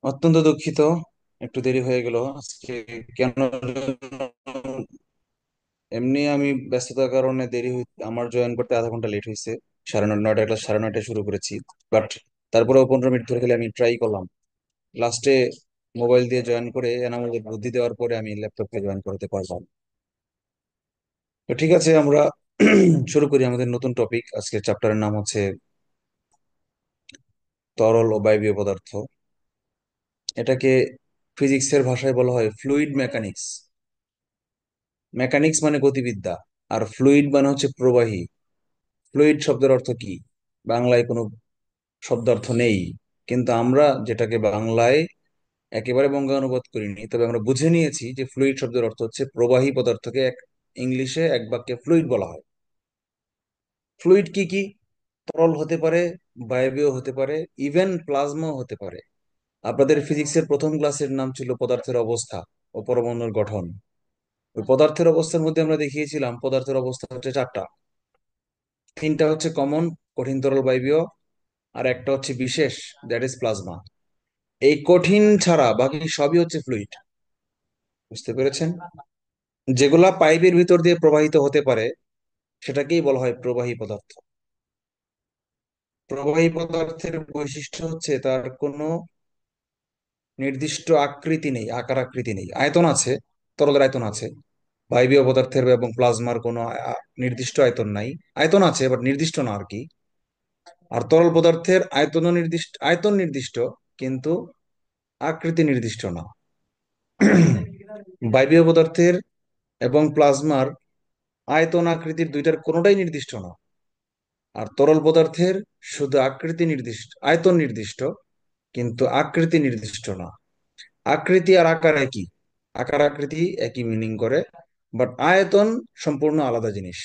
অত্যন্ত দুঃখিত, একটু দেরি হয়ে গেল আজকে। কেন এমনি আমি ব্যস্ততার কারণে দেরি আমার জয়েন করতে আধা ঘন্টা লেট হয়েছে। সাড়ে নটা, নয়টা ক্লাস সাড়ে নয়টায় শুরু করেছি। বাট তারপরেও 15 মিনিট ধরে খেলে আমি ট্রাই করলাম। লাস্টে মোবাইল দিয়ে জয়েন করে এনামুলের বুদ্ধি দেওয়ার পরে আমি ল্যাপটপে জয়েন করতে পারলাম। তো ঠিক আছে, আমরা শুরু করি আমাদের নতুন টপিক। আজকের চ্যাপ্টারের নাম হচ্ছে তরল ও বায়বীয় পদার্থ। এটাকে ফিজিক্সের ভাষায় বলা হয় ফ্লুইড মেকানিক্স। মেকানিক্স মানে গতিবিদ্যা, আর ফ্লুইড মানে হচ্ছে প্রবাহী। ফ্লুইড শব্দের অর্থ কি? বাংলায় কোনো শব্দার্থ নেই, কিন্তু আমরা যেটাকে বাংলায় একেবারে বঙ্গানুবাদ করিনি, তবে আমরা বুঝে নিয়েছি যে ফ্লুইড শব্দের অর্থ হচ্ছে প্রবাহী পদার্থকে ইংলিশে এক বাক্যে ফ্লুইড বলা হয়। ফ্লুইড কি কি? তরল হতে পারে, বায়বীয় হতে পারে, ইভেন প্লাজমাও হতে পারে। আপনাদের ফিজিক্সের প্রথম ক্লাসের নাম ছিল পদার্থের অবস্থা ও পরমাণুর গঠন। ওই পদার্থের অবস্থার মধ্যে আমরা দেখিয়েছিলাম পদার্থের অবস্থা হচ্ছে চারটা। তিনটা হচ্ছে কমন, কঠিন, তরল, বায়বীয়, আর একটা হচ্ছে বিশেষ, দ্যাট ইজ প্লাজমা। এই কঠিন ছাড়া বাকি সবই হচ্ছে ফ্লুইড। বুঝতে পেরেছেন? যেগুলা পাইপের ভিতর দিয়ে প্রবাহিত হতে পারে সেটাকেই বলা হয় প্রবাহী পদার্থ। প্রবাহী পদার্থের বৈশিষ্ট্য হচ্ছে তার কোনো নির্দিষ্ট আকৃতি নেই, আকার আকৃতি নেই। আয়তন আছে, তরলের আয়তন আছে। বায়বীয় পদার্থের এবং প্লাজমার কোনো নির্দিষ্ট আয়তন নাই। আয়তন আছে বাট নির্দিষ্ট না আর কি। আর তরল পদার্থের আয়তন নির্দিষ্ট, কিন্তু আকৃতি নির্দিষ্ট না। বায়বীয় পদার্থের এবং প্লাজমার আয়তন আকৃতির দুইটার কোনোটাই নির্দিষ্ট না। আর তরল পদার্থের শুধু আকৃতি নির্দিষ্ট, আয়তন নির্দিষ্ট, কিন্তু আকৃতি নির্দিষ্ট না। আকৃতি আর আকার একই, আকার আকৃতি একই মিনিং করে, বাট আয়তন সম্পূর্ণ আলাদা জিনিস।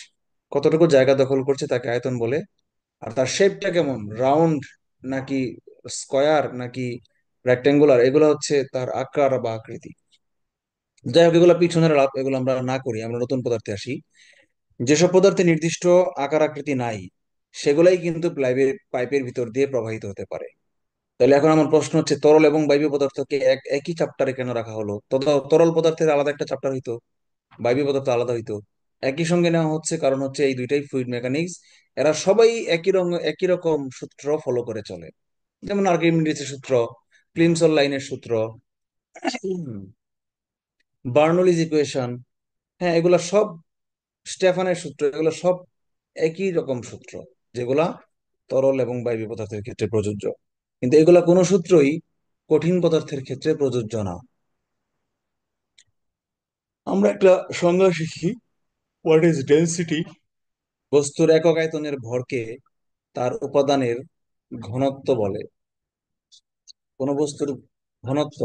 কতটুকু জায়গা দখল করছে তাকে আয়তন বলে। আর তার শেপটা কেমন, রাউন্ড নাকি স্কয়ার নাকি রেক্টেঙ্গুলার, এগুলো হচ্ছে তার আকার বা আকৃতি। যাই হোক, এগুলো পিছনের আলাপ, এগুলো আমরা না করি, আমরা নতুন পদার্থে আসি। যেসব পদার্থে নির্দিষ্ট আকার আকৃতি নাই সেগুলাই কিন্তু পাইপের ভিতর দিয়ে প্রবাহিত হতে পারে। তাহলে এখন আমার প্রশ্ন হচ্ছে, তরল এবং বায়বীয় পদার্থকে একই চ্যাপ্টারে কেন রাখা হলো? তরল পদার্থের আলাদা একটা চ্যাপ্টার হইতো, বায়বীয় পদার্থ আলাদা হইতো। একই সঙ্গে নেওয়া হচ্ছে কারণ হচ্ছে এই দুইটাই ফ্লুইড মেকানিক্স। এরা সবাই একই রকম সূত্র ফলো করে চলে। যেমন আর্কিমিডিসের সূত্র, ক্লিমসন লাইনের সূত্র, বার্নৌলিজ ইকুয়েশন, হ্যাঁ এগুলা সব, স্টেফানের সূত্র, এগুলো সব একই রকম সূত্র, যেগুলা তরল এবং বায়বীয় পদার্থের ক্ষেত্রে প্রযোজ্য। কিন্তু এগুলা কোনো সূত্রই কঠিন পদার্থের ক্ষেত্রে প্রযোজ্য না। আমরা একটা সংজ্ঞা শিখি, হোয়াট ইজ ডেনসিটি। বস্তুর একক আয়তনের ভরকে তার উপাদানের ঘনত্ব বলে। কোন বস্তুর ঘনত্ব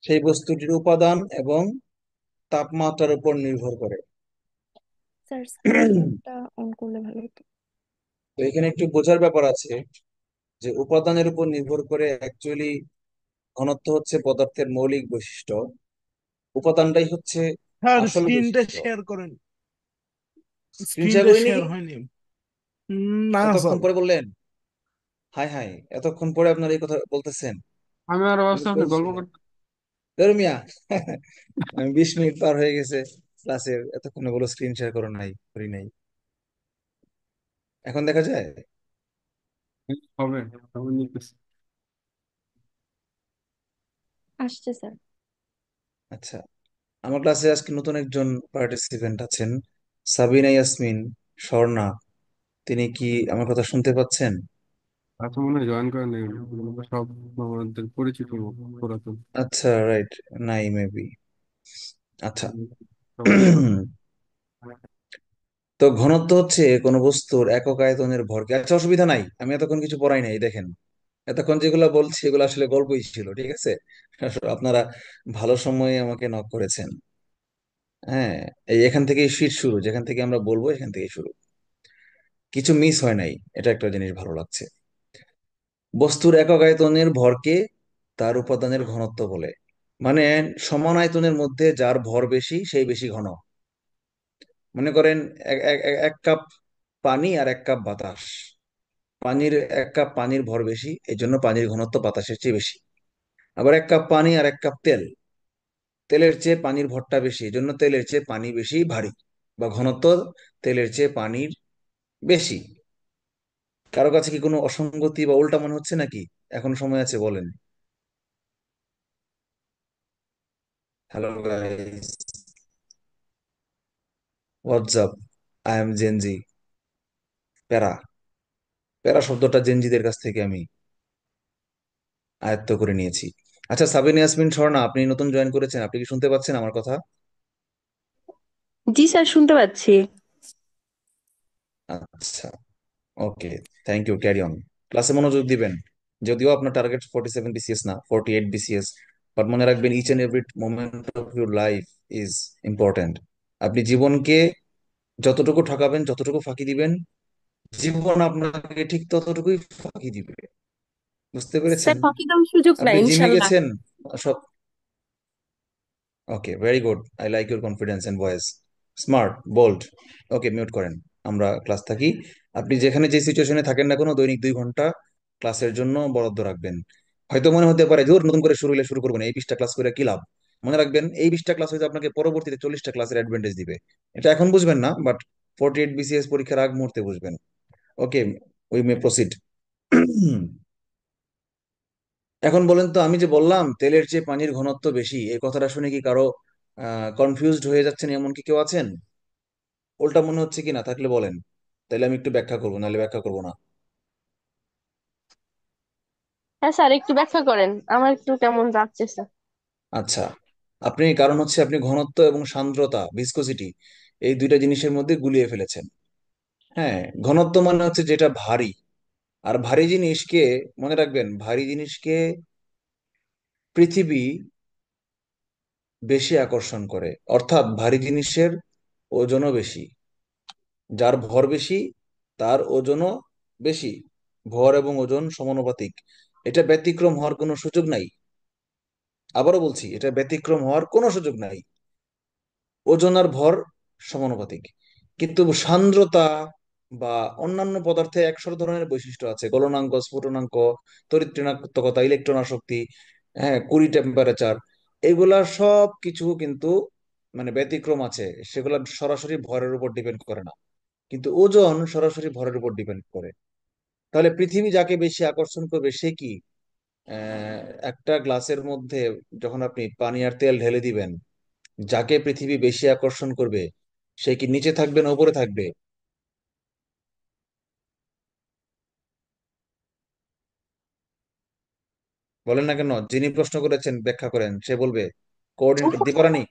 সেই বস্তুটির উপাদান এবং তাপমাত্রার উপর নির্ভর করে। স্যার স্ক্রিন শেয়ারটা অন করলে ভালো হতো। তো এখানে একটু বোঝার ব্যাপার আছে যে উপাদানের উপর নির্ভর করে অ্যাকচুয়ালি ঘনত্ব হচ্ছে পদার্থের মৌলিক বৈশিষ্ট্য, উপাদানটাই হচ্ছে স্যার আসল স্ক্রিনটা বৈশিষ্ট্য। শেয়ার করেন। স্ক্রিন শেয়ার স্ক্রিনটা করিনি? শেয়ার হয়নি। না এতক্ষণ স্যার। পরে বললেন? হাই হাই, এতক্ষণ পরে আপনার এই কথা বলতেছেন? আমি আর আমি তো অবস্থা আপনি গল্প বলছিলাম করতে। ধরো মিয়া। আমি 20 মিনিট পার হয়ে গেছে ক্লাসের, এতক্ষণে বলো স্ক্রিন শেয়ার করো নাই, করি নাই। এখন দেখা যায়? হবে, আমি নিতেছি। আসছে স্যার। আচ্ছা, আমার ক্লাসে আজকে নতুন একজন পার্টিসিপেন্ট আছেন, সাবিনা ইয়াসমিন স্বর্ণা। তিনি কি আমার কথা শুনতে পাচ্ছেন? আচ্ছা, মনে হয় জয়েন করেন নাই উনি। আমরা সব আমাদের পরিচিত মুখ, পুরাতন। আচ্ছা, রাইট, নাই মেবি। আচ্ছা। সবাই সব। তো ঘনত্ব হচ্ছে কোনো বস্তুর একক আয়তনের ভরকে। আচ্ছা, অসুবিধা নাই, আমি এতক্ষণ কিছু পড়াই নাই, দেখেন এতক্ষণ যেগুলো বলছি এগুলো আসলে গল্পই ছিল, ঠিক আছে? আপনারা ভালো সময়ে আমাকে নক করেছেন। হ্যাঁ, এই এখান থেকেই শীট শুরু, যেখান থেকে আমরা বলবো এখান থেকেই শুরু। কিছু মিস হয় নাই, এটা একটা জিনিস ভালো লাগছে। বস্তুর একক আয়তনের ভরকে তার উপাদানের ঘনত্ব বলে। মানে সমান আয়তনের মধ্যে যার ভর বেশি সেই বেশি ঘন। মনে করেন এক কাপ পানি আর 1 কাপ বাতাস। পানির 1 কাপ পানির ভর বেশি, এই জন্য পানির ঘনত্ব বাতাসের চেয়ে বেশি। আবার 1 কাপ পানি আর 1 কাপ তেল, তেলের চেয়ে পানির ভরটা বেশি, এই জন্য তেলের চেয়ে পানি বেশি ভারী, বা ঘনত্ব তেলের চেয়ে পানির বেশি। কারো কাছে কি কোনো অসঙ্গতি বা উল্টা মনে হচ্ছে নাকি? এখন সময় আছে, বলেন। Hello guys, WhatsApp, I am Gen Z. প্যারা, প্যারা শব্দটা জেনজিদের কাছ থেকে আমি আয়ত্ত করে নিয়েছি। আচ্ছা, সাবিনা ইয়াসমিন স্বর্ণা, আপনি নতুন জয়েন করেছেন, আপনি কি শুনতে পাচ্ছেন আমার কথা? জি স্যার, শুনতে পাচ্ছি। আচ্ছা, ওকে, থ্যাংক ইউ, ক্যারি অন। ক্লাসে মনোযোগ দিবেন। যদিও আপনার টার্গেট 47 BCS না, 48 BCS, বাট মনে রাখবেন each and every moment of your life is important. আপনি জীবনকে যতটুকু ঠকাবেন, যতটুকু ফাঁকি দিবেন, জীবন আপনাকে ঠিক ততটুকুই ফাঁকি দিবে। বুঝতে পেরেছেন? স্যার, ফাঁকি দেওয়ার সুযোগ নাই আপনি জিমে ইনশাল্লাহ। গেছেন সব। Okay, very good, I like your confidence and voice, smart, bold. Okay, mute করেন, আমরা ক্লাস থাকি। আপনি যেখানে যে সিচুয়েশনে থাকেন না কোনো, দৈনিক 2 ঘন্টা ক্লাসের জন্য বরাদ্দ রাখবেন। হয়তো মনে হতে পারে ধর নতুন করে শুরু হলে শুরু করবেন, এই 20টা ক্লাস করে কি লাভ। মনে রাখবেন এই 20টা ক্লাস হয়তো আপনাকে পরবর্তীতে 40টা ক্লাসের অ্যাডভান্টেজ দিবে। এটা এখন বুঝবেন না, বাট 48 BCS পরীক্ষার আগ মুহূর্তে বুঝবেন। ওকে, উই মে প্রসিড। এখন বলেন তো, আমি যে বললাম তেলের চেয়ে পানির ঘনত্ব বেশি, এই কথাটা শুনে কি কারো কনফিউজড হয়ে যাচ্ছেন, এমন কি কেউ আছেন? উল্টা মনে হচ্ছে কি না, থাকলে বলেন, তাহলে আমি একটু ব্যাখ্যা করবো, নাহলে ব্যাখ্যা করবো না। হ্যাঁ স্যার, একটু ব্যাখ্যা করেন, আমার একটু কেমন লাগতেছে। আচ্ছা, আপনি কারণ হচ্ছে আপনি ঘনত্ব এবং সান্দ্রতা, ভিসকোসিটি, এই দুইটা জিনিসের মধ্যে গুলিয়ে ফেলেছেন। হ্যাঁ, ঘনত্ব মানে হচ্ছে যেটা ভারী, আর ভারী জিনিসকে, মনে রাখবেন ভারী জিনিসকে পৃথিবী বেশি আকর্ষণ করে, অর্থাৎ ভারী জিনিসের ওজনও বেশি। যার ভর বেশি তার ওজনও বেশি। ভর এবং ওজন সমানুপাতিক, এটা ব্যতিক্রম হওয়ার কোনো সুযোগ নাই। আবারও বলছি, এটা ব্যতিক্রম হওয়ার কোনো সুযোগ নাই। ওজন আর ভর সমানুপাতিক। কিন্তু সান্দ্রতা বা অন্যান্য পদার্থে 100 ধরনের বৈশিষ্ট্য আছে, গলনাঙ্ক, স্ফুটনাঙ্ক, তড়িৎ ইলেকট্রন আসক্তি, হ্যাঁ, কুড়ি টেম্পারেচার, এগুলা সব কিছু কিন্তু মানে ব্যতিক্রম আছে, সেগুলা সরাসরি ভরের উপর ডিপেন্ড করে না। কিন্তু ওজন সরাসরি ভরের উপর ডিপেন্ড করে। তাহলে পৃথিবী যাকে বেশি আকর্ষণ করবে সে কি? আহ, একটা গ্লাসের মধ্যে যখন আপনি পানি আর তেল ঢেলে দিবেন, যাকে পৃথিবী বেশি আকর্ষণ করবে সে কি নিচে থাকবে না উপরে থাকবে? বলেন না কেন, যিনি প্রশ্ন করেছেন ব্যাখ্যা করেন, সে বলবে। কোঅর্ডিনেটর উপ- দীপারানী।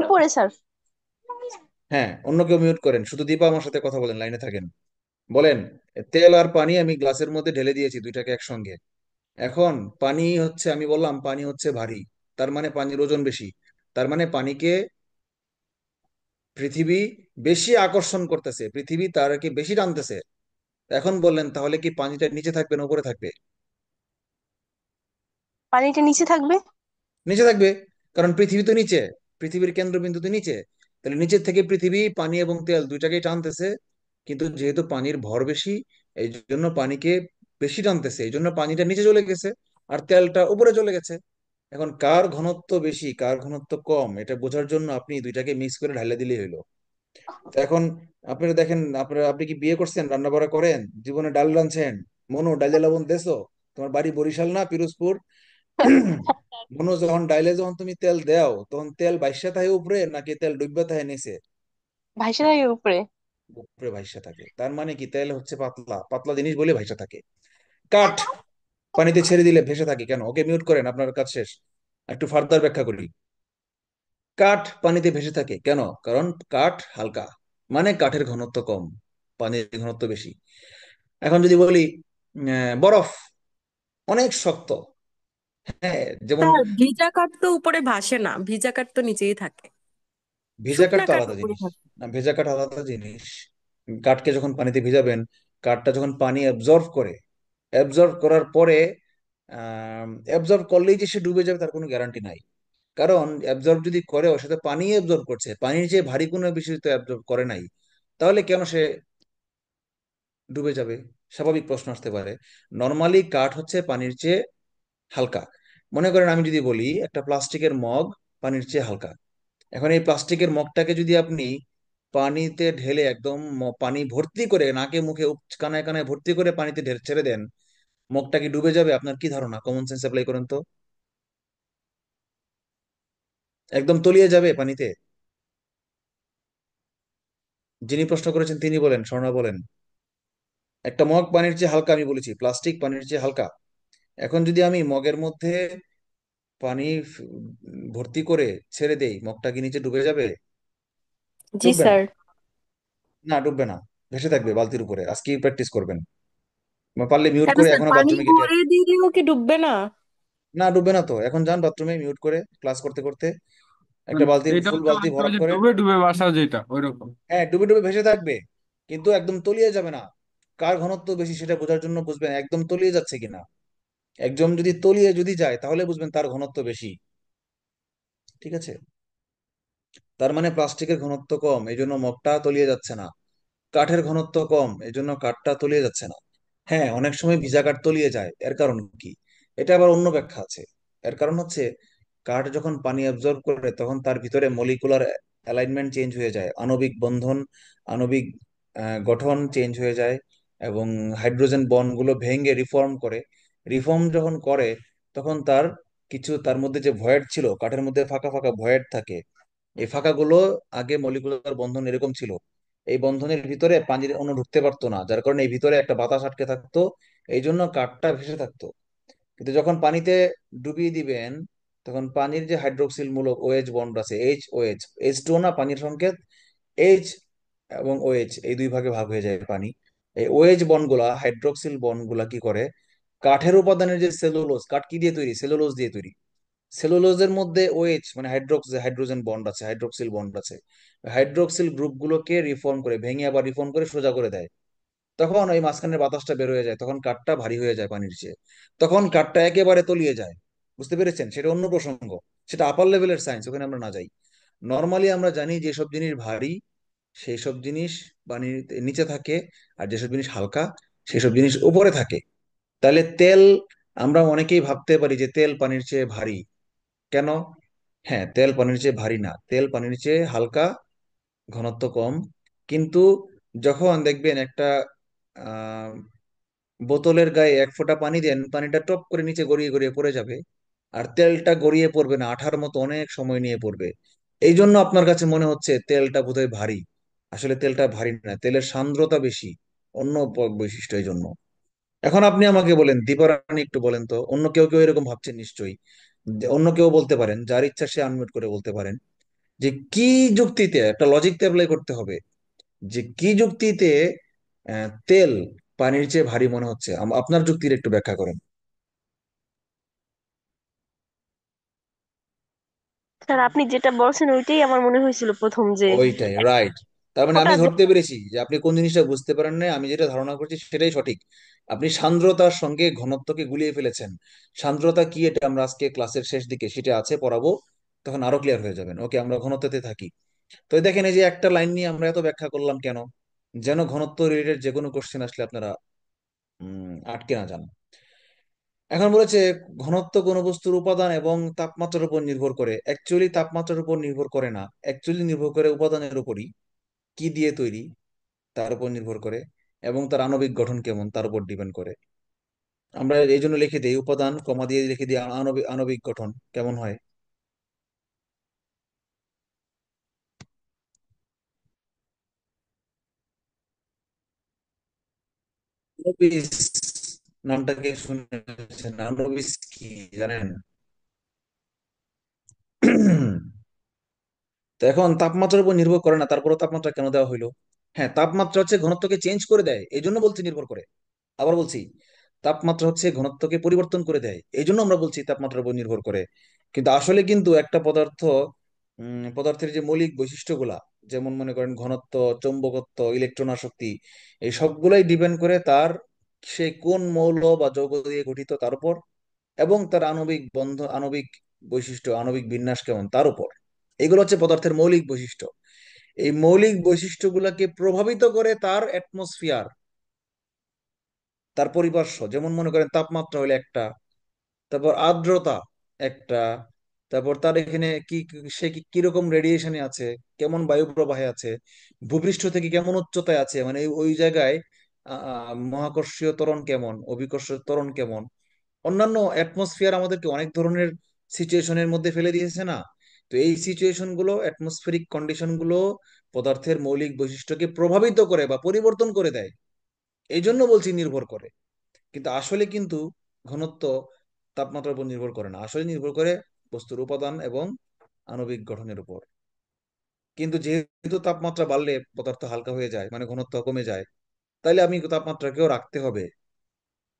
উপরে স্যার। হ্যাঁ, অন্য কেউ মিউট করেন, শুধু দীপা আমার সাথে কথা বলেন, লাইনে থাকেন। বলেন, তেল আর পানি আমি গ্লাসের মধ্যে ঢেলে দিয়েছি দুইটাকে একসঙ্গে। এখন পানি হচ্ছে, আমি বললাম পানি হচ্ছে ভারী, তার মানে পানির ওজন বেশি, তার মানে পানিকে পৃথিবী বেশি আকর্ষণ করতেছে, পৃথিবী তারকে বেশি টানতেছে। এখন বললেন তাহলে কি পানিটা নিচে থাকবে না উপরে থাকবে? পানিটা নিচে থাকবে। নিচে থাকবে, কারণ পৃথিবী তো নিচে, পৃথিবীর কেন্দ্রবিন্দু তো নিচে। তাহলে নিচের থেকে পৃথিবী পানি এবং তেল দুইটাকেই টানতেছে, কিন্তু যেহেতু পানির ভর বেশি, এই জন্য পানিকে বেশি টানতেছে, এই জন্য পানিটা নিচে চলে গেছে আর তেলটা উপরে চলে গেছে। এখন কার ঘনত্ব বেশি কার ঘনত্ব কম, এটা বোঝার জন্য আপনি দুইটাকে মিক্স করে ঢালে দিলেই হলো। তো এখন আপনারা দেখেন, আপনি কি বিয়ে করছেন, রান্না বাড়া করেন, জীবনে ডাল রাঁধছেন? মনু, ডাইলে লবণ দেছো? তোমার বাড়ি বরিশাল না পিরোজপুর? মনু, যখন ডাইলে যখন তুমি তেল দাও, তখন তেল ভাইসা থাকে উপরে নাকি তেল ডুববা থাকে নিচে? ভাইসা থাকে উপরে। উপরে ভাইসা থাকে, তার মানে কি তেল হচ্ছে পাতলা, পাতলা জিনিস বলে ভাইসা থাকে। কাঠ পানিতে ছেড়ে দিলে ভেসে থাকে কেন? ওকে, মিউট করেন, আপনার কাজ শেষ। একটু ফার্দার ব্যাখ্যা করি। কাঠ পানিতে ভেসে থাকে কেন? কারণ কাঠ হালকা, মানে কাঠের ঘনত্ব কম, পানির ঘনত্ব বেশি। এখন যদি বলি বরফ অনেক শক্ত, হ্যাঁ, যেমন স্যার, ভিজা কাঠ তো উপরে ভাসে না, ভিজা কাঠ তো নিচেই থাকে। ভেজা কাঠ শুকনা তো কাঠ আলাদা উপরে জিনিস। থাকে। না, ভেজা কাঠ আলাদা জিনিস। কাঠকে যখন পানিতে ভিজাবেন, কাঠটা যখন পানি অ্যাবজর্ব করে, অ্যাবজর্ব করার পরে, অ্যাবজর্ব করলেই যে সে ডুবে যাবে তার কোনো গ্যারান্টি নাই। কারণ অ্যাবজর্ব যদি করে, ওর সাথে পানি অ্যাবজর্ব করছে, পানির যে ভারী কোনো বিষয় তো অ্যাবজর্ব করে নাই, তাহলে কেন সে ডুবে যাবে? স্বাভাবিক প্রশ্ন আসতে পারে। নর্মালি কাঠ হচ্ছে পানির চেয়ে হালকা। মনে করেন আমি যদি বলি একটা প্লাস্টিকের মগ পানির চেয়ে হালকা। এখন এই প্লাস্টিকের মগটাকে যদি আপনি পানিতে ঢেলে একদম পানি ভর্তি করে নাকে মুখে কানায় কানায় ভর্তি করে পানিতে ছেড়ে দেন, মগটা কি ডুবে যাবে? আপনার কি ধারণা? কমন সেন্স অ্যাপ্লাই করেন তো। একদম তলিয়ে যাবে পানিতে? যিনি প্রশ্ন করেছেন তিনি বলেন, স্বর্ণা বলেন। একটা মগ পানির চেয়ে হালকা, আমি বলেছি প্লাস্টিক পানির চেয়ে হালকা। এখন যদি আমি মগের মধ্যে পানি ভর্তি করে ছেড়ে দেই, মগটা কি নিচে ডুবে যাবে? জি ডুববে না। স্যার। না, ডুববে না। ভেসে থাকবে বালতির উপরে। আজকে প্র্যাকটিস করবেন, বা পারলে মিউট কেন করে স্যার, এখনো পানি বাথরুমে গিয়ে। ভরে দিলেও কি ডুববে না? না, ডুববে না তো। এখন যান বাথরুমে, মিউট করে ক্লাস করতে করতে একটা মানে বালতি, এইটা ফুল হচ্ছে বালতি অনেকটা ওই ভরাট যে করেন। ডুবে ডুবে বাসা যেটা ওই রকম। হ্যাঁ, ডুবে ডুবে ভেসে থাকবে, কিন্তু একদম তলিয়ে যাবে না। কার ঘনত্ব বেশি সেটা বোঝার জন্য বুঝবেন একদম তলিয়ে যাচ্ছে কিনা। একদম যদি তলিয়ে যদি যায় তাহলে বুঝবেন তার ঘনত্ব বেশি। ঠিক আছে? তার মানে প্লাস্টিকের ঘনত্ব কম, এই জন্য মগটা তলিয়ে যাচ্ছে না। কাঠের ঘনত্ব কম, এই জন্য কাঠটা তলিয়ে যাচ্ছে না। হ্যাঁ, অনেক সময় ভিজা কাঠ তলিয়ে যায়, এর কারণ কি? এটা আবার অন্য ব্যাখ্যা আছে। এর কারণ হচ্ছে কাঠ যখন পানি অ্যাবজর্ব করে তখন তার ভিতরে মলিকুলার অ্যালাইনমেন্ট চেঞ্জ হয়ে যায়, আণবিক বন্ধন, আণবিক গঠন চেঞ্জ হয়ে যায়, এবং হাইড্রোজেন বন্ডগুলো ভেঙে রিফর্ম করে। রিফর্ম যখন করে তখন তার কিছু, তার মধ্যে যে ভয়েড ছিল, কাঠের মধ্যে ফাঁকা ফাঁকা ভয়েড থাকে। এই ফাঁকাগুলো আগে মলিকুলার বন্ধন এরকম ছিল, এই বন্ধনের ভিতরে পানির অণু ঢুকতে পারতো না, যার কারণে এই ভিতরে একটা বাতাস আটকে থাকতো। এই জন্য কাঠটা ভেসে থাকতো। কিন্তু যখন পানিতে ডুবিয়ে দিবেন, তখন পানির যে হাইড্রোক্সিল মূলক ওএইচ বন্ড আছে, OH, H2O না পানির সংকেত, এইচ এবং OH এই দুই ভাগে ভাগ হয়ে যায় পানি। এই OH বন্ডগুলা, হাইড্রোক্সিল বন্ডগুলা কি করে, কাঠের উপাদানের যে সেলুলোজ, কাঠ কি দিয়ে তৈরি? সেলুলোজ দিয়ে তৈরি। সেলুলোজের মধ্যে OH মানে হাইড্রোজেন বন্ড আছে, হাইড্রোক্সিল বন্ড আছে। হাইড্রোক্সিল গ্রুপগুলোকে রিফর্ম করে, ভেঙে আবার রিফর্ম করে সোজা করে দেয়। তখন ওই মাঝখানের বাতাসটা বের হয়ে যায়, তখন কাঠটা ভারী হয়ে যায় পানির চেয়ে। তখন কাঠটা একেবারে তলিয়ে যায়। বুঝতে পেরেছেন? সেটা অন্য প্রসঙ্গ, সেটা আপার লেভেলের সায়েন্স, ওখানে আমরা না যাই। নর্মালি আমরা জানি যেসব জিনিস ভারী সেই সব জিনিস পানির নিচে থাকে, আর যেসব জিনিস হালকা সেসব জিনিস উপরে থাকে। তাহলে তেল, আমরা অনেকেই ভাবতে পারি যে তেল পানির চেয়ে ভারী। কেন? হ্যাঁ, তেল পানির চেয়ে ভারী না, তেল পানির চেয়ে হালকা, ঘনত্ব কম। কিন্তু যখন দেখবেন একটা আহ বোতলের গায়ে এক ফোঁটা পানি দেন, পানিটা টপ করে নিচে গড়িয়ে গড়িয়ে পড়ে যাবে, আর তেলটা গড়িয়ে পড়বে না, আঠার মতো অনেক সময় নিয়ে পড়বে। এই জন্য আপনার কাছে মনে হচ্ছে তেলটা বোধহয় ভারী। আসলে তেলটা ভারী না, তেলের সান্দ্রতা বেশি, অন্য বৈশিষ্ট্য এই জন্য। এখন আপনি আমাকে বলেন, দীপারানী একটু বলেন তো, অন্য কেউ কেউ এরকম ভাবছেন নিশ্চয়ই, যে অন্য কেউ বলতে পারেন, যার ইচ্ছা সে আনমিউট করে বলতে পারেন, যে কি যুক্তিতে, একটা লজিক তো অ্যাপ্লাই করতে হবে, যে কি যুক্তিতে তেল পানির চেয়ে ভারী মনে হচ্ছে। আপনার যুক্তির একটু ব্যাখ্যা করেন। স্যার আপনি যেটা বলছেন ওইটাই আমার মনে হয়েছিল প্রথম, যে ওইটাই রাইট। তার মানে ফোঁটা আমি ধরতে জল। পেরেছি যে আপনি কোন জিনিসটা বুঝতে পারেন না, আমি যেটা ধারণা করছি সেটাই সঠিক। আপনি সান্দ্রতার সঙ্গে ঘনত্বকে গুলিয়ে ফেলেছেন। সান্দ্রতা কি এটা আমরা আজকে ক্লাসের শেষ দিকে সেটা আছে পড়াবো, তখন আরো ক্লিয়ার হয়ে যাবেন। ওকে, আমরা ঘনত্বতে থাকি। তো দেখেন, এই যে একটা লাইন নিয়ে আমরা এত ব্যাখ্যা করলাম কেন? যেন ঘনত্ব রিলেটেড যে কোনো কোশ্চেন আসলে আপনারা আটকে না যান। এখন বলেছে ঘনত্ব কোনো বস্তুর উপাদান এবং তাপমাত্রার উপর নির্ভর করে। অ্যাকচুয়ালি তাপমাত্রার উপর নির্ভর করে না, অ্যাকচুয়ালি নির্ভর করে উপাদানের উপরই, কি দিয়ে তৈরি তার উপর নির্ভর করে, এবং তার আণবিক গঠন কেমন তার উপর ডিপেন্ড করে। আমরা এই জন্য লিখে দিই উপাদান, কমা দিয়ে লিখে দিই আণবিক আণবিক গঠন কেমন হয়। আণবিক নামটাকে শুনেছেন? আণবিক কি জানেন? তো এখন তাপমাত্রার উপর নির্ভর করে না, তারপরও তাপমাত্রা কেন দেওয়া হইলো? হ্যাঁ, তাপমাত্রা হচ্ছে ঘনত্বকে চেঞ্জ করে দেয়, এই জন্য বলছি নির্ভর করে। আবার বলছি, তাপমাত্রা হচ্ছে ঘনত্বকে পরিবর্তন করে দেয়, এই জন্য আমরা বলছি তাপমাত্রার উপর নির্ভর করে। কিন্তু আসলে কিন্তু একটা পদার্থ, পদার্থের যে মৌলিক বৈশিষ্ট্যগুলা, যেমন মনে করেন ঘনত্ব, চৌম্বকত্ব, ইলেকট্রন আসক্তি, এই সবগুলাই ডিপেন্ড করে তার, সে কোন মৌল বা যৌগ দিয়ে গঠিত তার উপর, এবং তার আণবিক আণবিক বৈশিষ্ট্য, আণবিক বিন্যাস কেমন তার উপর। এগুলো হচ্ছে পদার্থের মৌলিক বৈশিষ্ট্য। এই মৌলিক বৈশিষ্ট্যগুলোকে প্রভাবিত করে তার অ্যাটমসফিয়ার। তার পরিপার্শ্ব, যেমন মনে করেন তাপমাত্রা হলো একটা, তারপর আর্দ্রতা একটা, তারপর তার এখানে কি সে কিরকম রেডিয়েশনে আছে, কেমন বায়ু প্রবাহে আছে, ভূপৃষ্ঠ থেকে কেমন উচ্চতায় আছে, মানে ওই জায়গায় মহাকর্ষীয় ত্বরণ কেমন, অভিকর্ষীয় ত্বরণ কেমন, অন্যান্য অ্যাটমসফিয়ার আমাদেরকে অনেক ধরনের সিচুয়েশনের মধ্যে ফেলে দিয়েছে না। তো এই সিচুয়েশন গুলো, অ্যাটমসফেরিক কন্ডিশন গুলো পদার্থের মৌলিক বৈশিষ্ট্যকে প্রভাবিত করে বা পরিবর্তন করে দেয়। এই জন্য বলছি নির্ভর করে, কিন্তু আসলে কিন্তু ঘনত্ব তাপমাত্রার উপর নির্ভর করে না, আসলে নির্ভর করে বস্তুর উপাদান এবং আণবিক গঠনের উপর। কিন্তু যেহেতু তাপমাত্রা বাড়লে পদার্থ হালকা হয়ে যায়, মানে ঘনত্ব কমে যায়, তাইলে আমি তাপমাত্রাকেও রাখতে হবে।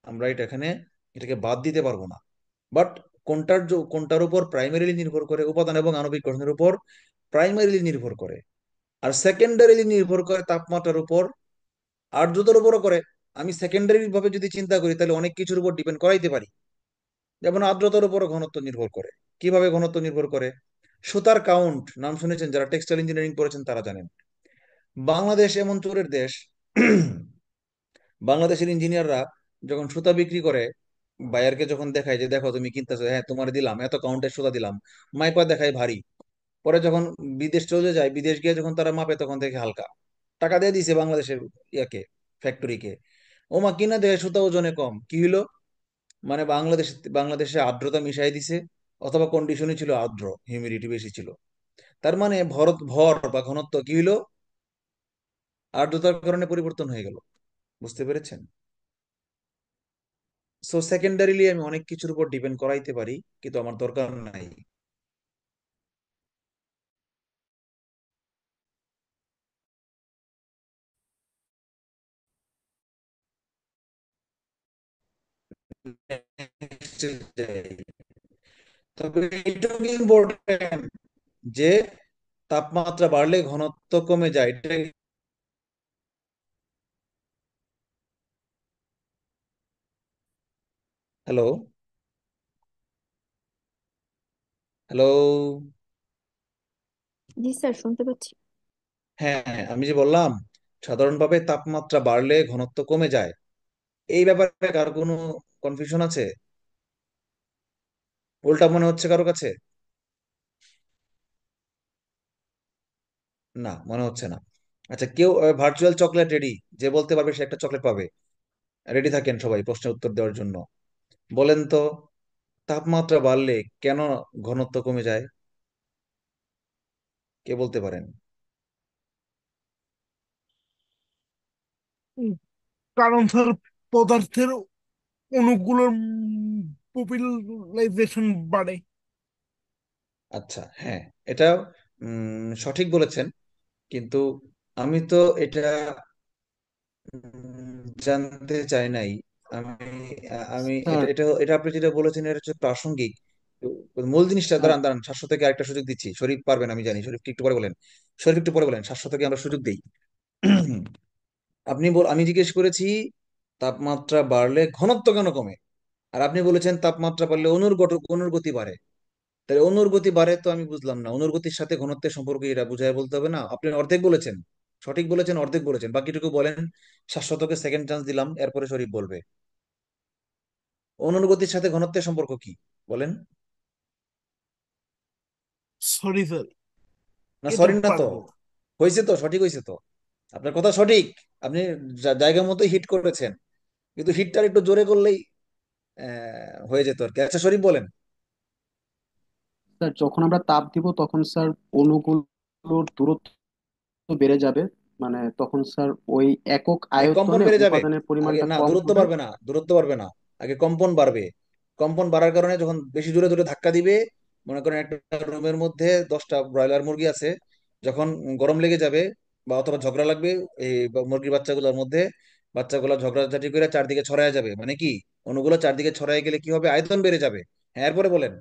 আমরা এটাকে বাদ দিতে পারবো না। বাট কোনটার উপর প্রাইমারিলি নির্ভর করে? উপাদান এবং আণবিক গঠনের উপর প্রাইমারিলি নির্ভর করে। আর সেকেন্ডারিলি নির্ভর করে তাপমাত্রার উপর, আর্দ্রতার উপরও করে। আমি সেকেন্ডারি ভাবে যদি চিন্তা করি, তাহলে অনেক কিছুর উপর ডিপেন্ড করাইতে পারি। যেমন আর্দ্রতার উপরও ঘনত্ব নির্ভর করে। কিভাবে ঘনত্ব নির্ভর করে? সুতার কাউন্ট নাম শুনেছেন, যারা টেক্সটাইল ইঞ্জিনিয়ারিং করেছেন তারা জানেন। বাংলাদেশ এমন চোরের দেশ, বাংলাদেশের ইঞ্জিনিয়াররা যখন সুতা বিক্রি করে, বায়ারকে যখন দেখায় যে দেখো তুমি কিনতেছো, হ্যাঁ তোমার দিলাম, এত কাউন্টের সুতা দিলাম, মাইপা দেখায় ভারী। পরে যখন বিদেশ চলে যায়, বিদেশ গিয়ে যখন তারা মাপে, তখন দেখে হালকা। টাকা দিয়ে দিছে বাংলাদেশের ইয়াকে, ফ্যাক্টরিকে। ওমা কিনা দেয় সুতা ওজনে কম, কি হইলো? মানে বাংলাদেশে আর্দ্রতা মিশাই দিছে, অথবা কন্ডিশনই ছিল আর্দ্র, হিউমিডিটি বেশি ছিল। তার মানে ভর বা ঘনত্ব কি হইলো? আর্দ্রতার কারণে পরিবর্তন হয়ে গেল। বুঝতে পেরেছেন? সো সেকেন্ডারিলি আমি অনেক কিছুর উপর ডিপেন্ড করাইতে পারি, কিন্তু আমার দরকার নাই। Next এ যাই। তবে এইটুকু ইম্পর্টেন্ট যে তাপমাত্রা বাড়লে ঘনত্ব কমে যায়, এটা। Hello, hello. জি স্যার, শুনতে পাচ্ছি। হ্যাঁ, আমি যে বললাম সাধারণভাবে তাপমাত্রা বাড়লে ঘনত্ব কমে যায়, এই ব্যাপারে কার কোনো কনফিউশন আছে? উল্টা মনে হচ্ছে কারো কাছে? না, মনে হচ্ছে না। আচ্ছা, কেউ ভার্চুয়াল চকলেট রেডি? যে বলতে পারবে সে একটা চকলেট পাবে। রেডি থাকেন সবাই প্রশ্নের উত্তর দেওয়ার জন্য। বলেন তো, তাপমাত্রা বাড়লে কেন ঘনত্ব কমে যায়? কে বলতে পারেন? উম, কারণ স্যার পদার্থের অণুগুলোর পপুলারাইজেশন বাড়ে। আচ্ছা, হ্যাঁ, এটা সঠিক বলেছেন। কিন্তু আমি তো এটা জানতে চাই নাই। আমি আমি স্যার। এটা এটা এটা আপনি যেটা বলেছেন, এটা হচ্ছে প্রাসঙ্গিক। তো মূল জিনিসটা, স্যার, দাঁড়ান দাঁড়ান, শাশ্বত থেকে আরেকটা সুযোগ দিচ্ছি। শরীফ পারবেন আমি জানি, শরীফ একটু পরে বলেন। শরীফ একটু পরে বলেন, শাশ্বতকে আমরা সুযোগ দিই। আমি জিজ্ঞেস করেছি তাপমাত্রা বাড়লে ঘনত্ব কেন কমে, আর আপনি বলেছেন তাপমাত্রা বাড়লে অণুর গতি বাড়ে। তাহলে অণুর গতি বাড়ে, তো আমি বুঝলাম না অণুর গতির সাথে ঘনত্বের সম্পর্ক, এটা বুঝায় বলতে হবে না? আপনি অর্ধেক বলেছেন, সঠিক বলেছেন, অর্ধেক বলেছেন, বাকিটুকু বলেন। শাশ্বতকে সেকেন্ড চান্স দিলাম, এরপরে শরীফ বলবে। অণুর গতির সাথে ঘনত্বের সম্পর্ক কি বলেন? সরি স্যার, না, এটা সরি না তো? পারবো না। হয়েছে তো, সঠিক হয়েছে তো। আপনার কথা সঠিক। আপনি জায়গা মতো হিট করেছেন, কিন্তু হিটটা একটু জোরে করলেই হয়ে যেত আর কি। আচ্ছা, শরীফ বলেন। স্যার যখন আমরা তাপ দিব তখন স্যার অণুগুলোর দূরত্ব বেড়ে যাবে। মানে তখন স্যার ওই একক আগে কম্পন আয়তনে বেড়ে যাবে। উপাদানের আগে পরিমাণটা না, কম দূরত্ব হবে। বাড়বে না, দূরত্ব বাড়বে না। আগে কম্পন বাড়বে। কম্পন বাড়ার কারণে যখন বেশি দূরে দূরে ধাক্কা দিবে, মনে করেন একটা রুমের মধ্যে 10টা ব্রয়লার মুরগি আছে, যখন গরম লেগে যাবে বা অথবা ঝগড়া লাগবে এই মুরগির বাচ্চাগুলোর মধ্যে, বাচ্চাগুলো ঝগড়াঝাটি করে চারদিকে ছড়ায় যাবে, মানে কি অণুগুলো চারদিকে ছড়ায় গেলে কি হবে? আয়তন বেড়ে যাবে। হ্যাঁ, এরপরে বলেন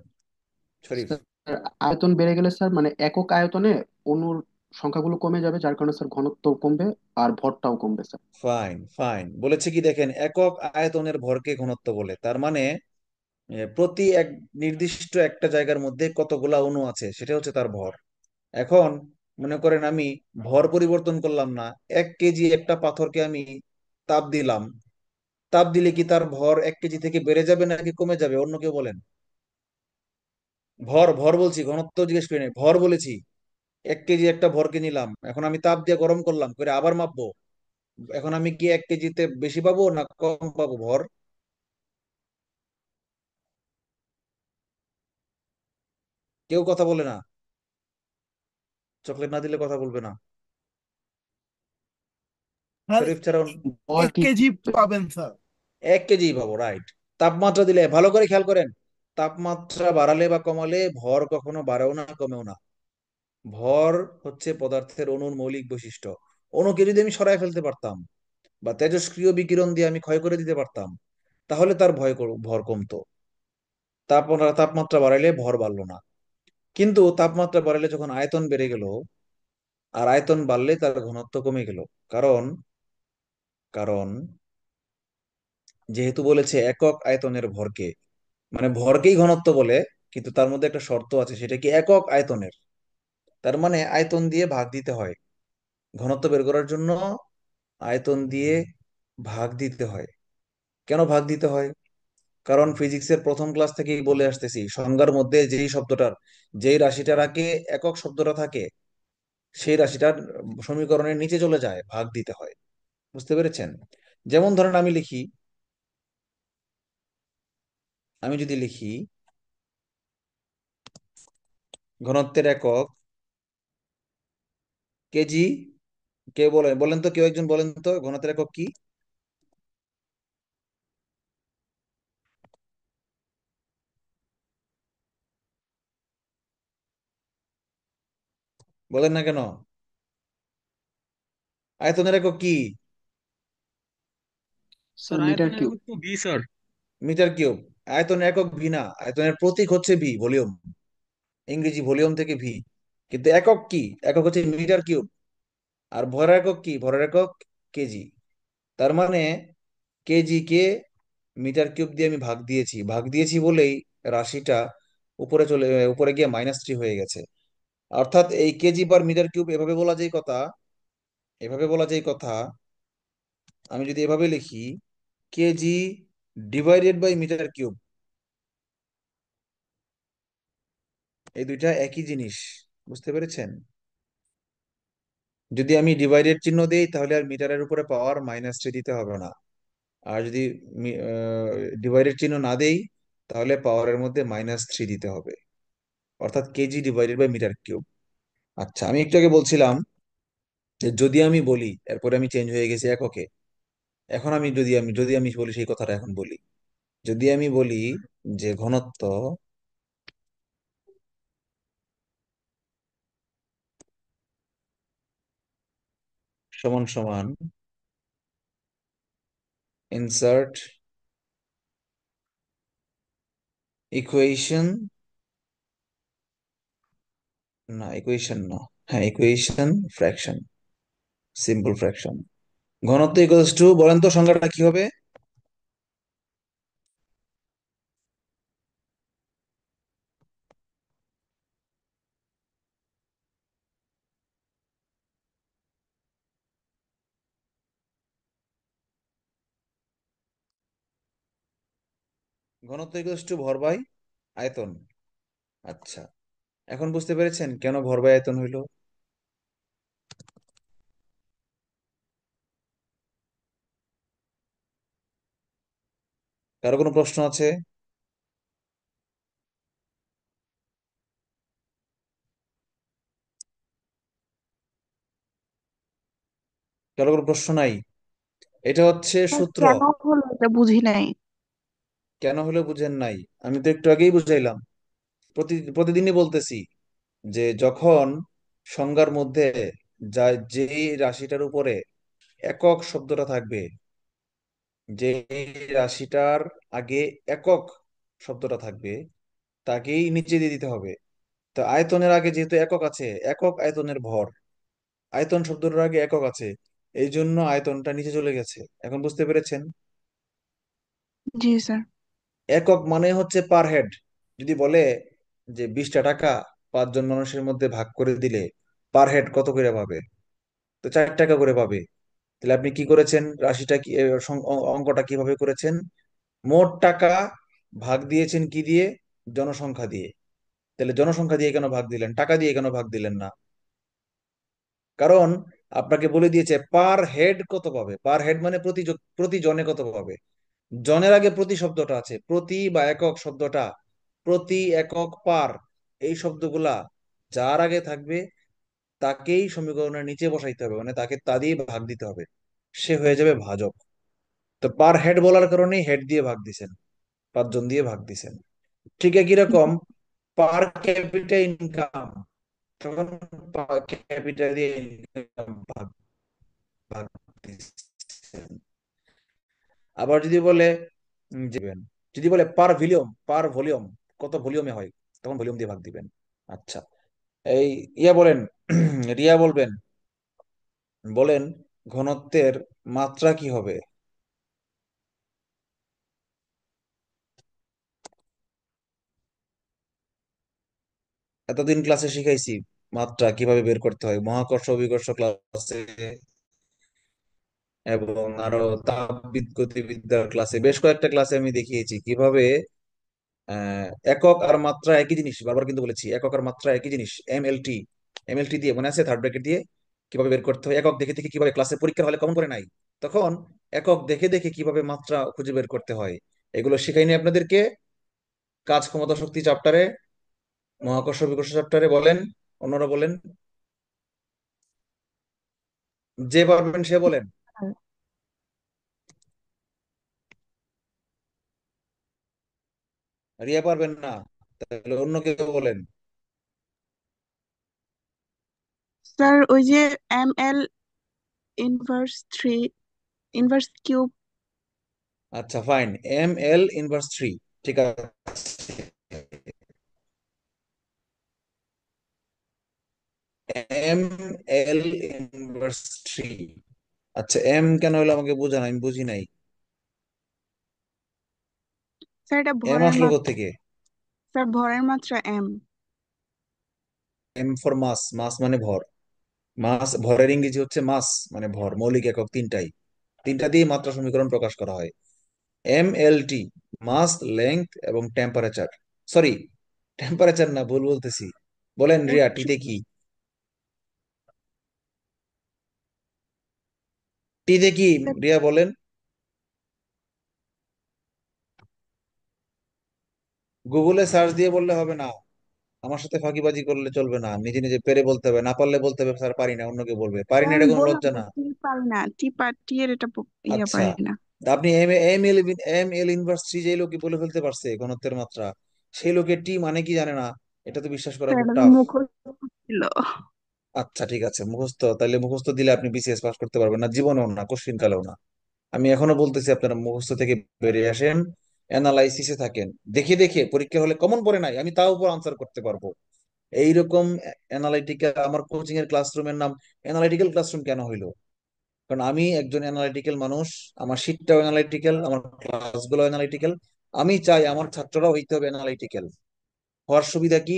শরীফ। স্যার আয়তন বেড়ে গেলে স্যার মানে একক আয়তনে অণুর সংখ্যাগুলো কমে যাবে, যার কারণে স্যার ঘনত্ব কমবে আর ভরটাও কমবে স্যার। ফাইন, ফাইন বলেছে কি দেখেন, একক আয়তনের ভরকে ঘনত্ব বলে। তার মানে প্রতি এক নির্দিষ্ট একটা জায়গার মধ্যে কতগুলা অণু আছে, সেটা হচ্ছে তার ভর। এখন মনে করেন আমি ভর পরিবর্তন করলাম না, 1 কেজি একটা পাথরকে আমি তাপ দিলাম, তাপ দিলে কি তার ভর 1 কেজি থেকে বেড়ে যাবে নাকি কমে যাবে? অন্য কেউ বলেন। ভর ভর বলছি, ঘনত্ব জিজ্ঞেস করি নাই, ভর বলেছি। 1 কেজি একটা ভরকে নিলাম, এখন আমি তাপ দিয়ে গরম করলাম, করে আবার মাপবো। এখন আমি কি 1 কেজিতে বেশি পাবো না কম পাবো ভর? কেউ কথা বলে না। চকলেট না দিলে কথা বলবে না। স্যার শরীফ ছাড়া ভর এক কি কেজি পাবেন স্যার। 1 কেজি পাবো, রাইট। তাপমাত্রা দিলে ভালো করে খেয়াল করেন, তাপমাত্রা বাড়ালে বা কমালে ভর কখনো বাড়েও না কমেও না। ভর হচ্ছে পদার্থের অণুর মৌলিক বৈশিষ্ট্য। অণুকে যদি আমি সরায় ফেলতে পারতাম বা তেজস্ক্রিয় বিকিরণ দিয়ে আমি ক্ষয় করে দিতে পারতাম, তাহলে তার ভর কমতো। তাপমাত্রা বাড়াইলে ভর বাড়লো না। কিন্তু তাপমাত্রা বাড়াইলে যখন আয়তন বেড়ে গেল, আর আয়তন বাড়লে তার ঘনত্ব কমে গেল। কারণ কারণ যেহেতু বলেছে একক আয়তনের ভরকে, মানে ভরকেই ঘনত্ব বলে, কিন্তু তার মধ্যে একটা শর্ত আছে, সেটা কি একক আয়তনের। তার মানে আয়তন দিয়ে ভাগ দিতে হয়। ঘনত্ব বের করার জন্য আয়তন দিয়ে ভাগ দিতে হয়। কেন ভাগ দিতে হয়? কারণ ফিজিক্সের প্রথম ক্লাস থেকেই বলে আসতেছি, সংজ্ঞার মধ্যে যেই রাশিটার আগে একক শব্দটা থাকে, সেই রাশিটার সমীকরণের নিচে চলে যায়, ভাগ দিতে হয়। বুঝতে পেরেছেন? যেমন ধরেন আমি যদি লিখি ঘনত্বের একক কেজি। কে বলেন, বলেন তো, কেউ একজন বলেন তো ঘনত্বের একক কি? বলেন না কেন? আয়তনের একক কি? স্যার স্যার মিটার আয়তনের কিউব। একক তো ভি স্যার। Metre cube. আয়তনের একক ভি না, আয়তনের প্রতীক হচ্ছে ভি, ভলিউম। ইংরেজি ভলিউম থেকে ভি। কিন্তু একক কি? একক হচ্ছে মিটার কিউব। আর ভরের একক কি? ভরের একক কেজি। তার মানে কেজি কে মিটার কিউব দিয়ে আমি ভাগ দিয়েছি বলেই রাশিটা উপরে গিয়ে -3 হয়ে গেছে। অর্থাৎ এই কেজি পার মিটার কিউব এভাবে বলা যায় কথা। আমি যদি এভাবে লিখি, KG divided by metre cube, এই দুইটা একই জিনিস। বুঝতে পেরেছেন? যদি আমি ডিভাইডেড চিহ্ন দেই, তাহলে আর মিটারের উপরে পাওয়ার -3 দিতে হবে না। আর যদি ডিভাইডেড চিহ্ন না দেই, তাহলে পাওয়ারের মধ্যে -3 দিতে হবে। অর্থাৎ KG divided by metre cube. আচ্ছা, আমি একটু আগে বলছিলাম যে যদি আমি বলি, এরপরে আমি চেঞ্জ হয়ে গেছি এককে। এখন যদি আমি বলি সেই কথাটা এখন বলি। যদি আমি বলি যে ঘনত্ব সমান সমান ইনসার্ট ইকুয়েশন, না ইকুয়েশন না, হ্যাঁ ইকুয়েশন ফ্র্যাকশন, সিম্পল ফ্র্যাকশন। ঘনত্ব ইকুয়ালস টু, বলেন তো সংজ্ঞাটা কি হবে? ঘনত্ব ইকুয়ালস টু ভর বাই আয়তন। আচ্ছা, এখন বুঝতে পেরেছেন কেন ভর বাই আয়তন হইলো? কারো কোনো প্রশ্ন আছে? কারো কোনো প্রশ্ন নাই? এটা হচ্ছে স্যার সূত্র। কেন হলো এটা বুঝি নাই। কেন হলে বুঝেন নাই? আমি তো একটু আগেই বুঝাইলাম, প্রতিদিনই বলতেছি যে যখন সংজ্ঞার মধ্যে যেই রাশিটার উপরে একক শব্দটা থাকবে, যে রাশিটার আগে একক শব্দটা থাকবে, তাকেই নিচে দিয়ে দিতে হবে। তো আয়তনের আগে যেহেতু একক আছে, একক আয়তনের ভর, আয়তন শব্দটার আগে একক আছে, এই জন্য আয়তনটা নিচে চলে গেছে। এখন বুঝতে পেরেছেন? জি স্যার। একক মানে হচ্ছে পার হেড। যদি বলে যে 20টা টাকা 5 জন মানুষের মধ্যে ভাগ করে দিলে পার হেড কত করে পাবে, তো 4 টাকা করে পাবে। তাহলে আপনি কি করেছেন, রাশিটা কি অঙ্কটা কিভাবে করেছেন? মোট টাকা ভাগ দিয়েছেন কি দিয়ে? জনসংখ্যা দিয়ে। তাহলে জনসংখ্যা দিয়ে কেন ভাগ দিলেন, টাকা দিয়ে কেন ভাগ দিলেন না? কারণ আপনাকে বলে দিয়েছে পার হেড কত পাবে। পার হেড মানে প্রতি জনে কত পাবে। জনের আগে প্রতি শব্দটা আছে, প্রতি বা একক শব্দটা, প্রতি, একক, পার, এই শব্দগুলা যার আগে থাকবে তাকেই সমীকরণের নিচে বসাইতে হবে, মানে তাকে তা দিয়ে ভাগ দিতে হবে, সে হয়ে যাবে ভাজক। তো পার হেড বলার কারণে হেড দিয়ে ভাগ দিছেন, 5 জন দিয়ে ভাগ দিছেন। ঠিক একই রকম পার ক্যাপিটা ইনকাম, তখন পার ক্যাপিটা দিয়ে ইনকাম ভাগ ভাগ দিচ্ছেন। আবার যদি বলে দিবেন, যদি বলে পার ভলিউম কত ভলিউমে হয়, তখন ভলিউম দিয়ে ভাগ দিবেন। আচ্ছা, এই ইয়া বলেন, রিয়া বলবেন, বলেন ঘনত্বের মাত্রা কি হবে? এতদিন ক্লাসে শিখাইছি মাত্রা কিভাবে বের করতে হয়, মহাকর্ষ অভিকর্ষ ক্লাসে এবং আরো তাপবিদ গতিবিদ্যার ক্লাসে, বেশ কয়েকটা ক্লাসে আমি দেখিয়েছি কিভাবে একক আর মাত্রা একই জিনিস, বারবার কিন্তু বলেছি একক আর মাত্রা একই জিনিস। এমএলটি দিয়ে, মনে আছে, থার্ড ব্র্যাকেট দিয়ে কিভাবে বের করতে হয়। একক দেখে দেখে কিভাবে ক্লাসে পরীক্ষা হলে কমন করে নাই, তখন একক দেখে দেখে কিভাবে মাত্রা খুঁজে বের করতে হয়, এগুলো শিখাইনি আপনাদেরকে কাজ ক্ষমতা শক্তি চ্যাপ্টারে, মহাকর্ষ বিকর্ষ চ্যাপ্টারে? বলেন, অন্যরা বলেন, যে পারবেন সে বলেন। রিয়া পারবেন না, তাহলে অন্য কেউ বলেন। স্যার ওই যে ML ইনভার্স 3 ইনভার্স কিউব। আচ্ছা ফাইন, ML ইনভার্স 3, ঠিক আছে। ML ইনভার্স 3, আচ্ছা এম কেন হলো আমাকে বোঝান, আমি বুঝি নাই। স্যার এটা এম ভরের আসলো মাত্রা। থেকে? স্যার ভরের মাত্রা M। এম ফর মাস, মাস মানে ভর। মাস, ভরের ইংরেজি হচ্ছে মাস, মানে ভর। মৌলিক একক তিনটাই, তিনটা দিয়ে মাত্রা সমীকরণ প্রকাশ করা হয়। MLT, মাস, লেংথ এবং টেম্পারেচার। সরি, টেম্পারেচার না, ভুল বলতেছি। বলেন রিয়া, টিতে কি? টিতে কি রিয়া বলেন? গুগলে সার্চ দিয়ে বললে হবে না, আমার সাথে ফাঁকিবাজি করলে চলবে না, নিজে নিজে পেরে বলতে হবে, না পারলে বলতে হবে স্যার পারি না, অন্যকে বলবে পারি না, আমি এটা কোনো বললাম লজ্জা তো না। টি পারি না, টি এর এটা ইয়ে আচ্ছা, পারি না। তা আপনি এম এল ইনভার্স 3 যে লোকে বলে ফেলতে পারছে ঘনত্বের মাত্রা, সেই লোকে টি মানে কি জানে না, এটা তো বিশ্বাস করা স্যার খুব এটা তো টাফ। মুখস্থ ছিল। আচ্ছা ঠিক আছে, মুখস্থ, তাহলে মুখস্থ দিলে আপনি বিসিএস পাস করতে পারবেন না, জীবনেও না, কোশ্চিন কালেও না। আমি এখনো বলতেছি আপনারা মুখস্থ থেকে বেরিয়ে আসেন, অ্যানালাইসিসে থাকেন। দেখে দেখে পরীক্ষা হলে কমন পড়ে নাই, আমি তাও উপর আনসার করতে পারবো। এইরকম অ্যানালাইটিক্যাল, আমার কোচিং এর ক্লাসরুমের নাম অ্যানালাইটিক্যাল ক্লাসরুম কেন হইলো? কারণ আমি একজন অ্যানালাইটিক্যাল মানুষ, আমার শিটটাও অ্যানালাইটিক্যাল, আমার ক্লাসগুলো অ্যানালাইটিক্যাল। আমি চাই আমার ছাত্ররাও হইতে হবে অ্যানালাইটিক্যাল। হওয়ার সুবিধা কি?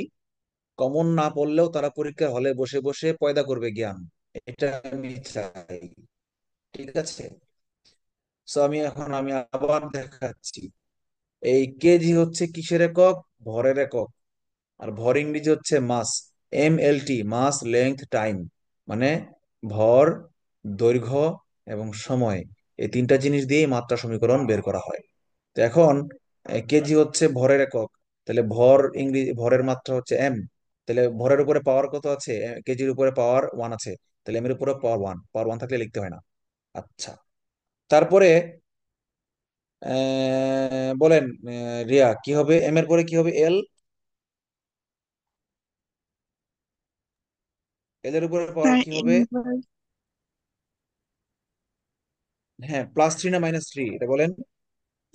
কমন না পড়লেও তারা পরীক্ষার হলে বসে বসে পয়দা করবে জ্ঞান, এটা আমি চাই। ঠিক আছে, সো আমি আবার দেখাচ্ছি। এই কেজি হচ্ছে কিসের একক? ভরের একক। আর ভর ইংরেজি হচ্ছে মাস। MLT, মাস, লেংথ, টাইম, মানে ভর, দৈর্ঘ্য এবং সময়, এই তিনটা জিনিস দিয়েই মাত্রা সমীকরণ বের করা হয়। তো এখন কেজি হচ্ছে ভরের একক, তাহলে ভরের মাত্রা হচ্ছে এম। তাহলে ভরের উপরে পাওয়ার কত আছে? কেজির উপরে পাওয়ার 1 আছে, তাহলে এম এর উপরে পাওয়ার ওয়ান থাকলে লিখতে হয় না। আচ্ছা, তারপরে বলেন রিয়া, কি হবে এম এর পরে? কি হবে? এল এর উপরে পাওয়ার স্যার কি হবে? ইনভার্স। হ্যাঁ, +3 না -3, এটা বলেন।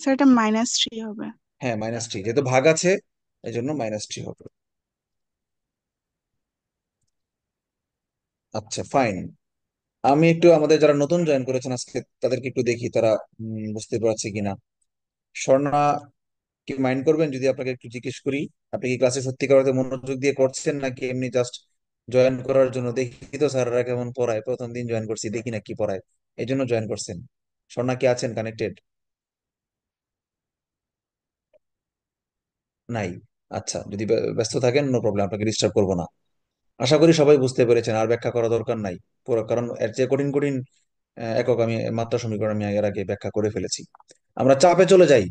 স্যার এটা -3 হবে। হ্যাঁ, -3, যেহেতু ভাগ আছে এই জন্য -3 হবে। আচ্ছা ফাইন, আমি একটু আমাদের যারা নতুন জয়েন করেছেন আজকে তাদেরকে একটু দেখি তারা বুঝতে পারছে কিনা। স্বর্ণা, কি মাইন্ড করবেন যদি আপনাকে একটু জিজ্ঞেস করি, আপনি কি ক্লাসে সত্যিকার অর্থে মনোযোগ দিয়ে করছেন নাকি এমনি জাস্ট জয়েন করার জন্য? দেখি তো স্যাররা কেমন পড়ায়, প্রথম দিন জয়েন করছি, দেখি না কি পড়ায়। এই জন্য জয়েন করছেন। স্বর্ণা কি আছেন কানেক্টেড? নাই। আচ্ছা, যদি ব্যস্ত থাকেন নো প্রবলেম, আপনাকে ডিস্টার্ব করবো না। আশা করি সবাই বুঝতে পেরেছেন, আর ব্যাখ্যা করা দরকার নাই পুরো, কারণ এর চেয়ে কঠিন কঠিন একক আমি মাত্রা সমীকরণ আমি এর আগে ব্যাখ্যা করে ফেলেছি। আমরা চাপে চলে যাই।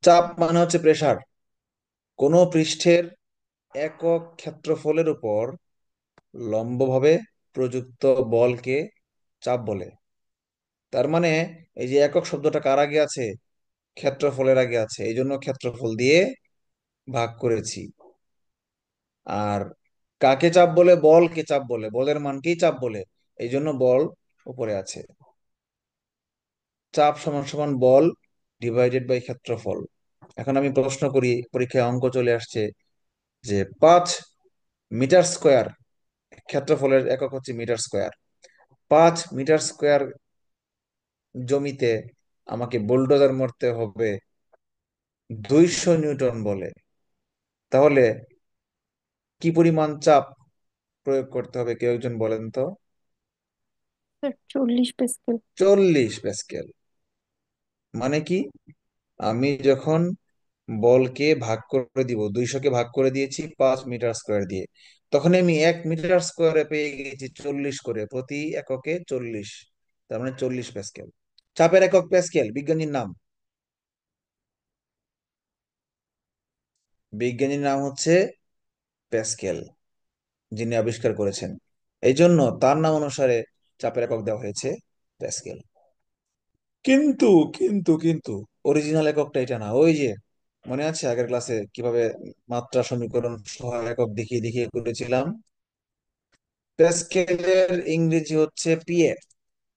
চাপ মানে হচ্ছে প্রেসার। কোনো পৃষ্ঠের একক ক্ষেত্রফলের উপর লম্বভাবে প্রযুক্ত বলকে চাপ বলে। তার মানে এই যে একক শব্দটা কার আগে আছে? ক্ষেত্রফলের আগে আছে, এই জন্য ক্ষেত্রফল দিয়ে ভাগ করেছি। আর কাকে চাপ বলে? বলকে চাপ বলে, বলের মানকেই চাপ বলে, এই জন্য বল উপরে আছে। চাপ সমান সমান বল ডিভাইডেড বাই ক্ষেত্রফল। এখন আমি প্রশ্ন করি, পরীক্ষায় অঙ্ক চলে আসছে যে 5 মিটার স্কোয়ার, ক্ষেত্রফলের একক হচ্ছে মিটার স্কোয়ার, 5 মিটার স্কোয়ার জমিতে আমাকে বুলডোজার মারতে হবে 200 নিউটন বলে। তাহলে কি পরিমাণ চাপ প্রয়োগ করতে হবে, কেউ একজন বলেন তো? Sir 40 Pascal. 40 প্যাসকেল। মানে কি? আমি যখন বলকে ভাগ করে দিব, 200-কে ভাগ করে দিয়েছি 5 মিটার স্কোয়ার দিয়ে, তখন আমি 1 মিটার স্কোয়ারে পেয়ে গেছি 40 করে, প্রতি এককে 40, তার মানে 40 প্যাসকেল। চাপের একক প্যাসকেল, বিজ্ঞানীর নাম। বিজ্ঞানীর নাম হচ্ছে প্যাসকেল, যিনি আবিষ্কার করেছেন, এই জন্য তার নাম অনুসারে চাপের একক দেওয়া হয়েছে প্যাসকেল। কিন্তু কিন্তু অরিজিনাল এককটা এটা না। ওই যে মনে আছে আগের ক্লাসে কিভাবে মাত্রা সমীকরণ সহায়ক একক দেখিয়ে দেখিয়ে করেছিলাম? প্যাসকেলের ইংরেজি হচ্ছে পিএ,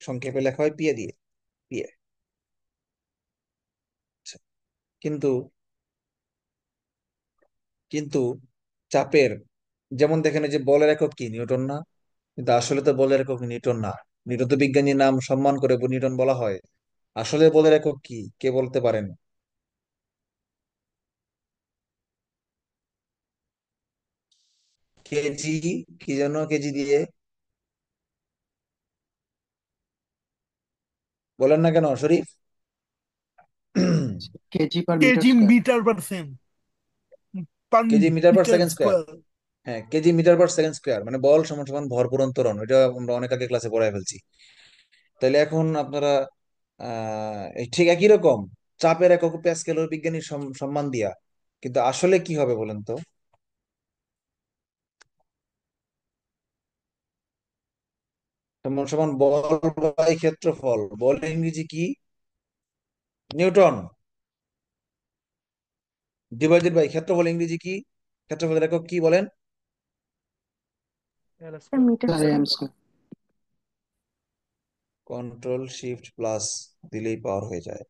সংক্ষেপে লেখা হয় পিএ দিয়ে, পিএ। কিন্তু কিন্তু চাপের, যেমন দেখেন এই যে বলের একক কি? নিউটন না? কিন্তু আসলে তো বলের একক নিউটন না। নিউটন তো বিজ্ঞানীর নাম, সম্মান করে নিউটন বলা হয়। আসলে বলের একক কি, কে বলতে পারেন? কেজি। কি যেন কেজি দিয়ে? বলেন না কেন Sharif? KG per metre KG square. Metre percent per KG metre per metre second square. Square. হ্যাঁ, KG metre per second square, মানে বল সমান সমান ভর পূরণ ত্বরণ, এটা আমরা অনেক আগে ক্লাসে পড়ায় ফেলছি। তাইলে এখন আপনারা এই ঠিক একই রকম চাপের একক প্যাসকেল ও বিজ্ঞানীর সম্মান দিয়া, কিন্তু আসলে কি হবে বলেন তো? সমান সমান বল বাই ক্ষেত্রফল। বল ইংরেজি কি? নিউটন। ডিভাইডেড বাই ক্ষেত্রফল ইংরেজি কি? ক্ষেত্রফলের একক কি বলেন? Sir metre sir M square. Square. Control shift plus দিলেই পাওয়ার হয়ে যায়।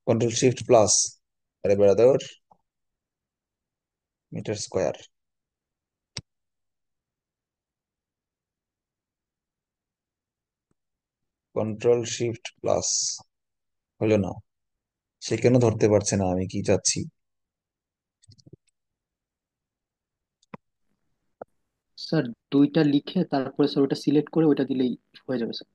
কন্ট্রোল শিফট প্লাস, আরে brother, metre square. Control shift plus হলো না, সে কেন ধরতে পারছে না আমি কি চাচ্ছি? স্যার দুইটা লিখে তারপরে স্যার ওটা সিলেক্ট করে ওইটা দিলেই হয়ে যাবে স্যার।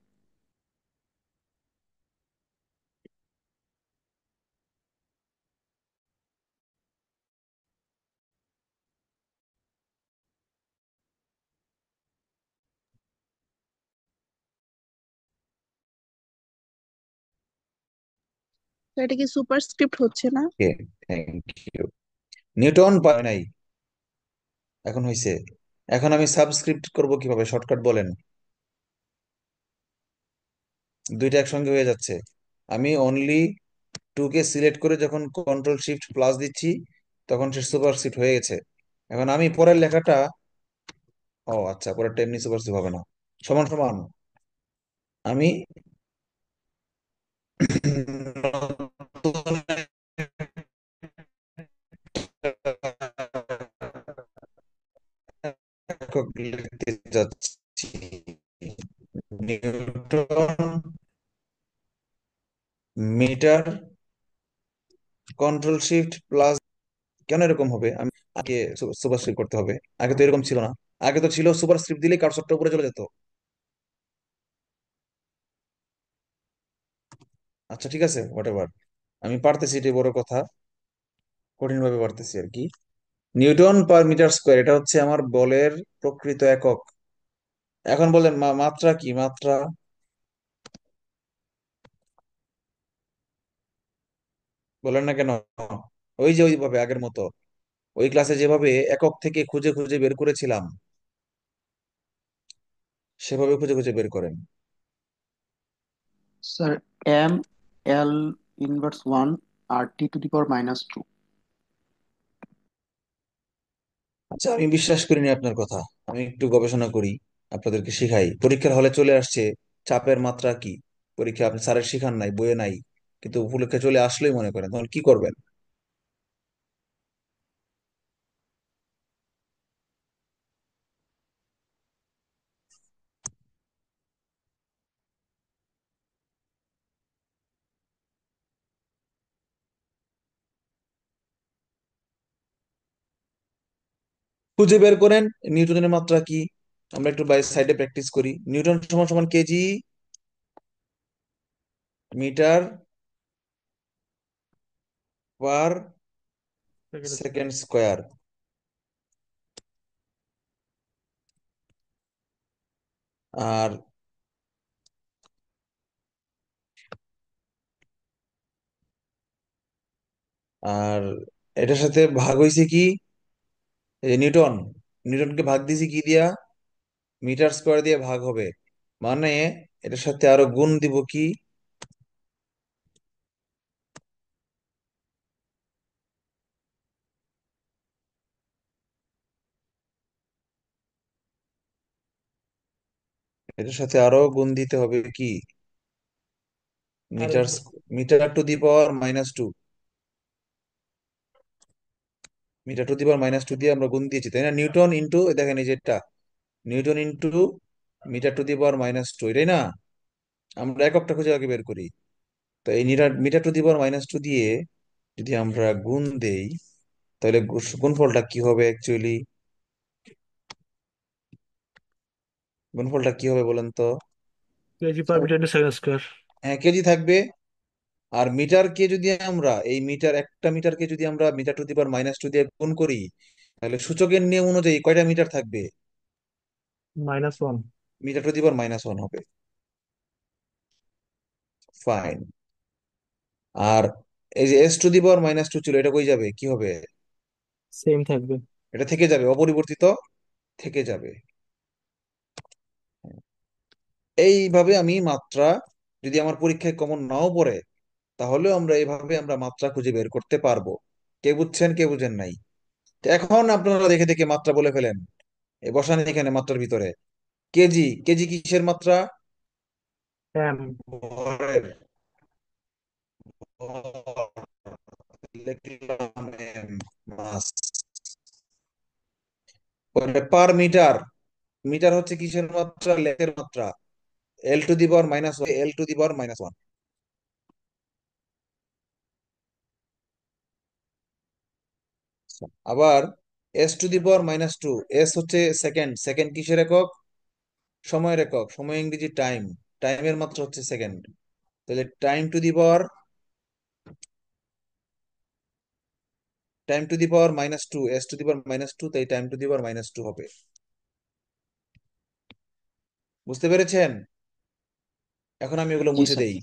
তো এটা কি সুপারস্ক্রিপ্ট হচ্ছে না? ওকে, থ্যাংক ইউ। নিউটন পায় নাই, এখন হইছে। এখন আমি সাবস্ক্রিপ্ট করব কিভাবে, শর্টকাট বলেন? দুইটা একসঙ্গে হয়ে যাচ্ছে। আমি অনলি 2-কে সিলেক্ট করে যখন কন্ট্রোল শিফট প্লাস দিচ্ছি, তখন সে সুপারস্ক্রিপ্ট হয়ে গেছে। এখন আমি পরের লেখাটা, ও আচ্ছা, পরেরটা এমনি সুপারস্ক্রিপ্ট হবে না। সমান সমান আমি একক লিখতে যাচ্ছি, newton metre, control shift plus. কেন এরকম হবে? আমি আগে সুপারস্ক্রিপ্ট করতে হবে? আগে তো এরকম ছিল না। আগে তো ছিল সুপারস্ক্রিপ্ট দিলেই কার্সরটা উপরে চলে যেত। আচ্ছা ঠিক আছে, হোয়াট এভার, আমি পারতেছি, এটাই বড় কথা। কঠিন ভাবে পারতেছি আর কি। নিউটন পার মিটার স্কোয়ার, এটা হচ্ছে আমার বলের প্রকৃত একক। এখন বলেন মাত্রা কি, মাত্রা বলেন না কেন? ওই যে ওইভাবে আগের মতো, ওই ক্লাসে যেভাবে একক থেকে খুঁজে খুঁজে বের করেছিলাম, সেভাবে খুঁজে খুঁজে বের করেন। Sir M L inverse one আর T⁻⁻²। আচ্ছা, আমি বিশ্বাস করিনি আপনার কথা। আমি একটু গবেষণা করি, আপনাদেরকে শিখাই। পরীক্ষার হলে চলে আসছে চাপের মাত্রা কি। পরীক্ষা আপনি স্যারের শিখান নাই, বইয়ে নাই, কিন্তু পরীক্ষা চলে আসলেই মনে করেন, তখন কি করবেন? খুঁজে বের করেন নিউটনের মাত্রা কি। আমরা একটু বাই সাইডে প্র্যাকটিস করি। নিউটন সমান সমান KG metre per second square. আর আর এটার সাথে ভাগ হয়েছে কি, এই যে নিউটন, নিউটনকে ভাগ দিয়েছি কি দিয়া, মিটার স্কোয়ার দিয়ে ভাগ হবে। মানে এটার সাথে আরো গুণ দিব কি, এটার সাথে আরো গুণ দিতে হবে কি, metre, metre to the power -2। Metre to the power -2 দিয়ে আমরা গুণ দিয়েছি, তাই না? নিউটন ইন্টু, দেখেন এই যেটা, newton into metre to the power -2, এটাই না? আমরা এককটা খুঁজে আগে বের করি। তো এই মিটার টু দি পাওয়ার -2 দিয়ে যদি আমরা গুণ দেই, তাহলে গুণফলটা কি হবে অ্যাকচুয়ালি? গুণফলটা কি হবে বলেন তো? KG per metre into second square. হ্যাঁ, কেজি থাকবে। আর মিটারকে যদি আমরা, এই মিটার, একটা মিটারকে যদি আমরা মিটার টু দি পাওয়ার -2 দিয়ে গুণ করি, তাহলে সূচকের নিয়ম অনুযায়ী কয়টা মিটার থাকবে? -1। মিটার টু দি পাওয়ার -1 হবে। ফাইন। আর এই যে S⁻⁻² ছিল, এটা কই যাবে, কি হবে? সেম থাকবে। এটা থেকে যাবে, অপরিবর্তিত থেকে যাবে। এইভাবে আমি মাত্রা, যদি আমার পরীক্ষায় কমন নাও পড়ে, তাহলেও আমরা এইভাবে আমরা মাত্রা খুঁজে বের করতে পারবো। কে বুঝছেন, কে বুঝেন নাই? তো এখন আপনারা দেখে দেখে মাত্রা বলে ফেলেন। বসান এখানে মাত্রার ভিতরে। কেজি, কেজি কিসের মাত্রা? এম। ভরের। ভর, লিখলাম এম, মাস। পার মিটার, মিটার হচ্ছে কিসের মাত্রা? লেখের মাত্রা। L⁻⁻1। আবার S⁻⁻², এস হচ্ছে সেকেন্ড। সেকেন্ড কিসের একক? সময়ের একক। সময় ইংরেজি টাইম, টাইমের মাত্রা হচ্ছে সেকেন্ড। তাহলে time to the power -2, S⁻⁻², তাই টাইম টু দি পাওয়ার -2 হবে। বুঝতে পেরেছেন? এখন আমি এগুলো জি মুছে স্যার। দেই,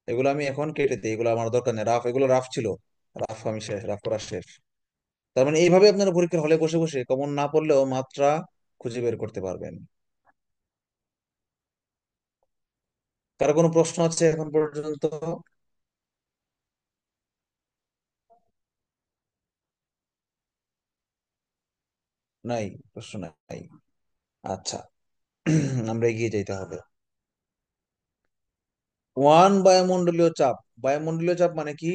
এগুলো আমি এখন কেটে দিই, এগুলো আমার দরকার নেই। রাফ, এগুলো রাফ ছিল, রাফ আমি শেষ, রাফ করা শেষ। তার মানে এইভাবে আপনারা পরীক্ষার হলে বসে বসে কমন না পড়লেও মাত্রা খুঁজে বের করতে পারবেন। কারো কোনো প্রশ্ন আছে এখন পর্যন্ত? নাই, প্রশ্ন নাই। আচ্ছা, আমরা এগিয়ে যেতে হবে। বায়ুমণ্ডলীয় চাপ। বায়ুমণ্ডলীয় চাপ মানে কি?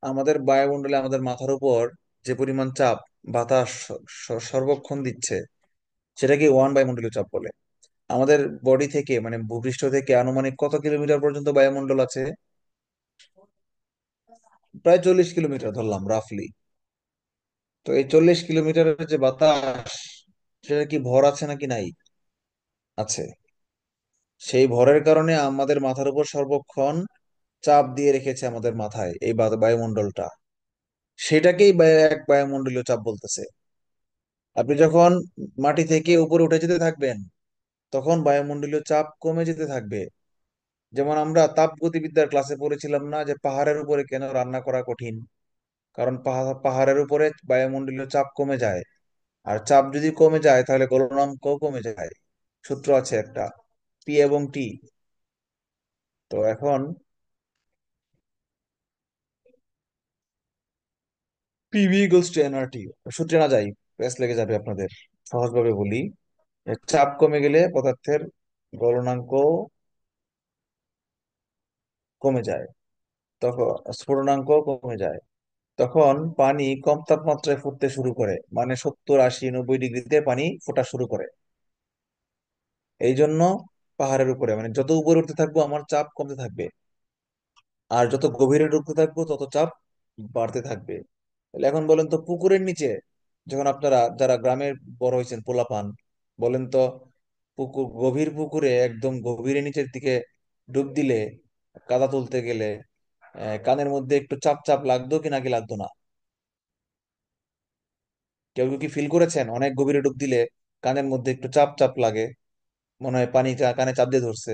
আমাদের বায়ুমণ্ডলে, আমাদের মাথার উপর যে পরিমাণ চাপ বাতাস সর্বক্ষণ দিচ্ছে, সেটাকে বায়ুমণ্ডলীয় চাপ বলে। আমাদের বডি থেকে, মানে ভূপৃষ্ঠ থেকে আনুমানিক কত কিলোমিটার পর্যন্ত বায়ুমণ্ডল আছে? প্রায় 40 কিলোমিটার ধরলাম রাফলি। তো এই 40 কিলোমিটারের যে বাতাস, সেটা কি ভর আছে নাকি নাই? আছে। সেই ভরের কারণে আমাদের মাথার উপর সর্বক্ষণ চাপ দিয়ে রেখেছে আমাদের মাথায় এই বায়ুমণ্ডলটা, সেটাকেই এক বায়ুমণ্ডলীয় চাপ বলতেছে। আপনি যখন মাটি থেকে উপরে উঠে যেতে থাকবেন, তখন বায়ুমণ্ডলীয় চাপ কমে যেতে থাকবে। যেমন আমরা তাপগতিবিদ্যার ক্লাসে পড়েছিলাম না, যে পাহাড়ের উপরে কেন রান্না করা কঠিন? কারণ পাহাড়ের উপরে বায়ুমণ্ডলীয় চাপ কমে যায়, আর চাপ যদি কমে যায় তাহলে গলনাঙ্কও কমে যায়। সূত্র আছে একটা, পি এবং টি। তো এখন পিভি ইকুয়ালস টু এনআরটি, সূত্রে না যাই, প্রেস লেগে যাবে আপনাদের। সহজভাবে বলি, চাপ কমে গেলে পদার্থের গলনাঙ্ক কমে যায়, তখন স্ফুটনাঙ্ক কমে যায়। তখন পানি কম তাপমাত্রায় ফুটতে শুরু করে, মানে 70, 80, 90 ডিগ্রিতে পানি ফোটা শুরু করে। এই জন্য পাহাড়ের উপরে, মানে যত উপরে উঠতে থাকবো আমার চাপ কমতে থাকবে, আর যত গভীরে ঢুকতে থাকবো তত চাপ বাড়তে থাকবে। তাহলে এখন বলেন তো, পুকুরের নিচে যখন আপনারা যারা গ্রামে বড় হয়েছেন পোলাপান, বলেন তো, পুকুর, গভীর পুকুরে একদম গভীরে নিচের দিকে ডুব দিলে, কাদা তুলতে গেলে কানের মধ্যে একটু চাপ চাপ লাগতো কি নাকি লাগতো না? কেউ কেউ কি ফিল করেছেন অনেক গভীরে ডুব দিলে কানের মধ্যে একটু চাপ চাপ লাগে, মনে হয় পানি কানে চাপ দিয়ে ধরছে?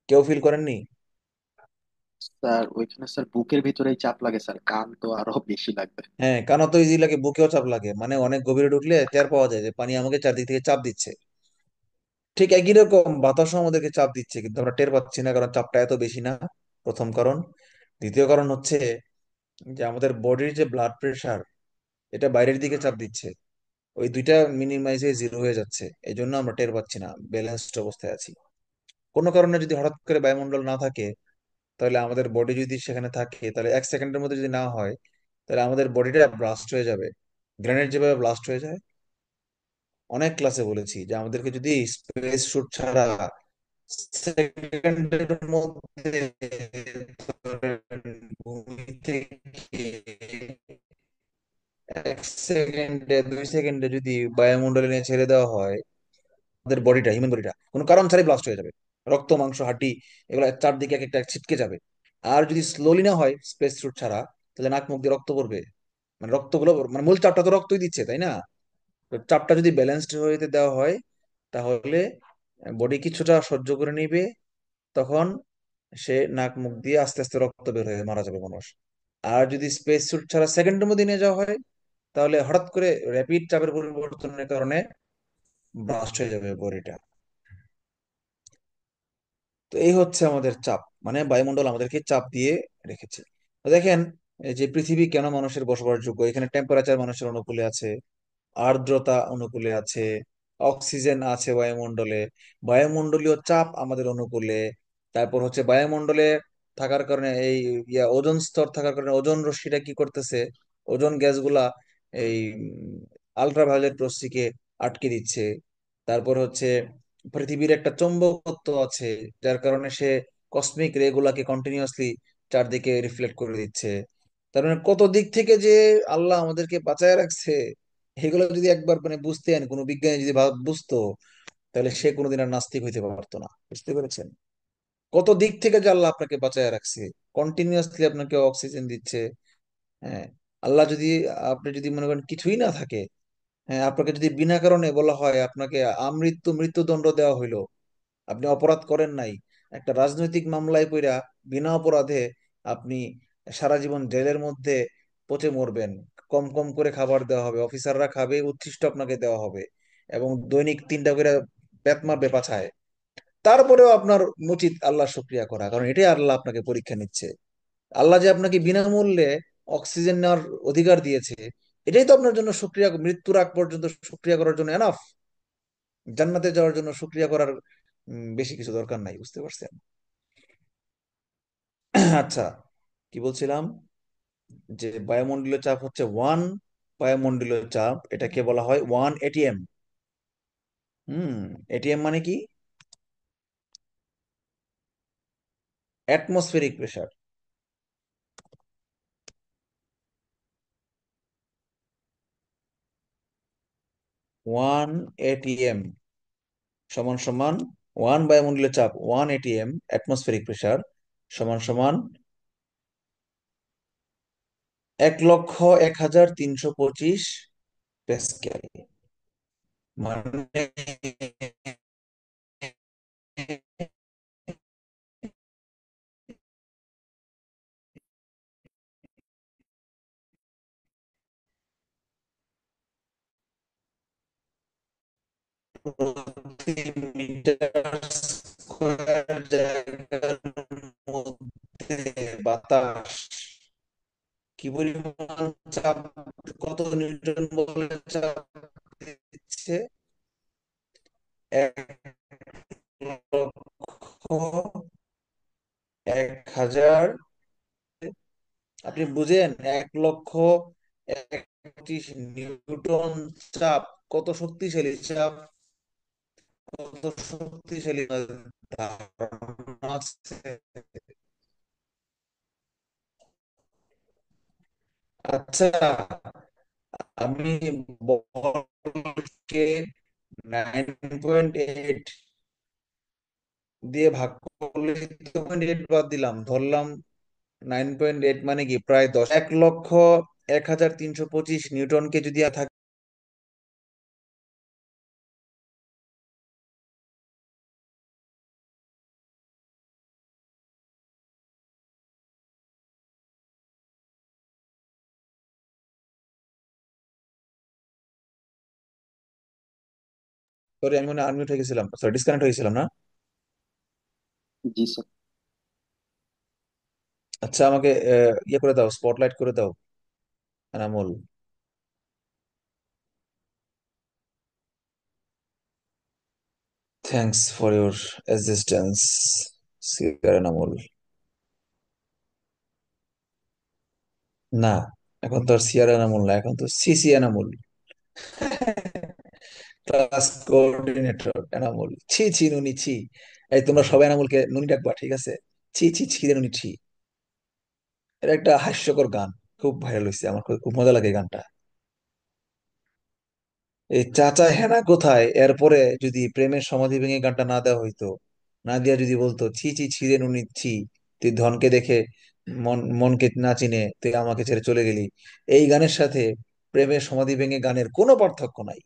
কেউ ফিল করেননি? স্যার ওইখানে স্যার বুকের ভিতরেই চাপ লাগে স্যার, কান তো আরো বেশি লাগবে। হ্যাঁ, কানও তো ইজি লাগে, বুকেও চাপ লাগে, মানে অনেক গভীরে ঢুকলে টের পাওয়া যায় যে পানি আমাকে চারদিক থেকে চাপ দিচ্ছে। ঠিক একই রকম বাতাসও আমাদেরকে চাপ দিচ্ছে, কিন্তু আমরা টের পাচ্ছি না, কারণ চাপটা এত বেশি না। প্রথম কারণ। দ্বিতীয় কারণ হচ্ছে যে আমাদের বডির যে ব্লাড প্রেশার, এটা বাইরের দিকে চাপ দিচ্ছে। ওই দুইটা মিনিমাইজ হয়ে জিরো হয়ে যাচ্ছে, এই জন্য আমরা টের পাচ্ছি না, ব্যালেন্সড অবস্থায় আছি। কোনো কারণে যদি হঠাৎ করে বায়ুমণ্ডল না থাকে, তাহলে আমাদের বডি যদি সেখানে থাকে, তাহলে 1 সেকেন্ডের মধ্যে যদি না হয়, তাহলে আমাদের বডিটা ব্লাস্ট হয়ে যাবে। গ্রেনেড যেভাবে ব্লাস্ট হয়ে যায়, অনেক ক্লাসে বলেছি যে আমাদেরকে যদি স্পেস শুট ছাড়া সেকেন্ডের মধ্যে, ধরেন ভূমি থেকে 1 সেকেন্ডে 2 সেকেন্ডে যদি বায়ুমণ্ডলে নিয়ে ছেড়ে দেওয়া হয়, আমাদের বডিটা, হিউম্যান বডিটা কোনো কারণ ছাড়াই ব্লাস্ট হয়ে যাবে। রক্ত, মাংস, হাড্ডি, এগুলো চারদিকে এক একটা ছিটকে যাবে। আর যদি স্লোলি না হয় স্পেস শুট ছাড়া, তাহলে নাক মুখ দিয়ে রক্ত পড়বে। মানে রক্তগুলো, মানে মূল চাপটা তো রক্তই দিচ্ছে, তাই না? তো চাপটা যদি ব্যালেন্সড হইতে দেওয়া হয়, তাহলে বডি কিছুটা সহ্য করে নিবে। তখন সে নাক মুখ দিয়ে আস্তে আস্তে রক্ত বের হয়ে মারা যাবে মানুষ। আর যদি স্পেস স্যুট ছাড়া সেকেন্ডের মধ্যে নিয়ে যাওয়া হয়, তাহলে হঠাৎ করে র্যাপিড চাপের পরিবর্তনের কারণে ব্লাস্ট হয়ে যাবে বডিটা। তো এই হচ্ছে আমাদের চাপ, মানে বায়ুমণ্ডল আমাদেরকে চাপ দিয়ে রেখেছে। তো দেখেন, এই যে পৃথিবী কেন মানুষের বসবাসযোগ্য, এখানে টেম্পারেচার মানুষের অনুকূলে আছে, আর্দ্রতা অনুকূলে আছে, অক্সিজেন আছে বায়ুমণ্ডলে, বায়ুমণ্ডলীয় চাপ আমাদের অনুকূলে। তারপর হচ্ছে বায়ুমণ্ডলে থাকার কারণে এই ওজোন স্তর থাকার কারণে ওজোন রশ্মিটা কি করতেছে, ওজোন গ্যাসগুলা এই আলট্রাভায়োলেট রশ্মিকে আটকে দিচ্ছে। তারপর হচ্ছে পৃথিবীর একটা চৌম্বকত্ব আছে, যার কারণে সে কসমিক রে গুলাকে কন্টিনিউয়াসলি চারদিকে রিফ্লেক্ট করে দিচ্ছে। তার মানে কত দিক থেকে যে আল্লাহ আমাদেরকে বাঁচায় রাখছে, এগুলো যদি একবার মানে বুঝতেন, কোনো বিজ্ঞানী যদি বুঝতো, তাহলে সে কোনোদিন আর নাস্তিক হইতে পারতো না। বুঝতে পেরেছেন? কত দিক থেকে যে আল্লাহ আপনাকে বাঁচায় রাখছে, কন্টিনিউয়াসলি আপনাকে অক্সিজেন দিচ্ছে। হ্যাঁ, আল্লাহ যদি, আপনি যদি মনে করেন কিছুই না থাকে, হ্যাঁ, আপনাকে যদি বিনা কারণে বলা হয় আপনাকে মৃত্যুদণ্ড দেওয়া হইলো, আপনি অপরাধ করেন নাই, একটা রাজনৈতিক মামলায় পইরা বিনা অপরাধে আপনি সারা জীবন জেলের মধ্যে পচে মরবেন, কম কম করে খাবার দেওয়া হবে, অফিসাররা খাবে, উচ্ছিষ্ট আপনাকে দেওয়া হবে, এবং দৈনিক 3টা করে বেত মারবে পাছায়, তারপরেও আপনার উচিত আল্লাহ শুক্রিয়া করা, কারণ এটাই আল্লাহ আপনাকে পরীক্ষা নিচ্ছে। আল্লাহ যে আপনাকে বিনামূল্যে অক্সিজেন নেওয়ার অধিকার দিয়েছে, এটাই তো আপনার জন্য শুক্রিয়া, মৃত্যুর আগ পর্যন্ত শুক্রিয়া করার জন্য এনাফ। জান্নাতে যাওয়ার জন্য শুক্রিয়া করার বেশি কিছু দরকার নাই। বুঝতে পারছেন? আচ্ছা, কি বলছিলাম, যে বায়ুমণ্ডলীয় চাপ হচ্ছে বায়ুমণ্ডলীয় চাপ, এটাকে বলা হয় 1 ATM। হুম, এটিএম মানে কি? Atmospheric pressure. 1 ATM সমান সমান ওয়ান বায়ুমণ্ডলীয় চাপ 1 atm অ্যাটমসফেরিক প্রেসার সমান সমান 1,01,325 প্যাসকেল। মানে প্রতি মিটার স্কয়ার জায়গার মধ্যে বাতাস কি পরিমাণ চাপ, কত নিউটন বলে চাপ দিচ্ছে? 1,01,000। আপনি বুঝেন 1,25,000 নিউটন চাপ কত শক্তিশালী চাপ, কত শক্তিশালী ধারণা আছে? আচ্ছা, আমি বলকে 9.8 দিয়ে ভাগ করলে 2.8 বাদ দিলাম, ধরলাম 9.8 মানে কি প্রায় 10, 1,01,325 নিউটনকে যদি থাকে। সরি, আমি মনে আনমিউট হয়ে গেছিলাম, সরি ডিসকানেক্ট হয়ে গেছিলাম না। জি স্যার। আচ্ছা, আমাকে ইয়ে করে দাও, স্পটলাইট করে দাও Enamul. Thanks for your assistance cigar Enamul. না, এখন তো আর সিয়ার এনামুল না, এখন তো CC Enamul. Class coordinator Enamul. ছি ছি নুনি ছি। এই তোমরা সবাই এনামুলকে নুনি ডাকবা, ঠিক আছে? ছি ছি ছি রে নুনি ছি। এটা একটা হাস্যকর গান, খুব ভাইরাল হয়েছে, আমার খুব খুব মজা লাগে এই গানটা। এই চাচা হেনা কোথায় এরপরে যদি প্রেমের সমাধি ভেঙে গানটা না দেওয়া হইতো, না দিয়া যদি বলতো ছি ছি ছিঁড়ে নুনি ছি, তুই ধনকে দেখে মনকে না চিনে তুই আমাকে ছেড়ে চলে গেলি, এই গানের সাথে প্রেমের সমাধি ভেঙে গানের কোনো পার্থক্য নাই,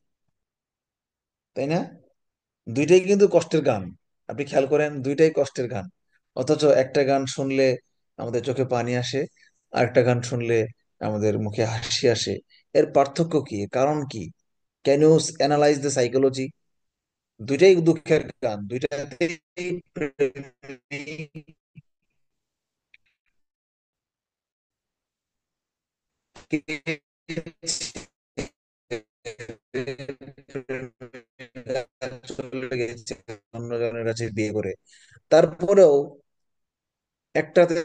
তাই না? দুইটাই কিন্তু কষ্টের গান। আপনি খেয়াল করেন, দুইটাই কষ্টের গান। অথচ একটা গান শুনলে আমাদের চোখে পানি আসে, আর একটা গান শুনলে আমাদের মুখে হাসি আসে। এর পার্থক্য কি, এর কারণ কি? Can you analyse the psychology? দুইটাই দুঃখের গান, দুইটাতেই চলে গেছে অন্যজনের কাছে বিয়ে করে। তারপরেও একটাতে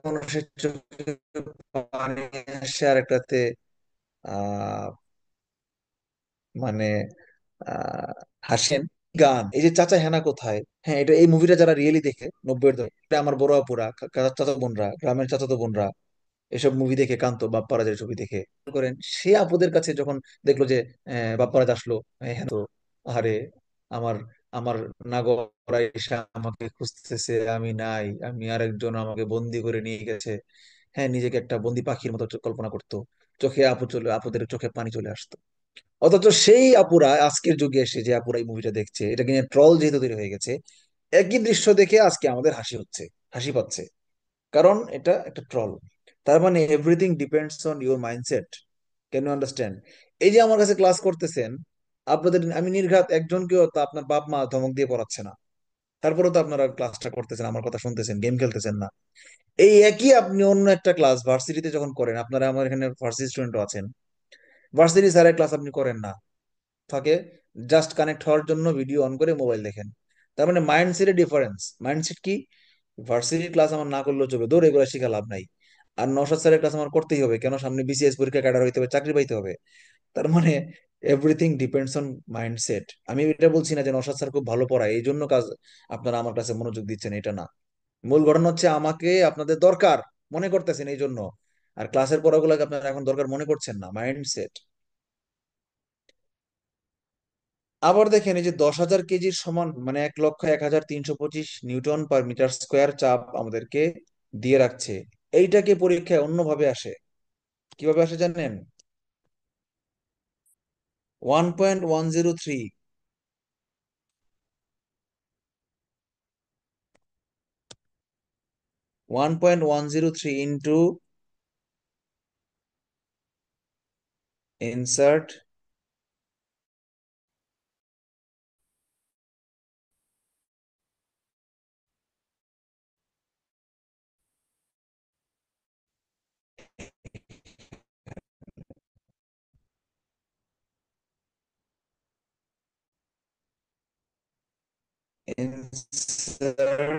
মানুষের চোখে পানি আসে, আর একটাতে আহ মানে হাসেন। গান এই যে চাচা হেনা কোথায়, হ্যাঁ, এটা এই মুভিটা যারা রিয়েলি দেখে 90-এর দশক, এটা আমার বড় আপুরা, চাচাতো বোনরা, গ্রামের চাচাতো বোনরা এসব মুভি দেখে কান্ত, বাপ্পারাজের ছবি দেখে করেন, সে আপুদের কাছে যখন দেখলো যে বাপ্পারাজ আসলো, হ্যাঁ তো আরে আমার আমার নাগর এসে আমাকে খুঁজতেছে, আমি নাই, আমি আরেকজন আমাকে বন্দি করে নিয়ে গেছে। হ্যাঁ, নিজেকে একটা বন্দি পাখির মতো কল্পনা করতো, চোখে আপুদের চোখে পানি চলে আসতো। অথচ সেই আপুরা আজকের যুগে এসে যে আপুরা এই মুভিটা দেখছে, এটা নিয়ে ট্রল যেহেতু তৈরি হয়ে গেছে, একই দৃশ্য দেখে আজকে আমাদের হাসি হচ্ছে, হাসি পাচ্ছে, কারণ এটা একটা ট্রল। তার মানে everything depends on your mindset. Can you understand? এই যে আমার কাছে ক্লাস করতেছেন, আপনাদের আমি নির্ঘাত একজনকেও তো আপনার বাপ মা ধমক দিয়ে পড়াচ্ছে না, তারপরেও তো আপনারা ক্লাসটা করতেছেন, আমার কথা শুনতেছেন, গেম খেলতেছেন না। এই একই আপনি অন্য একটা ক্লাস ভার্সিটিতে যখন করেন, আপনারা আমার এখানে ভার্সিটি স্টুডেন্টও আছেন, ভার্সিটি স্যারের ক্লাস আপনি করেন না, থাকে জাস্ট কানেক্ট হওয়ার জন্য ভিডিও অন করে মোবাইল দেখেন। তার মানে মাইন্ডসেটের ডিফারেন্স। মাইন্ডসেট কি? ভার্সিটির ক্লাস আমার না করলেও চলবে, দৌড় এগুলো শিখা লাভ নাই। আর নওশাদ স্যারের ক্লাস আমার করতেই হবে, কেন? সামনে বিসিএস পরীক্ষা ক্যাডার হইতে হবে, চাকরি পাইতে হবে। তার মানে এভরিথিং ডিপেন্ডস অন মাইন্ডসেট। আমি এটা বলছি না যে নওশাদ স্যার খুব ভালো পড়ায় এই জন্য কাজ আপনারা আমার কাছে মনোযোগ দিচ্ছেন, এটা না। মূল ঘটনা হচ্ছে আমাকে আপনাদের দরকার মনে করতেছেন এই জন্য, আর ক্লাসের পড়াগুলোকে আপনারা এখন দরকার মনে করছেন না। মাইন্ডসেট। আবার দেখেন, এই যে 10,000 কেজির সমান মানে 1,01,325 নিউটন পার মিটার স্কোয়ার চাপ আমাদেরকে দিয়ে রাখছে। এইটাকে পরীক্ষায় অন্যভাবে আসে। কিভাবে আসে জানেন? 1.103, 1.103 ইন্টু ইনসার্ট ইনসার্ট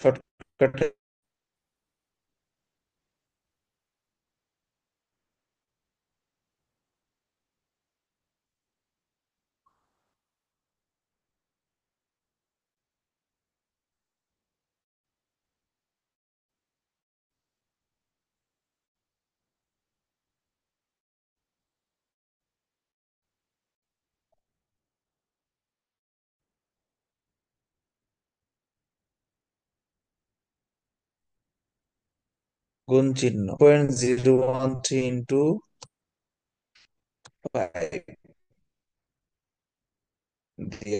শর্টকাটে গুণ চিহ্ন 0.013 ইন্টু 5 দিয়ে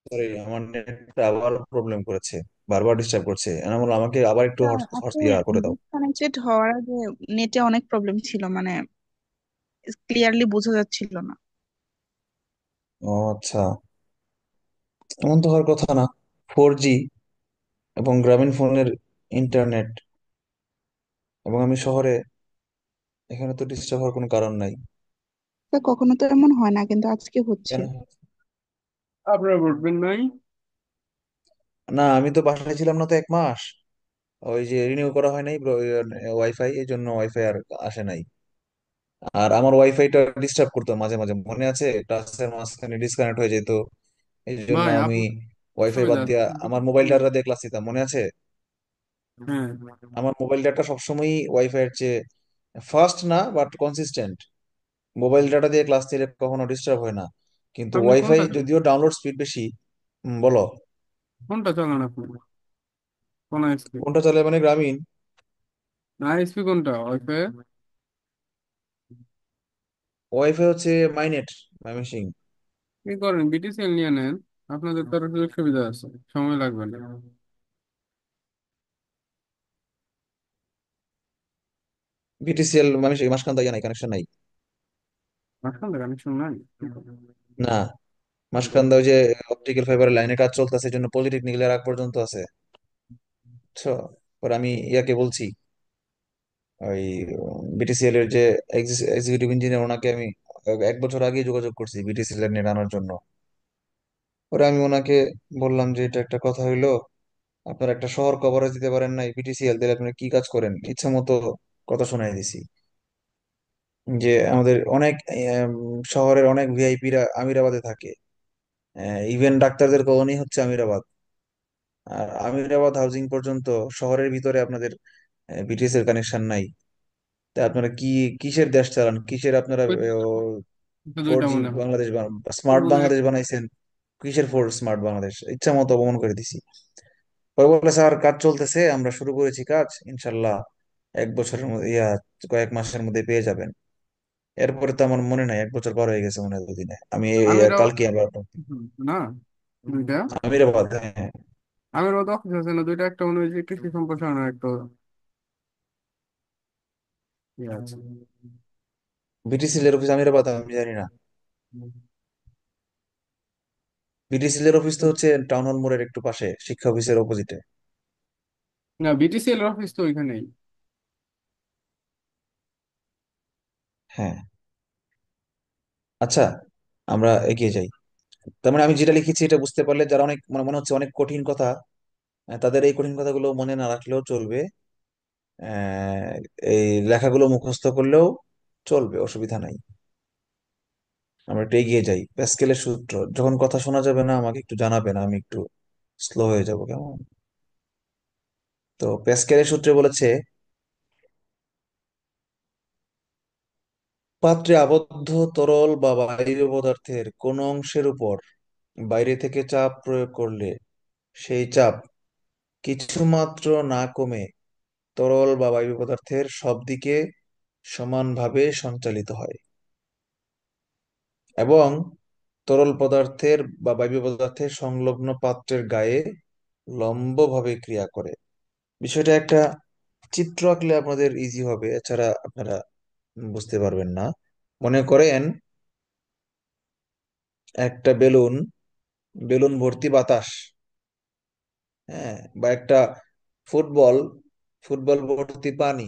সরি, আমার নেটটা আবার প্রবলেম করেছে, বারবার ডিস্টার্ব করছে। আমি বললাম আমাকে আবার একটু হট আপনি করে দাও। ডিসকানেক্টেড হওয়ার আগে নেটে অনেক প্রবলেম ছিল, মানে ক্লিয়ারলি বোঝা যাচ্ছিল না। ও আচ্ছা, এমন তো হওয়ার কথা না। 4G এবং গ্রামীণ ফোনের ইন্টারনেট, এবং আমি শহরে, এখানে তো ডিস্টার্ব হওয়ার কোনো কারণ নাই। তা কখনো তো এমন হয় না, কিন্তু আজকে হচ্ছে। কেন? আপনার ব্রডব্যান্ড নাই? না, আমি তো বাসায় ছিলাম না তো 1 মাস। ওই যে রিনিউ করা হয় নাই ওয়াইফাই, এই জন্য ওয়াইফাই আর আসে নাই। আর আমার ওয়াইফাইটা ডিস্টার্ব করতো মাঝে মাঝে, মনে আছে? ক্লাসের মাঝখানে ডিসকানেক্ট হয়ে যেত। এই জন্য ভাই আমি আপু, ওয়াইফাই বাদ অসুবিধা আছে দিয়া কিন্তু আমার মোবাইল ডাটা দিয়ে ক্লাস নিতাম, মনে আছে? হ্যাঁ। আমার মোবাইল ডাটা সবসময়ই ওয়াইফাই এর চেয়ে ফাস্ট না, বাট কনসিস্টেন্ট। মোবাইল ডাটা দিয়ে ক্লাস নিলে কখনো ডিস্টার্ব হয় না। কিন্তু আপনি ওয়াইফাই কোনটা যদিও ডাউনলোড স্পিড বেশি। বলো। কোনটা চালান আপনি? কোন আইএসপি? কোনটা চলে মানে গ্রামীণ? আইএসপি কোনটা ওয়াইফাই? ওয়াইফাই হচ্ছে মাইনেট, ময়মনসিং। কি করেন, বিটিসিএল নিয়ে নেন, আপনাদের তো আরো সুযোগ সুবিধা আছে, সময় লাগবে না। বিটিসিএল মানে সেই মাসকান্দা ইয়া নাই, কানেকশন নাই। আপনাদের কানেকশন নাই? না, মাসকান্দা ওই যে অপটিক্যাল ফাইবারের লাইনের কাজ চলতেছে, এই জন্য পলিটেকনিক্যালের আগ পর্যন্ত আছে। বুঝছো? পরে আমি ইয়াকে বলছি, ওই বিটিসিএল এর যে এক্সিকিউটিভ ইঞ্জিনিয়ার, ওনাকে আমি 1 বছর আগে যোগাযোগ করছি বিটিসিএল নিয়ে আনার জন্য। পরে আমি ওনাকে বললাম যে এটা একটা কথা হইলো, আপনারা একটা শহর কভারেজ দিতে পারেন না বিটিসিএল, তাহলে আপনি কি কাজ করেন? ইচ্ছা মতো কথা শোনাই দিছি যে আমাদের অনেক শহরের অনেক ভিআইপিরা আমিরাবাদে থাকে। ইভেন ডাক্তারদের কলোনি হচ্ছে আমিরাবাদ। আর আমিরাবাদ হাউজিং পর্যন্ত শহরের ভিতরে আপনাদের বিটিএস এর কানেকশন নাই। তা আপনারা কি কিসের দেশ চালান? কিসের আপনারা ওই তো ফোর দুইটা জি মনে হয়। বাংলাদেশ, ও স্মার্ট বুঝে বাংলাদেশ বানাইছেন? কিসের ফোর স্মার্ট বাংলাদেশ? ইচ্ছা মতো অপমান করে দিছি। পরে বলে, স্যার কাজ চলতেছে, আমরা শুরু করেছি কাজ, ইনশাল্লাহ 1 বছরের মধ্যে কয়েক মাসের মধ্যে পেয়ে যাবেন। এরপরে তো আমার মনে নাই, 1 বছর পার হয়ে গেছে মনে হয় দুদিনে। আমি আমিরও কালকে আবার না দুইটা। আমিরাবাদ, হ্যাঁ। আমিরও তো অফিস আছে না দুইটা, একটা মনে হয় যে কৃষি সম্প্রসারণ আর একটা ইয়ে আছে। বিটিসিএল এর অফিস আমিরাবাদ, আমি জানি না। বিটিসিএল এর অফিস তো হচ্ছে টাউন হল মোড়ের একটু পাশে, শিক্ষা অফিসের অপোজিটে। না, বিটিসিএল এর অফিস তো ওইখানেই। হ্যাঁ, আচ্ছা, আমরা এগিয়ে যাই। তার মানে আমি যেটা লিখেছি এটা বুঝতে পারলে, যারা অনেক মানে মনে হচ্ছে অনেক কঠিন কথা, তাদের এই কঠিন কথাগুলো মনে না রাখলেও চলবে। আহ, এই লেখাগুলো মুখস্থ করলেও চলবে, অসুবিধা নাই। আমরা একটু এগিয়ে যাই। প্যাসকেলের সূত্র, যখন কথা শোনা যাবে না আমাকে একটু জানাবেন, আমি একটু স্লো হয়ে যাব, কেমন? তো প্যাসকেলের সূত্রে বলেছে, পাত্রে আবদ্ধ তরল বা বায়বীয় পদার্থের কোন অংশের উপর বাইরে থেকে চাপ প্রয়োগ করলে সেই চাপ কিছুমাত্র না কমে তরল বা বায়বীয় পদার্থের সব দিকে সমানভাবে সঞ্চালিত হয়, এবং তরল পদার্থের বা বায়বীয় পদার্থের সংলগ্ন পাত্রের গায়ে লম্বভাবে ক্রিয়া করে। বিষয়টা একটা চিত্র আঁকলে আপনাদের ইজি হবে, এছাড়া আপনারা বুঝতে পারবেন না। মনে করেন একটা বেলুন, বেলুন ভর্তি বাতাস, হ্যাঁ, বা একটা ফুটবল, ফুটবল ভর্তি পানি।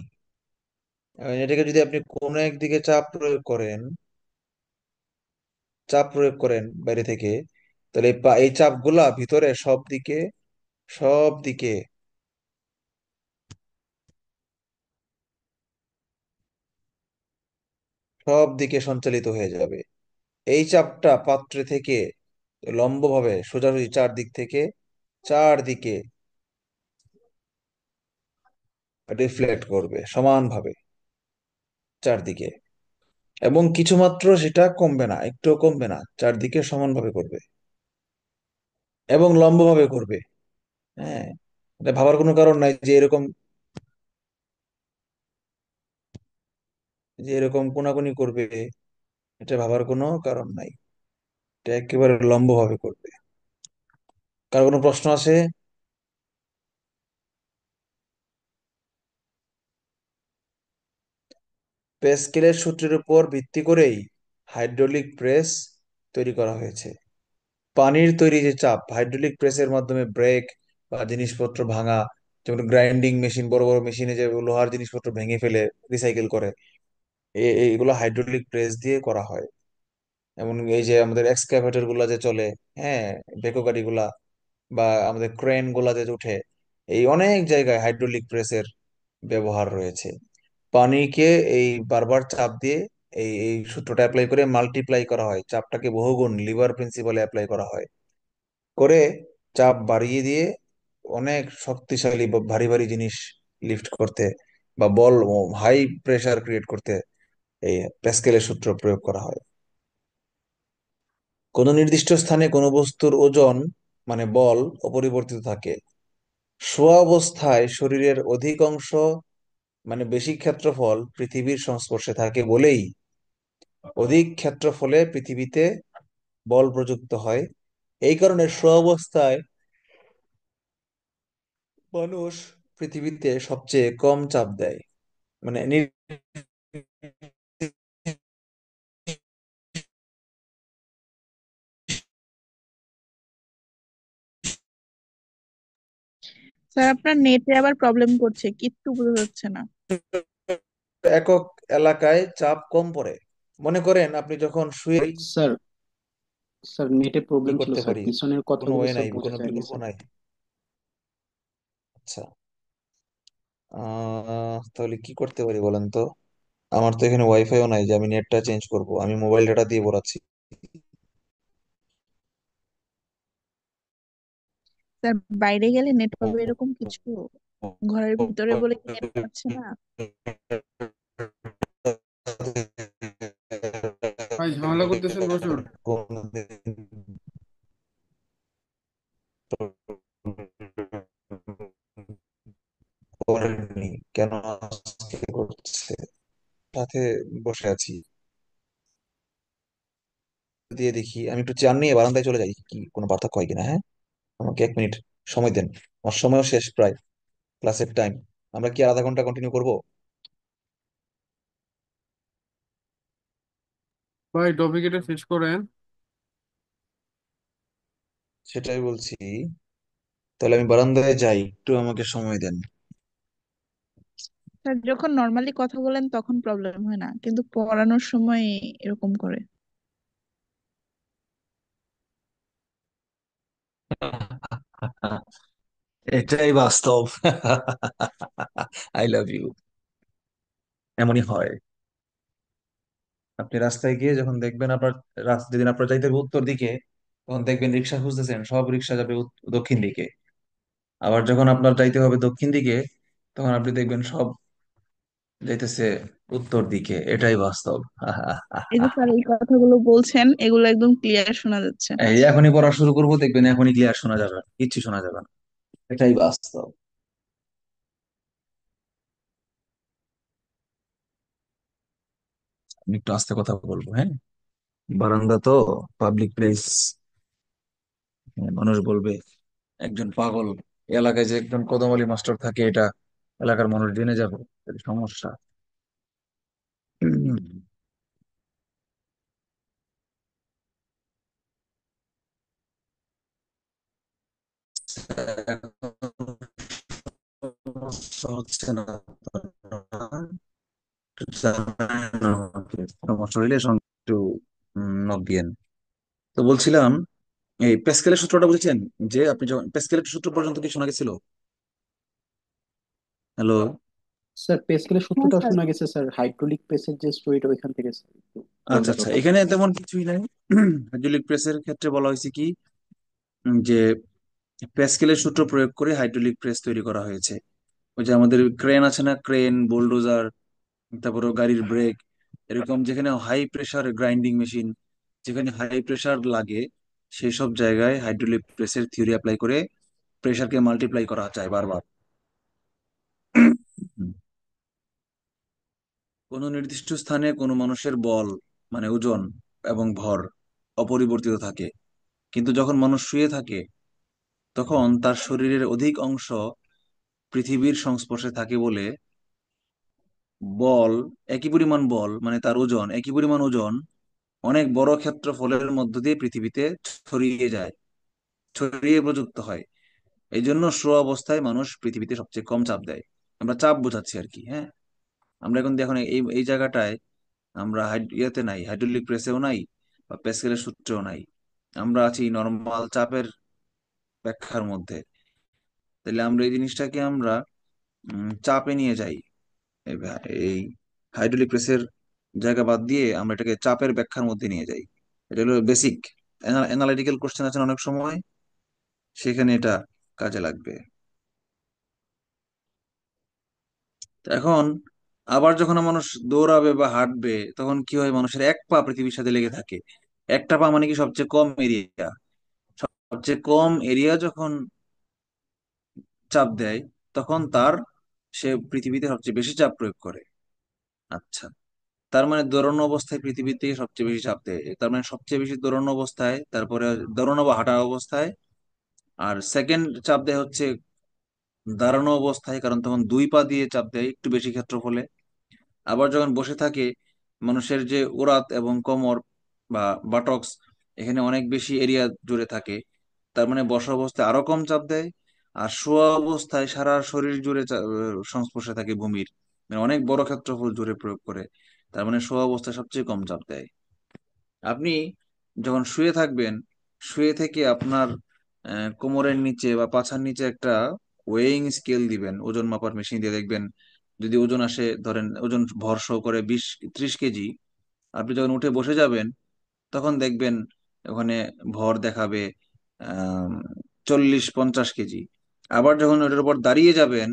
এটাকে যদি আপনি কোনো একদিকে চাপ প্রয়োগ করেন বাইরে থেকে, তাহলে এই চাপগুলা ভিতরে সব দিকে সব দিকে সঞ্চালিত হয়ে যাবে। এই চাপটা পাত্রে থেকে লম্বভাবে সোজাসুজি চারদিকে রিফ্লেক্ট করবে সমানভাবে, চারদিকে। এবং কিছুমাত্র সেটা কমবে না, একটুও কমবে না, চারদিকে সমানভাবে করবে এবং লম্বভাবে করবে। হ্যাঁ, এটা ভাবার কোনো কারণ নাই যে এরকম কোনাকুনি করবে, এটা ভাবার কোনো কারণ নাই। এটা একেবারে লম্বভাবে করবে। কার কোনো প্রশ্ন আছে? প্যাসকেলের সূত্রের উপর ভিত্তি করেই হাইড্রোলিক প্রেস তৈরি করা হয়েছে। পানির তৈরি যে চাপ, হাইড্রোলিক প্রেসের মাধ্যমে ব্রেক বা জিনিসপত্র ভাঙা, যেমন গ্রাইন্ডিং মেশিন, বড় বড় মেশিনে যে লোহার জিনিসপত্র ভেঙে ফেলে রিসাইকেল করে, এইগুলো হাইড্রোলিক প্রেস দিয়ে করা হয়। এমন এই যে আমাদের এক্সকাভেটর গুলা যে চলে, হ্যাঁ, বেকো গাড়ি গুলা, বা আমাদের ক্রেন গুলা যে উঠে, এই অনেক জায়গায় হাইড্রোলিক প্রেসের ব্যবহার রয়েছে। পানিকে এই বারবার চাপ দিয়ে এই এই সূত্রটা অ্যাপ্লাই করে মাল্টিপ্লাই করা হয়, চাপটাকে বহুগুণ লিভার প্রিন্সিপালে অ্যাপ্লাই করা হয়, করে চাপ বাড়িয়ে দিয়ে অনেক শক্তিশালী বা ভারী ভারী জিনিস লিফট করতে বা বল, হাই প্রেসার ক্রিয়েট করতে এই প্যাসকেলের সূত্র প্রয়োগ করা হয়। কোনো নির্দিষ্ট স্থানে কোনো বস্তুর ওজন মানে বল অপরিবর্তিত থাকে। শোয়া অবস্থায় শরীরের অধিক অংশ মানে বেশি ক্ষেত্রফল পৃথিবীর সংস্পর্শে থাকে বলেই অধিক ক্ষেত্রফলে পৃথিবীতে বল প্রযুক্ত হয়। এই কারণে শোয়া অবস্থায় মানুষ পৃথিবীতে সবচেয়ে কম চাপ দেয়, মানে স্যার আপনার নেটে আবার প্রবলেম করছে, কিচ্ছু বোঝা যাচ্ছে না। একক এলাকায় চাপ কম পড়ে। মনে করেন আপনি যখন শুয়ে স্যার স্যার নেটে কি প্রবলেম ছিল করতে স্যার, পারি? পিছনের কোনো কথাগুলো ওয়ে স্যার নাই, বোঝা কোনো যায়নি বিকল্প স্যার। নাই? আচ্ছা, তাহলে কি করতে পারি বলেন তো? আমার তো এখানে ওয়াইফাইও নাই যে আমি নেটটা চেঞ্জ করব, আমি মোবাইল ডাটা দিয়ে পড়াচ্ছি। স্যার বাইরে গেলে নেট পাবে এরকম কিছু? ঘরের ভিতরে বলে কি নেট পাচ্ছে না? ভাই ঝামেলা করতেছেন প্রচুর। করেননি কেন? আজকে করছে, সাথে বসে আছি, দিয়ে দেখি। আমি একটু চেয়ার নিয়ে বারান্দায় চলে যাই, কি কোনো পার্থক্য হয় কিনা। হ্যাঁ, আমাকে 1 মিনিট সময় দেন, আমার সময়ও শেষ প্রায়, ক্লাসের টাইম। আমরা কি আর আধা ঘন্টা কন্টিনিউ করব? ভাই টপিক এটা শেষ করেন। সেটাই বলছি, তাহলে আমি বারান্দায় যাই, একটু আমাকে সময় দেন। স্যার যখন নর্মালি কথা বলেন তখন প্রবলেম হয় না, কিন্তু পড়ানোর সময় এরকম করে। এটাই বাস্তব। I love you. এমনই হয়। আপনি রাস্তায় গিয়ে যখন দেখবেন আপনার যেদিন আপনার যাইতে হবে উত্তর দিকে, তখন দেখবেন রিক্সা খুঁজতেছেন, সব রিক্সা যাবে দক্ষিণ দিকে। আবার যখন আপনার যাইতে হবে দক্ষিণ দিকে, তখন আপনি দেখবেন সব যাইতেছে উত্তর দিকে। এটাই বাস্তব। এই যে স্যার এই কথাগুলো বলছেন, এগুলো একদম ক্লিয়ার শোনা যাচ্ছে। এই এখনই পড়া শুরু করবো, দেখবেন এখনই ক্লিয়ার শোনা যাবে না, কিচ্ছু শোনা যাবে না। এটাই বাস্তব। আমি একটু আস্তে কথা বলবো, হ্যাঁ? বারান্দা তো, পাবলিক প্লেস, মানুষ বলবে একজন পাগল। এই এলাকায় যে একজন কদম আলী মাস্টার থাকে, এটা এলাকার মানুষ জেনে যাবে, এটা সমস্যা। উম, সমস্যা হচ্ছে না, একটু জানান আমাকে। সমস্যা হইলে সঙ্গে একটু নক দিয়েন। তো বলছিলাম, এই প্যাসকেলের সূত্রটা বুঝেছেন? যে আপনি যখন প্যাসকেলের সূত্র পর্যন্ত কি শোনা গেছিল? হ্যালো? স্যার পেসকেলের হ্যাঁ সূত্রটা স্যার। শোনা গেছে স্যার, হাইড্রোলিক প্রেসের যে স্টোরিটা ওইখান থেকে স্যার একটু আচ্ছা বললে আচ্ছা, হতো। এখানে তেমন কিছুই নাই। হাইড্রোলিক প্রেসের ক্ষেত্রে বলা হয়েছে কি, যে প্যাসকেলের সূত্র প্রয়োগ করে হাইড্রোলিক প্রেস তৈরি করা হয়েছে। ওই যে আমাদের ক্রেন আছে না, ক্রেন, বুলডোজার, তারপরে গাড়ির ব্রেক, এরকম যেখানে হাই প্রেসার গ্রাইন্ডিং মেশিন, যেখানে হাই প্রেসার লাগে, সেই সব জায়গায় হাইড্রোলিক প্রেসের থিওরি অ্যাপ্লাই করে প্রেসারকে মাল্টিপ্লাই করা যায় বারবার। হুম। কোনো নির্দিষ্ট স্থানে কোনো মানুষের বল, মানে ওজন এবং ভর অপরিবর্তিত থাকে, কিন্তু যখন মানুষ শুয়ে থাকে, তখন তার শরীরের অধিক অংশ পৃথিবীর সংস্পর্শে থাকে বলে বল, একই পরিমাণ বল মানে তার ওজন, একই পরিমাণ ওজন অনেক বড় ক্ষেত্রফলের মধ্য দিয়ে পৃথিবীতে ছড়িয়ে যায়, ছড়িয়ে প্রযুক্ত হয়। এই জন্য শোয়া অবস্থায় মানুষ পৃথিবীতে সবচেয়ে কম চাপ দেয়। আমরা চাপ বোঝাচ্ছি আর কি, হ্যাঁ। আমরা এখন এখন এই এই জায়গাটায় আমরা ইয়েতে নাই, হাইড্রোলিক প্রেসেও নাই, বা প্যাসকেলের সূত্রেও নাই। আমরা আছি নর্মাল চাপের ব্যাখ্যার মধ্যে। তাহলে আমরা এই জিনিসটাকে আমরা চাপে নিয়ে যাই। এই হাইড্রোলিক প্রেসের জায়গা বাদ দিয়ে আমরা এটাকে চাপের ব্যাখ্যার মধ্যে নিয়ে যাই। এটা হলো বেসিক অ্যানালিটিক্যাল কোশ্চেন আছে অনেক সময়, সেখানে এটা কাজে লাগবে। তো এখন আবার যখন মানুষ দৌড়াবে বা হাঁটবে, তখন কি হয়, মানুষের এক পা পৃথিবীর সাথে লেগে থাকে। একটা পা মানে কি সবচেয়ে কম এরিয়া, সবচেয়ে কম এরিয়া যখন চাপ দেয়, তখন সে পৃথিবীতে সবচেয়ে বেশি চাপ প্রয়োগ করে। আচ্ছা, তার মানে দৌড়ানো অবস্থায় পৃথিবীর থেকে সবচেয়ে বেশি চাপ দেয়, তার মানে সবচেয়ে বেশি দৌড়ানো অবস্থায়, তারপরে দৌড়ানো বা হাঁটা অবস্থায়। আর সেকেন্ড চাপ দেয় হচ্ছে দাঁড়ানো অবস্থায়, কারণ তখন দুই পা দিয়ে চাপ দেয় একটু বেশি ক্ষেত্রফলে। আবার যখন বসে থাকে, মানুষের যে উরাত এবং কোমর বা বাটক্স, এখানে অনেক বেশি এরিয়া জুড়ে থাকে, তার মানে বসা অবস্থায় আরো কম চাপ দেয়। আর শোয়া অবস্থায় সারা শরীর জুড়ে সংস্পর্শে থাকে ভূমির, মানে অনেক বড় ক্ষেত্রফল জুড়ে প্রয়োগ করে। তার মানে শো অবস্থায় সবচেয়ে কম চাপ দেয়। আপনি যখন শুয়ে থাকবেন, শুয়ে থেকে আপনার কোমরের নিচে বা পাছার নিচে একটা ওয়েইং স্কেল দিবেন, ওজন মাপার মেশিন দিয়ে দেখবেন। যদি ওজন আসে, ধরেন ওজন ভর শো করে 20-30 কেজি, আপনি যখন উঠে বসে যাবেন তখন দেখবেন ওখানে ভর দেখাবে 40-50 কেজি। আবার যখন ওটার উপর দাঁড়িয়ে যাবেন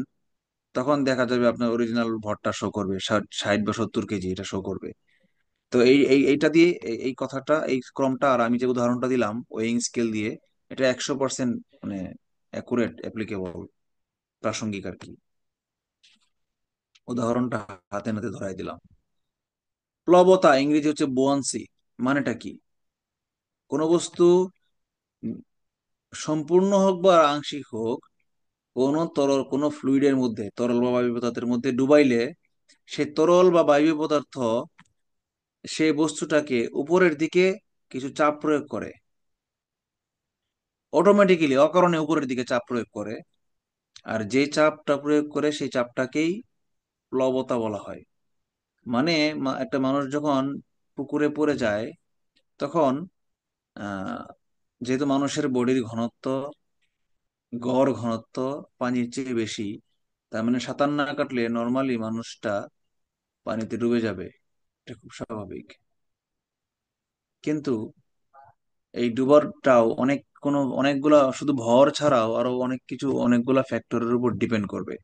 তখন দেখা যাবে আপনার অরিজিনাল ভরটা শো করবে 60 বা 70 কেজি, এটা শো করবে। তো এইটা দিয়ে এই কথাটা, এই ক্রমটা, আর আমি যে উদাহরণটা দিলাম ওয়েইং স্কেল দিয়ে, এটা 100% মানে অ্যাকুরেট, অ্যাপ্লিকেবল, প্রাসঙ্গিক আর কি। উদাহরণটা হাতে নাতে ধরাই দিলাম। প্লবতা ইংরেজি হচ্ছে বোয়ান্সি। মানেটা কি? কোনো বস্তু সম্পূর্ণ হোক বা আংশিক হোক, কোনো ফ্লুইডের মধ্যে, তরল বা বায়ু পদার্থের মধ্যে ডুবাইলে সে তরল বা বায়ু পদার্থ সেই বস্তুটাকে উপরের দিকে কিছু চাপ প্রয়োগ করে, অটোমেটিক্যালি, অকারণে উপরের দিকে চাপ প্রয়োগ করে। আর যে চাপটা প্রয়োগ করে সেই চাপটাকেই প্লবতা বলা হয়। মানে একটা মানুষ যখন পুকুরে পড়ে যায় তখন আহ যেহেতু মানুষের বডির ঘনত্ব, গড় ঘনত্ব পানির চেয়ে বেশি, তার মানে সাঁতার না কাটলে নর্মালি মানুষটা পানিতে ডুবে যাবে, এটা খুব স্বাভাবিক। কিন্তু এই ডুবারটাও অনেকগুলা, শুধু ভর ছাড়াও আরো অনেক কিছু, অনেকগুলা ফ্যাক্টরের উপর ডিপেন্ড করবে।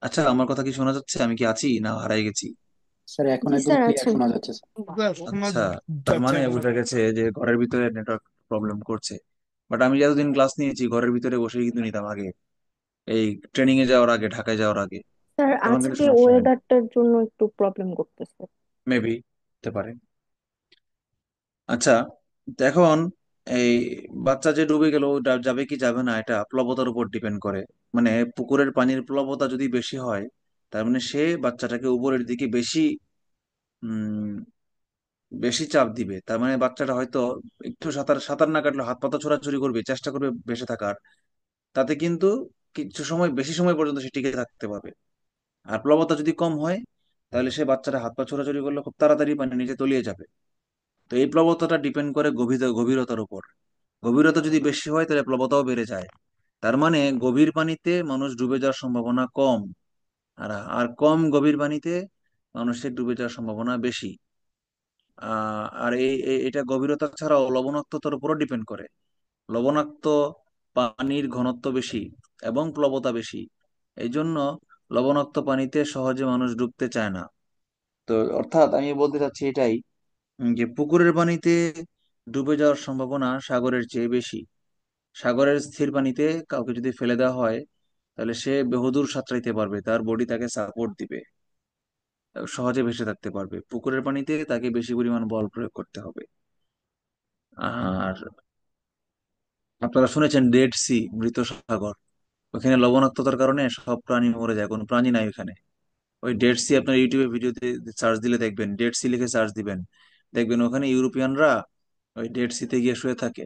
আচ্ছা, আমার কথা কি শোনা যাচ্ছে? আমি কি আছি না হারাই গেছি? স্যার এখন জি একদম স্যার ক্লিয়ার আছেন। শোনা যাচ্ছে স্যার। আচ্ছা, তার মানে বোঝা গেছে যে ঘরের ভিতরে নেটওয়ার্ক প্রবলেম করছে। বাট আমি যতদিন ক্লাস নিয়েছি ঘরের ভিতরে বসেই কিন্তু নিতাম আগে, এই ট্রেনিং এ যাওয়ার আগে, ঢাকায় যাওয়ার আগে। স্যার তখন কিন্তু আজকে সমস্যা হয় না। ওয়েদারটার জন্য একটু প্রবলেম করতেছে। মেবি, হতে পারে। আচ্ছা, তো এখন এই বাচ্চা যে ডুবে গেল, ও যাবে কি যাবে না এটা প্লবতার উপর ডিপেন্ড করে। মানে পুকুরের পানির প্লবতা যদি বেশি হয়, তার মানে সে বাচ্চাটাকে উপরের দিকে বেশি উম বেশি চাপ দিবে। তার মানে বাচ্চাটা হয়তো একটু সাঁতার সাঁতার না কাটলে হাত পাতা ছোড়াছুড়ি করবে, চেষ্টা করবে বেঁচে থাকার। তাতে কিন্তু কিছু সময়, বেশি সময় পর্যন্ত সে টিকে থাকতে পারবে। আর প্লবতা যদি কম হয়, তাহলে সে বাচ্চাটা হাত পা ছোড়াছুড়ি করলে খুব তাড়াতাড়ি পানি নিচে তলিয়ে যাবে। তো এই প্লবতাটা ডিপেন্ড করে গভীরতার উপর। গভীরতা যদি বেশি হয় তাহলে প্লবতাও বেড়ে যায়। তার মানে গভীর পানিতে মানুষ ডুবে যাওয়ার সম্ভাবনা কম, আর আর কম গভীর পানিতে মানুষের ডুবে যাওয়ার সম্ভাবনা বেশি। আর এটা গভীরতা ছাড়াও লবণাক্ততার উপরও ডিপেন্ড করে। লবণাক্ত পানির ঘনত্ব বেশি এবং প্লবতা বেশি, এই জন্য লবণাক্ত পানিতে সহজে মানুষ ডুবতে চায় না। তো অর্থাৎ আমি বলতে চাচ্ছি এটাই, যে পুকুরের পানিতে ডুবে যাওয়ার সম্ভাবনা সাগরের চেয়ে বেশি। সাগরের স্থির পানিতে কাউকে যদি ফেলে দেওয়া হয় তাহলে সে বহুদূর সাঁতরাইতে পারবে, তার বডি তাকে সাপোর্ট দিবে, সহজে ভেসে থাকতে পারবে। পুকুরের পানিতে তাকে বেশি পরিমাণ বল প্রয়োগ করতে হবে। আর আপনারা শুনেছেন ডেড সি, মৃত সাগর। ওখানে লবণাক্ততার কারণে সব প্রাণী মরে যায়, কোনো প্রাণী নাই ওখানে। ওই ডেড সি আপনার ইউটিউবে ভিডিওতে সার্চ দিলে দেখবেন, ডেড সি লিখে সার্চ দিবেন, দেখবেন ওখানে ইউরোপিয়ানরা ওই ডেড সিতে গিয়ে শুয়ে থাকে।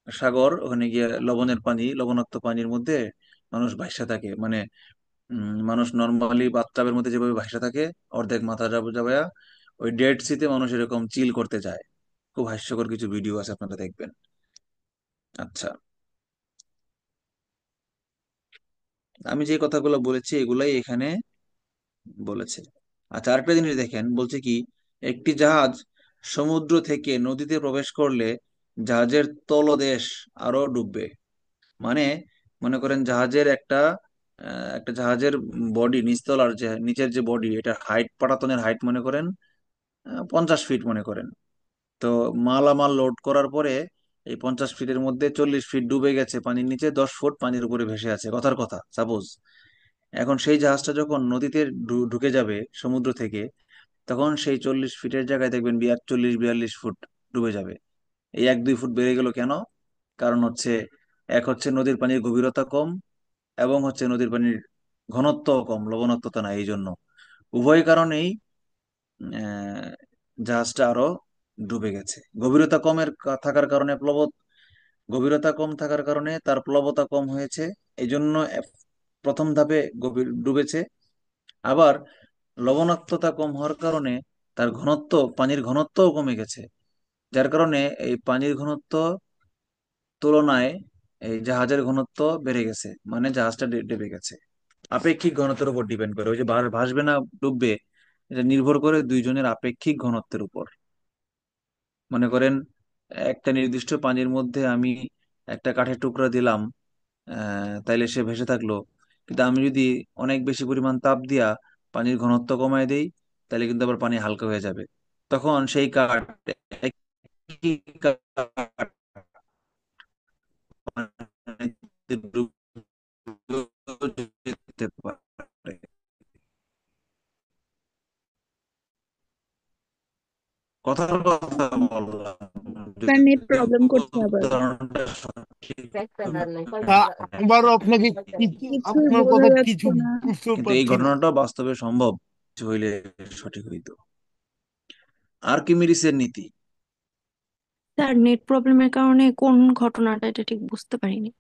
সাগর, ওখানে গিয়ে লবণের পানি, লবণাক্ত পানির মধ্যে মানুষ ভাইসা থাকে। মানে মানুষ নর্মালি বাথটাবের মধ্যে যেভাবে ভাইসা থাকে, অর্ধেক মাথা যাবায়া, ওই ডেড সিতে মানুষ এরকম চিল করতে যায়। খুব হাস্যকর কিছু ভিডিও আছে, আপনারা দেখবেন। আচ্ছা, আমি যে কথাগুলো বলেছি এগুলাই এখানে বলেছে। আচ্ছা, আরেকটা জিনিস দেখেন, বলছে কি, একটি জাহাজ সমুদ্র থেকে নদীতে প্রবেশ করলে জাহাজের তলদেশ আরো ডুববে। মানে মনে করেন জাহাজের একটা জাহাজের বডি, নিচতলার যে নিচের যে বডি, এটা হাইট, পাটাতনের হাইট মনে করেন 50 ফিট মনে করেন। তো মালামাল লোড করার পরে এই 50 ফিটের মধ্যে 40 ফিট ডুবে গেছে পানির নিচে, 10 ফুট পানির উপরে ভেসে আছে, কথার কথা সাপোজ। এখন সেই জাহাজটা যখন নদীতে ঢুকে যাবে সমুদ্র থেকে, তখন সেই 40 ফিটের জায়গায় দেখবেন 41-42 ফুট ডুবে যাবে। এই 1-2 ফুট বেড়ে গেল কেন? কারণ হচ্ছে, এক হচ্ছে নদীর পানির গভীরতা কম, এবং হচ্ছে নদীর পানির ঘনত্ব কম, লবণাক্ততা নাই, এই জন্য উভয় কারণেই আহ, জাহাজটা আরো ডুবে গেছে। গভীরতা থাকার কারণে গভীরতা কম থাকার কারণে তার প্লবতা কম হয়েছে, এই জন্য প্রথম ধাপে গভীর ডুবেছে। আবার লবণাক্ততা কম হওয়ার কারণে তার ঘনত্ব, পানির ঘনত্বও কমে গেছে, যার কারণে এই পানির ঘনত্ব তুলনায় এই জাহাজের ঘনত্ব বেড়ে গেছে, মানে জাহাজটা ডেবে গেছে। আপেক্ষিক ঘনত্বের উপর ডিপেন্ড করে, ওই যে ভাসবে না ডুববে, এটা নির্ভর করে দুইজনের আপেক্ষিক ঘনত্বের উপর। মনে করেন একটা নির্দিষ্ট পানির মধ্যে আমি একটা কাঠের টুকরা দিলাম, তাইলে সে ভেসে থাকলো। কিন্তু আমি যদি অনেক বেশি পরিমাণ তাপ দিয়া পানির ঘনত্ব কমায় দেই, তাহলে কিন্তু আবার পানি হালকা হয়ে যাবে। তখন সেই কাঠ, একই কাঠ পানিতে ডুবেও যেতে পারে। কথার কথা বললাম, স্যার নেট যদিও প্রবলেম করছে আবার। উদাহরণটা সঠিক আবার আপনাকে কিছু, কিছুই আপনার বোঝা কথা কিছু যাচ্ছে না। বুঝতে কিন্তু এই পারছি না। ঘটনাটা বাস্তবে সম্ভব, কিছু হইলে সঠিক হইতো। আর্কিমিডিসের নীতি। স্যার নেট প্রবলেমের কারণে কোন ঘটনাটা এটা ঠিক বুঝতে পারিনি।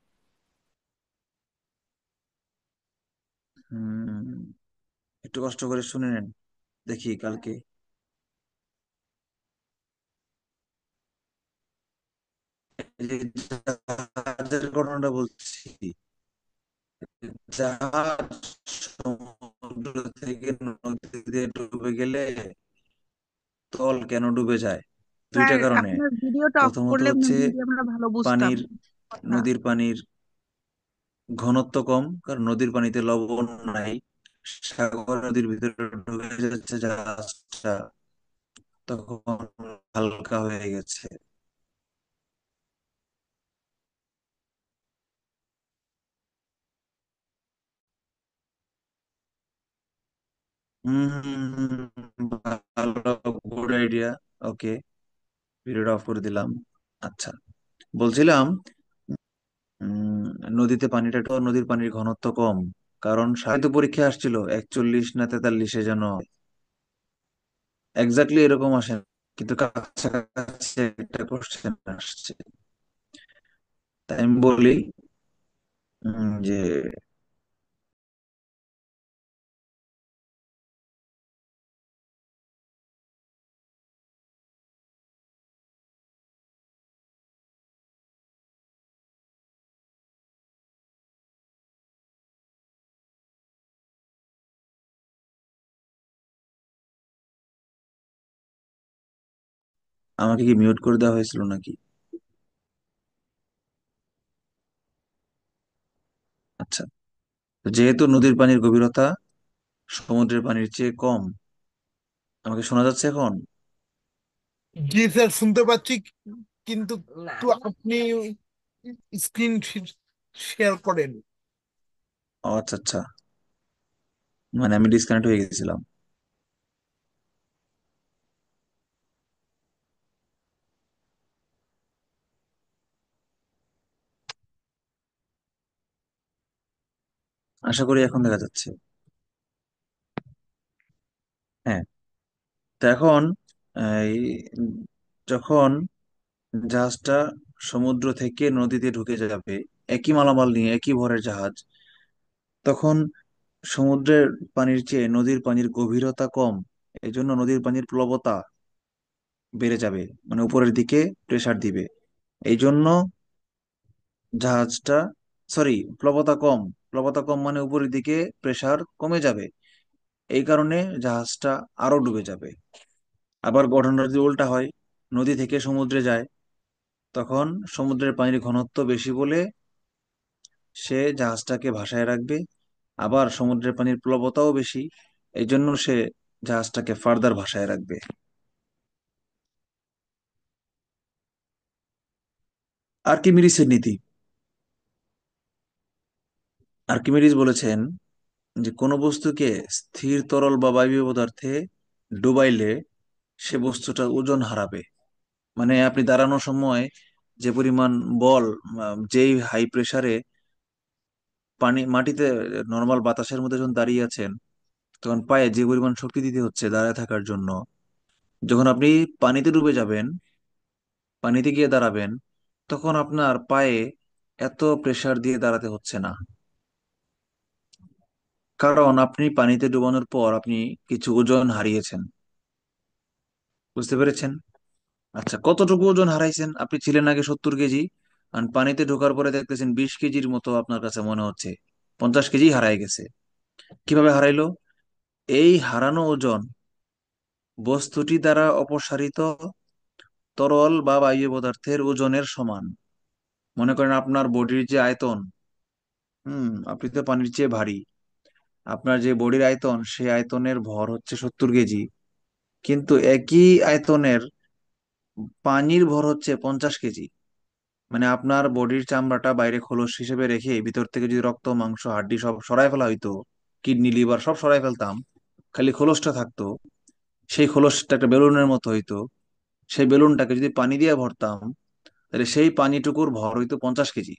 হুম, একটু কষ্ট করে শুনে নেন, দেখি কালকে। এই যে জাহাজের ঘটনাটা বলছি, জাহাজ সমুদ্র থেকে নদীতে ডুবে গেলে তল কেন ডুবে যায়? দুইটা স্যার কারণে। আপনার ভিডিওটা অফ প্রথমত করলে হচ্ছে মেবি আমরা ভালো বুঝতাম পানির, কথা। নদীর পানির ঘনত্ব কম, কারণ নদীর পানিতে লবণ নাই, সাগর নদীর ভিতরে ঢুকে যাচ্ছে জাহাজটা, তখন হালকা হয়ে গেছে। ভালো, গুড আইডিয়া। ওকে, ভিডিওটা অফ করে দিলাম। আচ্ছা, বলছিলাম উম নদীতে পানিটা তো, নদীর পানির ঘনত্ব কম, কারণ সাহিত্য পরীক্ষা আসছিল 41 না 43-এ যেন, এক্স্যাক্টলি এরকম আসে না, কিন্তু কাছাকাছি একটা কোশ্চেন আসছে। তাই আমি বলি যে আমাকে কি মিউট করে দেওয়া হয়েছিল নাকি? আচ্ছা, তো যেহেতু নদীর পানির গভীরতা সমুদ্রের পানির চেয়ে কম, আমাকে শোনা যাচ্ছে এখন? জি স্যার, শুনতে পাচ্ছি, কিন্তু তো আপনি স্ক্রিন শেয়ার করেন। ও আচ্ছা আচ্ছা, মানে আমি ডিসকানেক্ট হয়ে গেছিলাম। আশা করি এখন দেখা যাচ্ছে। হ্যাঁ, তো এখন এই যখন জাহাজটা সমুদ্র থেকে নদীতে ঢুকে যাবে, একই মালামাল নিয়ে, একই ভরের জাহাজ, তখন সমুদ্রের পানির চেয়ে নদীর পানির গভীরতা কম, এই জন্য নদীর পানির প্লবতা বেড়ে যাবে, মানে উপরের দিকে প্রেসার দিবে। এই জন্য জাহাজটা, সরি, প্লবতা কম, প্লবতা কম মানে উপরের দিকে প্রেসার কমে যাবে, এই কারণে জাহাজটা আরো ডুবে যাবে। আবার ঘটনাটা যদি উল্টা হয়, নদী থেকে সমুদ্রে যায়, তখন সমুদ্রের পানির ঘনত্ব বেশি বলে সে জাহাজটাকে ভাসায় রাখবে। আবার সমুদ্রের পানির প্লবতাও বেশি, এই জন্য সে জাহাজটাকে ফার্দার ভাসায় রাখবে। আর্কিমিডিসের নীতি। আর্কিমিডিস বলেছেন যে কোনো বস্তুকে স্থির তরল বা বায়বীয় পদার্থে ডুবাইলে সে বস্তুটা ওজন হারাবে। মানে আপনি দাঁড়ানোর সময় যে পরিমাণ বল, যেই হাই প্রেসারে পানি মাটিতে, নর্মাল বাতাসের মধ্যে যখন দাঁড়িয়ে আছেন, তখন পায়ে যে পরিমাণ শক্তি দিতে হচ্ছে দাঁড়ায় থাকার জন্য, যখন আপনি পানিতে ডুবে যাবেন, পানিতে গিয়ে দাঁড়াবেন, তখন আপনার পায়ে এত প্রেসার দিয়ে দাঁড়াতে হচ্ছে না। কারণ আপনি পানিতে ডুবানোর পর আপনি কিছু ওজন হারিয়েছেন। বুঝতে পেরেছেন? আচ্ছা, কতটুকু ওজন হারাইছেন? আপনি ছিলেন আগে 70 কেজি, আর পানিতে ঢোকার পরে দেখতেছেন 20 কেজির মতো আপনার কাছে মনে হচ্ছে, 50 কেজি হারাই গেছে। কিভাবে হারাইলো? এই হারানো ওজন বস্তুটি দ্বারা অপসারিত তরল বা বায়ু পদার্থের ওজনের সমান। মনে করেন আপনার বডির যে আয়তন, আপনি তো পানির চেয়ে ভারী, আপনার যে বডির আয়তন সেই আয়তনের ভর হচ্ছে 70 কেজি, কিন্তু একই আয়তনের পানির ভর হচ্ছে 50 কেজি। মানে আপনার বডির চামড়াটা বাইরে খোলস হিসেবে রেখে ভিতর থেকে যদি রক্ত মাংস হাড্ডি সব সরাই ফেলা হইতো, কিডনি লিভার সব সরাই ফেলতাম, খালি খোলসটা থাকতো, সেই খোলসটা একটা বেলুনের মতো হইতো। সেই বেলুনটাকে যদি পানি দিয়ে ভরতাম, তাহলে সেই পানিটুকুর ভর হইতো 50 কেজি।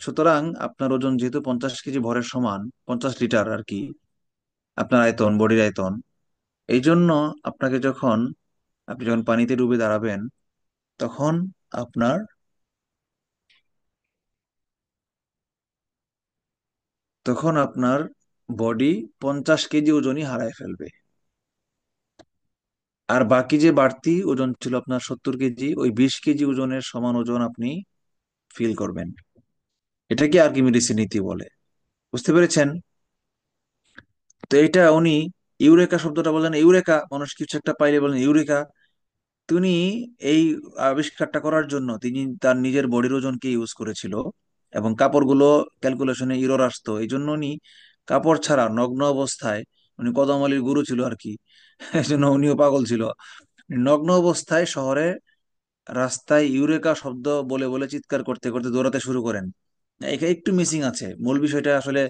সুতরাং আপনার ওজন যেহেতু 50 কেজি ভরের সমান, 50 লিটার আর কি আপনার আয়তন, বডির আয়তন, এই জন্য আপনাকে আপনি যখন পানিতে ডুবে দাঁড়াবেন, তখন আপনার তখন আপনার বডি 50 কেজি ওজনই হারায় ফেলবে। আর বাকি যে বাড়তি ওজন ছিল আপনার 70 কেজি, ওই 20 কেজি ওজনের সমান ওজন আপনি ফিল করবেন। এটাকে আর্কিমিডিসের নীতি বলে। বুঝতে পেরেছেন? তো এটা উনি ইউরেকা শব্দটা বলেন, ইউরেকা, মানুষ কিছু একটা পাইলে বলেন ইউরেকা। তিনি এই আবিষ্কারটা করার জন্য তিনি তার নিজের বডির ওজনকে ইউজ করেছিল, এবং কাপড়গুলো ক্যালকুলেশনে ইরর আসতো, এই জন্য উনি কাপড় ছাড়া নগ্ন অবস্থায়, উনি কদম আলীর গুরু ছিল আর কি, এই জন্য উনিও পাগল ছিল, নগ্ন অবস্থায় শহরে রাস্তায় ইউরেকা শব্দ বলে বলে চিৎকার করতে করতে দৌড়াতে শুরু করেন। এখানে একটু মিসিং আছে, মূল বিষয়টা আসলে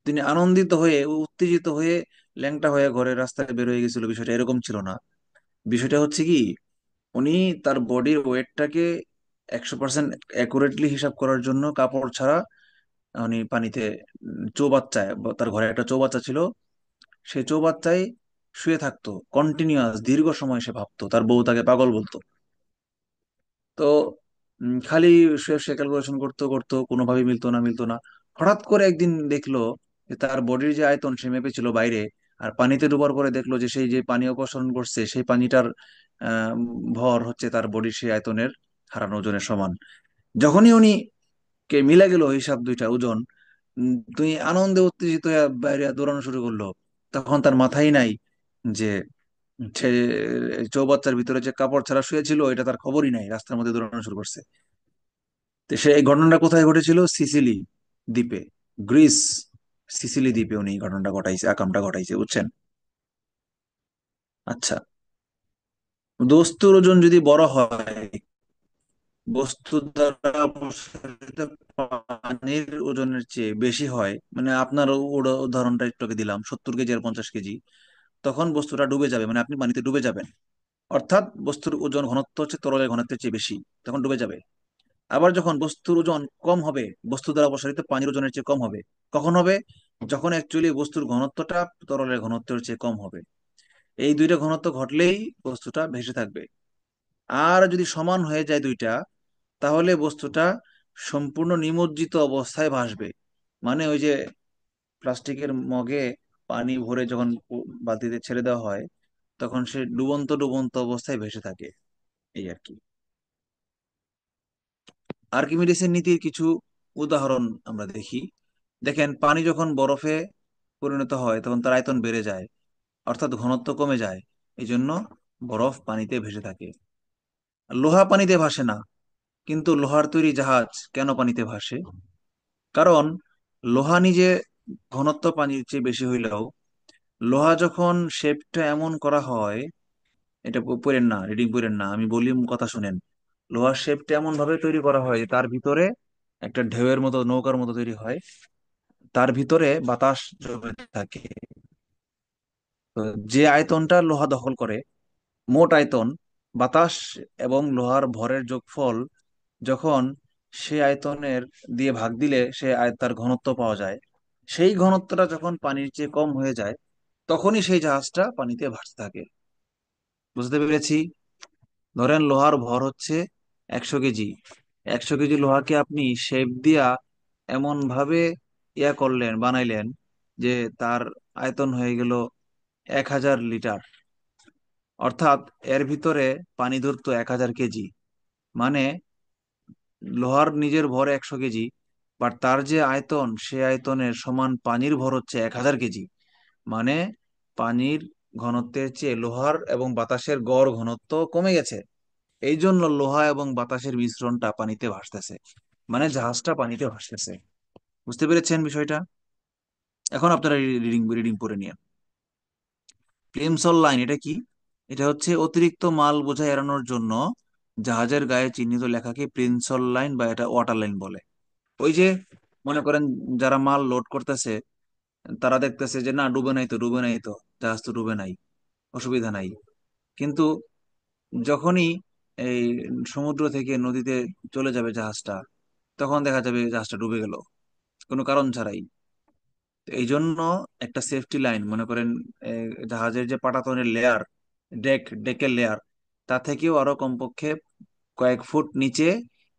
তিনি আনন্দিত হয়ে উত্তেজিত হয়ে ল্যাংটা হয়ে ঘরের রাস্তায় বের হয়ে গেছিল, বিষয়টা এরকম ছিল না। বিষয়টা হচ্ছে কি, উনি তার বডির ওয়েটটাকে 100% অ্যাকুরেটলি হিসাব করার জন্য কাপড় ছাড়া উনি পানিতে চৌবাচ্চায়, তার ঘরে একটা চৌবাচ্চা ছিল, সেই চৌবাচ্চায় শুয়ে থাকতো কন্টিনিউয়াস, দীর্ঘ সময়। সে ভাবতো, তার বউ তাকে পাগল বলতো। তো খালি শুয়ে শুয়ে ক্যালকুলেশন করতে করতো, কোনোভাবেই মিলতো না। হঠাৎ করে একদিন দেখলো যে তার বডির যে আয়তন সে মেপেছিল বাইরে, আর পানিতে ডুবার পরে দেখলো যে সেই যে পানি অপসারণ করছে সেই পানিটার আহ ভর হচ্ছে তার বডির সেই আয়তনের হারানো ওজনের সমান। যখনই উনি কে মিলে গেল হিসাব, দুইটা ওজন, তুই আনন্দে উত্তেজিত হয়ে বাইরে দৌড়ানো শুরু করলো। তখন তার মাথায় নাই যে সে চৌবাচ্চার ভিতরে যে কাপড় ছাড়া শুয়েছিল এটা তার খবরই নাই, রাস্তার মধ্যে দৌড়ানো শুরু করছে। তো সে এই ঘটনাটা কোথায় ঘটেছিল? সিসিলি দ্বীপে, গ্রিস, সিসিলি দ্বীপে উনি এই ঘটনাটা ঘটাইছে, আকামটা ঘটাইছে, বুঝছেন? আচ্ছা, বস্তুর ওজন যদি বড় হয়, বস্তু দ্বারা প্রসারিত পানির ওজনের চেয়ে বেশি হয়, মানে আপনার উদাহরণটা একটু আগে দিলাম, 70 কেজি আর 50 কেজি, তখন বস্তুটা ডুবে যাবে, মানে আপনি পানিতে ডুবে যাবেন। অর্থাৎ বস্তুর ওজন ঘনত্ব হচ্ছে তরলের ঘনত্বের চেয়ে বেশি, তখন ডুবে যাবে। আবার যখন বস্তুর ওজন কম হবে, বস্তু দ্বারা অপসারিত পানির ওজনের চেয়ে কম হবে, কখন হবে? যখন অ্যাকচুয়ালি বস্তুর ঘনত্বটা তরলের ঘনত্বের চেয়ে কম হবে। এই দুইটা ঘনত্ব ঘটলেই বস্তুটা ভেসে থাকবে। আর যদি সমান হয়ে যায় দুইটা, তাহলে বস্তুটা সম্পূর্ণ নিমজ্জিত অবস্থায় ভাসবে। মানে ওই যে প্লাস্টিকের মগে পানি ভরে যখন বালতিতে ছেড়ে দেওয়া হয়, তখন সে ডুবন্ত ডুবন্ত অবস্থায় ভেসে থাকে, এই আর কি। আর্কিমিডিসের নীতির কিছু উদাহরণ আমরা দেখি। দেখেন, পানি যখন বরফে পরিণত হয় তখন তার আয়তন বেড়ে যায়, অর্থাৎ ঘনত্ব কমে যায়, এই জন্য বরফ পানিতে ভেসে থাকে। লোহা পানিতে ভাসে না, কিন্তু লোহার তৈরি জাহাজ কেন পানিতে ভাসে? কারণ লোহা নিজে ঘনত্ব পানির চেয়ে বেশি হইলেও, লোহা যখন শেপটা এমন করা হয়, এটা পড়েন না, রিডিং পড়েন না, আমি বলি, কথা শুনেন। লোহার শেপটা এমন ভাবে তৈরি করা হয় যে তার ভিতরে একটা ঢেউয়ের মতো, নৌকার মতো তৈরি হয়, তার ভিতরে বাতাস জমে থাকে। তো যে আয়তনটা লোহা দখল করে, মোট আয়তন, বাতাস এবং লোহার ভরের যোগফল, যখন সে আয়তনের দিয়ে ভাগ দিলে সে তার ঘনত্ব পাওয়া যায়। সেই ঘনত্বটা যখন পানির চেয়ে কম হয়ে যায়, তখনই সেই জাহাজটা পানিতে ভাসতে থাকে। বুঝতে পেরেছি? ধরেন লোহার ভর হচ্ছে 100 কেজি। 100 কেজি লোহাকে আপনি শেপ দিয়া এমন ভাবে বানাইলেন যে তার আয়তন হয়ে গেল 1000 লিটার, অর্থাৎ এর ভিতরে পানি ধরতো 1000 কেজি। মানে লোহার নিজের ভর 100 কেজি, বাট তার যে আয়তন সে আয়তনের সমান পানির ভর হচ্ছে 1000 কেজি। মানে পানির ঘনত্বের চেয়ে লোহার এবং বাতাসের গড় ঘনত্ব কমে গেছে। এই জন্য লোহা এবং বাতাসের মিশ্রণটা পানিতে ভাসতেছে, মানে জাহাজটা পানিতে ভাসতেছে। বুঝতে পেরেছেন বিষয়টা? এখন আপনারা রিডিং রিডিং পড়ে নিয়ে, প্লিমসল লাইন এটা কি? এটা হচ্ছে অতিরিক্ত মাল বোঝাই এড়ানোর জন্য জাহাজের গায়ে চিহ্নিত লেখাকে প্লিমসল লাইন বা এটা ওয়াটার লাইন বলে। ওই যে মনে করেন যারা মাল লোড করতেছে তারা দেখতেছে যে না ডুবে নাই তো, ডুবে নাই তো, জাহাজ তো ডুবে নাই, অসুবিধা নাই। কিন্তু যখনই এই সমুদ্র থেকে নদীতে চলে যাবে জাহাজটা, তখন দেখা যাবে জাহাজটা ডুবে গেল কোনো কারণ ছাড়াই। তো এই জন্য একটা সেফটি লাইন, মনে করেন জাহাজের যে পাটাতনের লেয়ার, ডেকের লেয়ার, তা থেকেও আরো কমপক্ষে কয়েক ফুট নিচে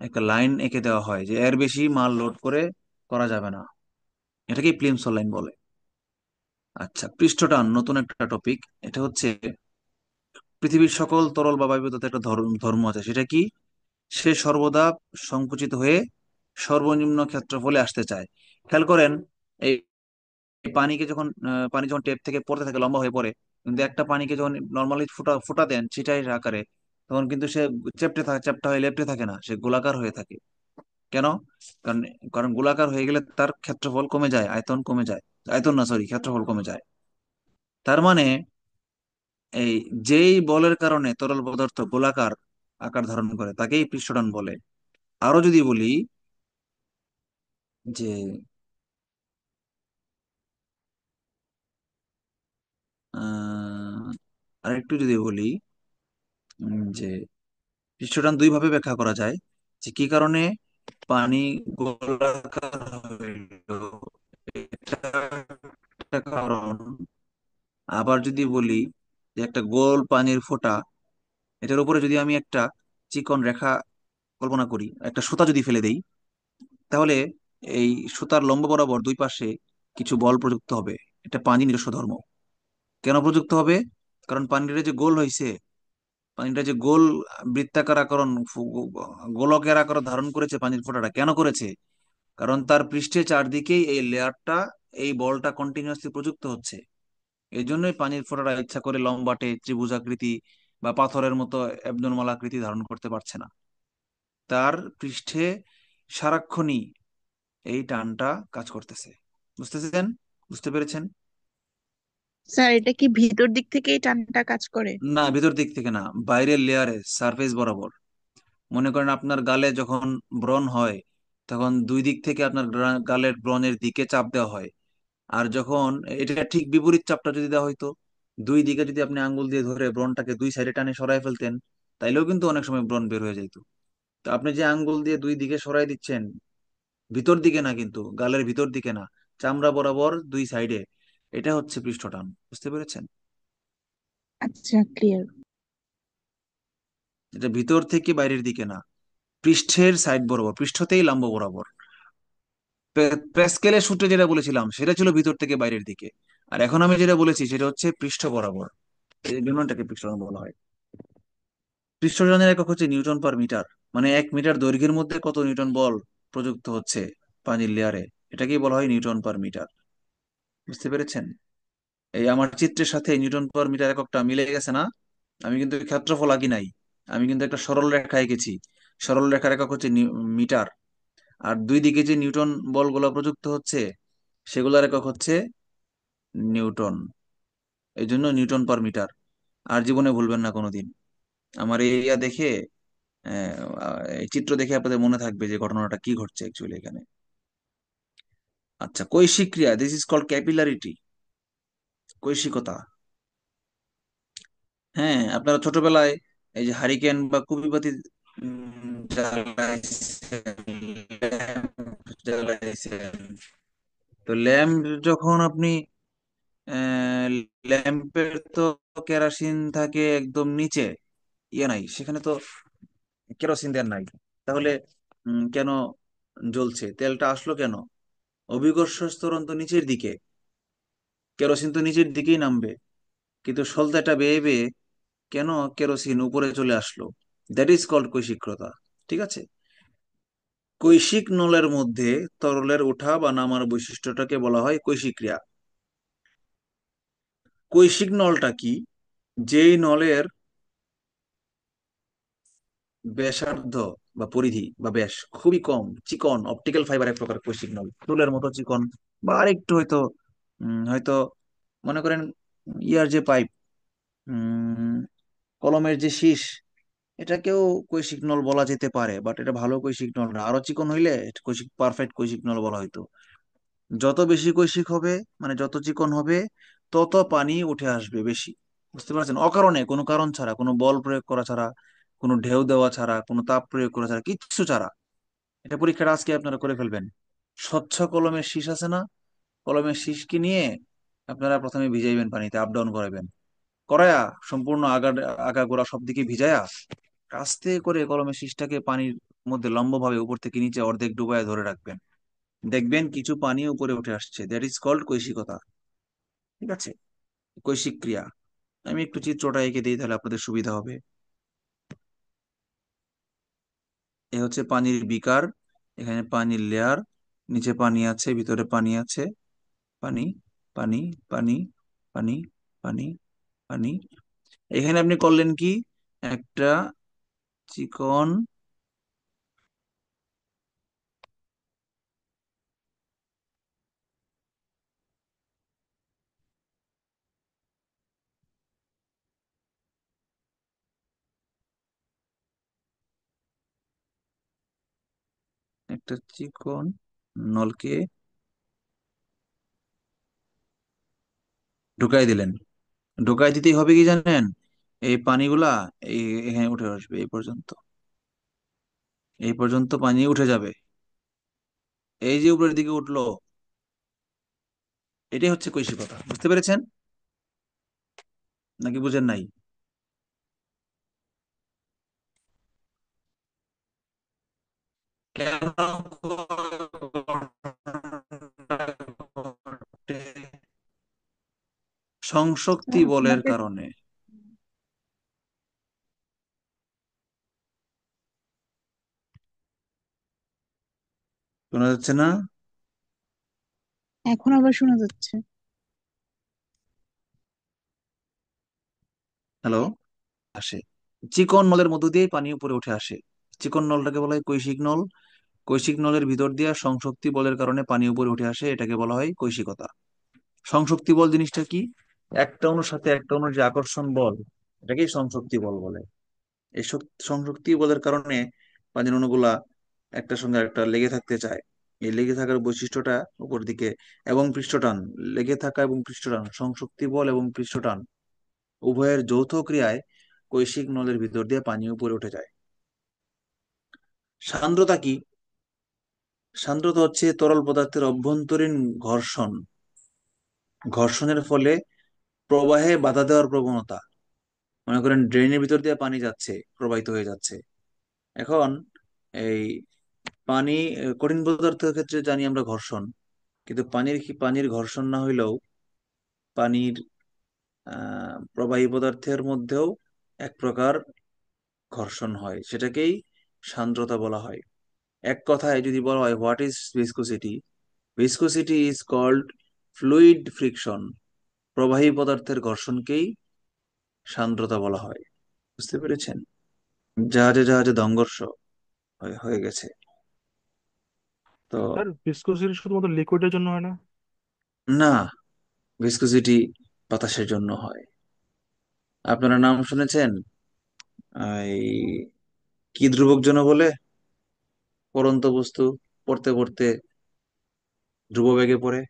একটা লাইন এঁকে দেওয়া হয় যে এর বেশি মাল লোড করে করা যাবে না। এটাকে প্লিমসল লাইন বলে। আচ্ছা, পৃষ্ঠটান নতুন একটা টপিক। এটা হচ্ছে পৃথিবীর সকল তরল বা বায়ু পদার্থের একটা ধর্ম আছে, সেটা কি? সে সর্বদা সংকুচিত হয়ে সর্বনিম্ন ক্ষেত্রফলে আসতে চায়। খেয়াল করেন, এই পানি যখন টেপ থেকে পড়তে থাকে লম্বা হয়ে পড়ে, কিন্তু একটা পানিকে যখন নর্মালি ফুটা ফুটা দেন ছিটার আকারে, তখন কিন্তু সে চ্যাপ্টা হয়ে লেপ্টে থাকে না, সে গোলাকার হয়ে থাকে। কেন? কারণ কারণ গোলাকার হয়ে গেলে তার ক্ষেত্রফল কমে যায়, আয়তন কমে যায়। আয়তন না, সরি, ক্ষেত্রফল কমে যায়। তার মানে এই যেই বলের কারণে তরল পদার্থ গোলাকার আকার ধারণ করে তাকেই পৃষ্ঠটান বলে। আরো যদি বলি যে আহ আরেকটু যদি বলি যে পৃষ্ঠটান দুই ভাবে ব্যাখ্যা করা যায়, যে কি কারণে পানি গোলাকার হইল, এটা একটা কারণ। আবার যদি বলি যে একটা গোল পানির ফোঁটা, এটার উপরে যদি আমি একটা চিকন রেখা কল্পনা করি, একটা সুতা যদি ফেলে দেই, তাহলে এই সুতার লম্ব বরাবর দুই পাশে কিছু বল প্রযুক্ত হবে। এটা পানি নিজস্ব ধর্ম। কেন প্রযুক্ত হবে? কারণ পানিটা যে গোল হয়েছে, পানিটা যে গোল বৃত্তাকার আকরণ গোলকের আকার ধারণ করেছে, পানির ফোঁটাটা কেন করেছে? কারণ তার পৃষ্ঠে চারদিকেই এই লেয়ারটা, এই বলটা কন্টিনিউয়াসলি প্রযুক্ত হচ্ছে। এই জন্যই পানির ফোঁটাটা ইচ্ছা করে লম্বাটে ত্রিভুজাকৃতি বা পাথরের মতো অ্যাবনর্মাল আকৃতি ধারণ করতে পারছে না। তার পৃষ্ঠে সারাক্ষণই এই টানটা কাজ করতেছে। বুঝতেছেন? বুঝতে পেরেছেন? স্যার এটা কি ভিতর দিক থেকে এই টানটা কাজ করে? না, ভিতর দিক থেকে না, বাইরের লেয়ারে, সারফেস বরাবর। মনে করেন আপনার গালে যখন ব্রণ হয়, তখন দুই দিক থেকে আপনার গালের ব্রণের দিকে চাপ দেওয়া হয়। আর যখন এটা ঠিক বিপরীত চাপটা যদি দেওয়া হইতো, দুই দিকে যদি আপনি আঙ্গুল দিয়ে ধরে ব্রণটাকে দুই সাইডে টানে সরাই ফেলতেন, তাইলেও কিন্তু অনেক সময় ব্রণ বের হয়ে যেত। তো আপনি যে আঙ্গুল দিয়ে দুই দিকে সরাই দিচ্ছেন, ভিতর দিকে না, কিন্তু গালের ভিতর দিকে না, চামড়া বরাবর দুই সাইডে, এটা হচ্ছে পৃষ্ঠটান। বুঝতে পেরেছেন? আচ্ছা, ক্লিয়ার। এটা ভিতর থেকে বাইরের দিকে না, পৃষ্ঠের সাইড বরাবর, পৃষ্ঠতেই লম্ব বরাবর। প্যাসকেলের সূত্রে যেটা বলেছিলাম সেটা ছিল ভিতর থেকে বাইরের দিকে, আর এখন আমি যেটা বলেছি সেটা হচ্ছে পৃষ্ঠ বরাবর। এই বিমানটাকে পৃষ্ঠটান বলা হয়। পৃষ্ঠটানের একক হচ্ছে নিউটন পার মিটার। মানে 1 মিটার দৈর্ঘ্যের মধ্যে কত নিউটন বল প্রযুক্ত হচ্ছে পানির লেয়ারে, এটাকেই বলা হয় নিউটন পার মিটার। বুঝতে পেরেছেন? এই আমার চিত্রের সাথে নিউটন পার মিটার এককটা মিলে গেছে না? আমি কিন্তু ক্ষেত্রফল আঁকি নাই, আমি কিন্তু একটা সরল রেখা এঁকেছি। সরল রেখার একক হচ্ছে মিটার। আর দুই দিকে যে নিউটন বলগুলো প্রযুক্ত হচ্ছে সেগুলোর একক হচ্ছে নিউটন। এই জন্য নিউটন পার মিটার। আর জীবনে ভুলবেন না কোনোদিন। আমার এই ইয়া দেখে, এই চিত্র দেখে আপনাদের মনে থাকবে যে ঘটনাটা কি ঘটছে অ্যাকচুয়ালি এখানে। আচ্ছা, কৈশিক ক্রিয়া, দিস ইজ কল্ড ক্যাপিলারিটি, কৈশিকতা। হ্যাঁ, আপনারা ছোটবেলায় এই যে হারিকেন বা কুপিবাতি জ্বালাইছেন, জ্বালাইছেন। তো ল্যাম্প যখন আপনি ল্যাম্পের তো কেরোসিন থাকে একদম নিচে, ইয়ে নাই সেখানে তো কেরোসিন দেন নাই, তাহলে কেন জ্বলছে? তেলটা আসলো কেন? অভিকর্ষ স্তরণ তো নিচের দিকে, কেরোসিন তো নিচের দিকেই নামবে, কিন্তু সলতেটা বেয়ে বেয়ে কেন কেরোসিন উপরে চলে আসলো? দ্যাট ইজ কল্ড কৈশিকতা। ঠিক আছে। কৈশিক নলের মধ্যে তরলের ওঠা বা নামার বৈশিষ্ট্যটাকে বলা হয় কৈশিক ক্রিয়া। কৈশিক নলটা কি? যেই নলের ব্যাসার্ধ বা পরিধি বা ব্যাস খুবই কম, চিকন, অপটিক্যাল ফাইবার এক প্রকার কৈশিক নল, চুলের মতো চিকন, বা আরেকটু হয়তো হয়তো মনে করেন ইয়ার যে পাইপ, কলমের যে শীষ, এটাকেও কৈশিক নল বলা যেতে পারে, বাট এটা ভালো কৈশিক নল না। আরো চিকন হইলে এটা কৈশিক পারফেক্ট কৈশিক নল বলা হয়তো। যত বেশি কৈশিক হবে, মানে যত চিকন হবে, তত পানি উঠে আসবে বেশি। বুঝতে পারছেন? অকারণে, কোনো কারণ ছাড়া, কোনো বল প্রয়োগ করা ছাড়া, কোনো ঢেউ দেওয়া ছাড়া, কোনো তাপ প্রয়োগ করা ছাড়া, কিচ্ছু ছাড়া। এটা পরীক্ষাটা আজকে আপনারা করে ফেলবেন। স্বচ্ছ কলমের শীষ আছে না, কলমের শীষকে নিয়ে আপনারা প্রথমে ভিজাইবেন, পানিতে আপ ডাউন করাবেন, করায়া সম্পূর্ণ আগা গোড়া সব দিকে ভিজায়া আস্তে করে কলমের শীষটাকে পানির মধ্যে লম্বভাবে উপর থেকে নিচে অর্ধেক ডুবায় ধরে রাখবেন। দেখবেন কিছু পানি উপরে উঠে আসছে। দ্যাট ইজ কল্ড কৈশিকতা। ঠিক আছে, কৈশিক ক্রিয়া। আমি একটু চিত্রটা এঁকে দিই, তাহলে আপনাদের সুবিধা হবে। এ হচ্ছে পানির বিকার, এখানে পানির লেয়ার, নিচে পানি আছে, ভিতরে পানি আছে, পানি, পানি, পানি, পানি, পানি, পানি। এখানে আপনি করলেন কি, একটা চিকন, একটা চিকন নলকে ঢুকাই দিলেন। ঢুকাই দিতেই হবে কি জানেন? এই পানিগুলা এই এখানে উঠে আসবে, এই পর্যন্ত, এই পর্যন্ত পানি উঠে যাবে। এই যে উপরের দিকে উঠলো, এটাই হচ্ছে কৈশিকতা। বুঝতে পেরেছেন নাকি বুঝেন নাই? কেন ঘটে? সংশক্তি বলের আমাদের কারণে। শোনা যাচ্ছে না? এখন আবার শোনা যাচ্ছে। হ্যালো? আসে, চিকন নলের মধ্য দিয়ে পানি উপরে উঠে আসে। চিকন নলটাকে বলা হয় কৈশিক নল। কৈশিক নলের ভিতর দিয়ে সংশক্তি বলের কারণে পানি উপরে উঠে আসে, এটাকে বলা হয় কৈশিকতা। সংশক্তি বল জিনিসটা কি? একটা অণুর সাথে একটা অণুর যে আকর্ষণ বল, এটাকেই সংশক্তি বল বলে। এই সংশক্তি বলের কারণে পানির অণুগুলা একটার সঙ্গে একটা লেগে থাকতে চায়। এই লেগে থাকার বৈশিষ্ট্যটা উপর দিকে, এবং পৃষ্ঠটান, লেগে থাকা এবং পৃষ্ঠটান, সংশক্তি বল এবং পৃষ্ঠটান উভয়ের যৌথ ক্রিয়ায় কৈশিক নলের ভিতর দিয়ে পানি উপরে উঠে যায়। সান্দ্রতা কি? সান্দ্রতা হচ্ছে তরল পদার্থের অভ্যন্তরীণ ঘর্ষণ, ঘর্ষণের ফলে প্রবাহে বাধা দেওয়ার প্রবণতা। মনে করেন ড্রেনের ভিতর দিয়ে পানি যাচ্ছে, প্রবাহিত হয়ে যাচ্ছে। এখন এই পানি, কঠিন পদার্থের ক্ষেত্রে জানি আমরা ঘর্ষণ, কিন্তু পানির ঘর্ষণ না হইলেও পানির প্রবাহী পদার্থের মধ্যেও এক প্রকার ঘর্ষণ হয়, সেটাকেই সান্দ্রতা বলা হয়। এক কথায় যদি বলা হয় what is viscosity, viscosity is called fluid friction. প্রবাহী পদার্থের ঘর্ষণকেই সান্দ্রতা বলা হয়। বুঝতে পেরেছেন? জাহাজে জাহাজে সংঘর্ষ হয়ে গেছে। তো স্যার ভিসকোসিটি শুধুমাত্র লিকুইডের জন্য হয় না? না, ভিসকোসিটি বাতাসের জন্য হয়। আপনারা নাম শুনেছেন এই কি ধ্রুবক যেন বলে, পড়ন্ত বস্তু পড়তে পড়তে ধ্রুব বেগে পড়ে?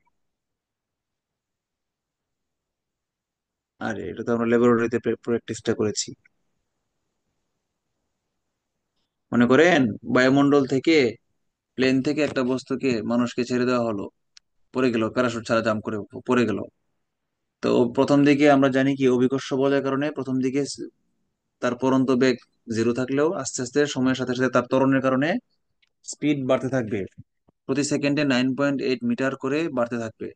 আরে এটা তো আমরা ল্যাবরেটরিতে প্র্যাকটিসটা করেছি। মনে করেন বায়ুমণ্ডল থেকে, প্লেন থেকে একটা বস্তুকে, মানুষকে ছেড়ে দেওয়া হলো, পড়ে গেল, প্যারাশুট ছাড়া জাম্প করে পড়ে গেল। তো প্রথম দিকে আমরা জানি কি, অভিকর্ষ বলের কারণে প্রথম দিকে তার পড়ন্ত বেগ জিরো থাকলেও আস্তে আস্তে সময়ের সাথে সাথে তার ত্বরণের কারণে স্পিড বাড়তে থাকবে, প্রতি সেকেন্ডে 9.8 মিটার করে বাড়তে থাকবে।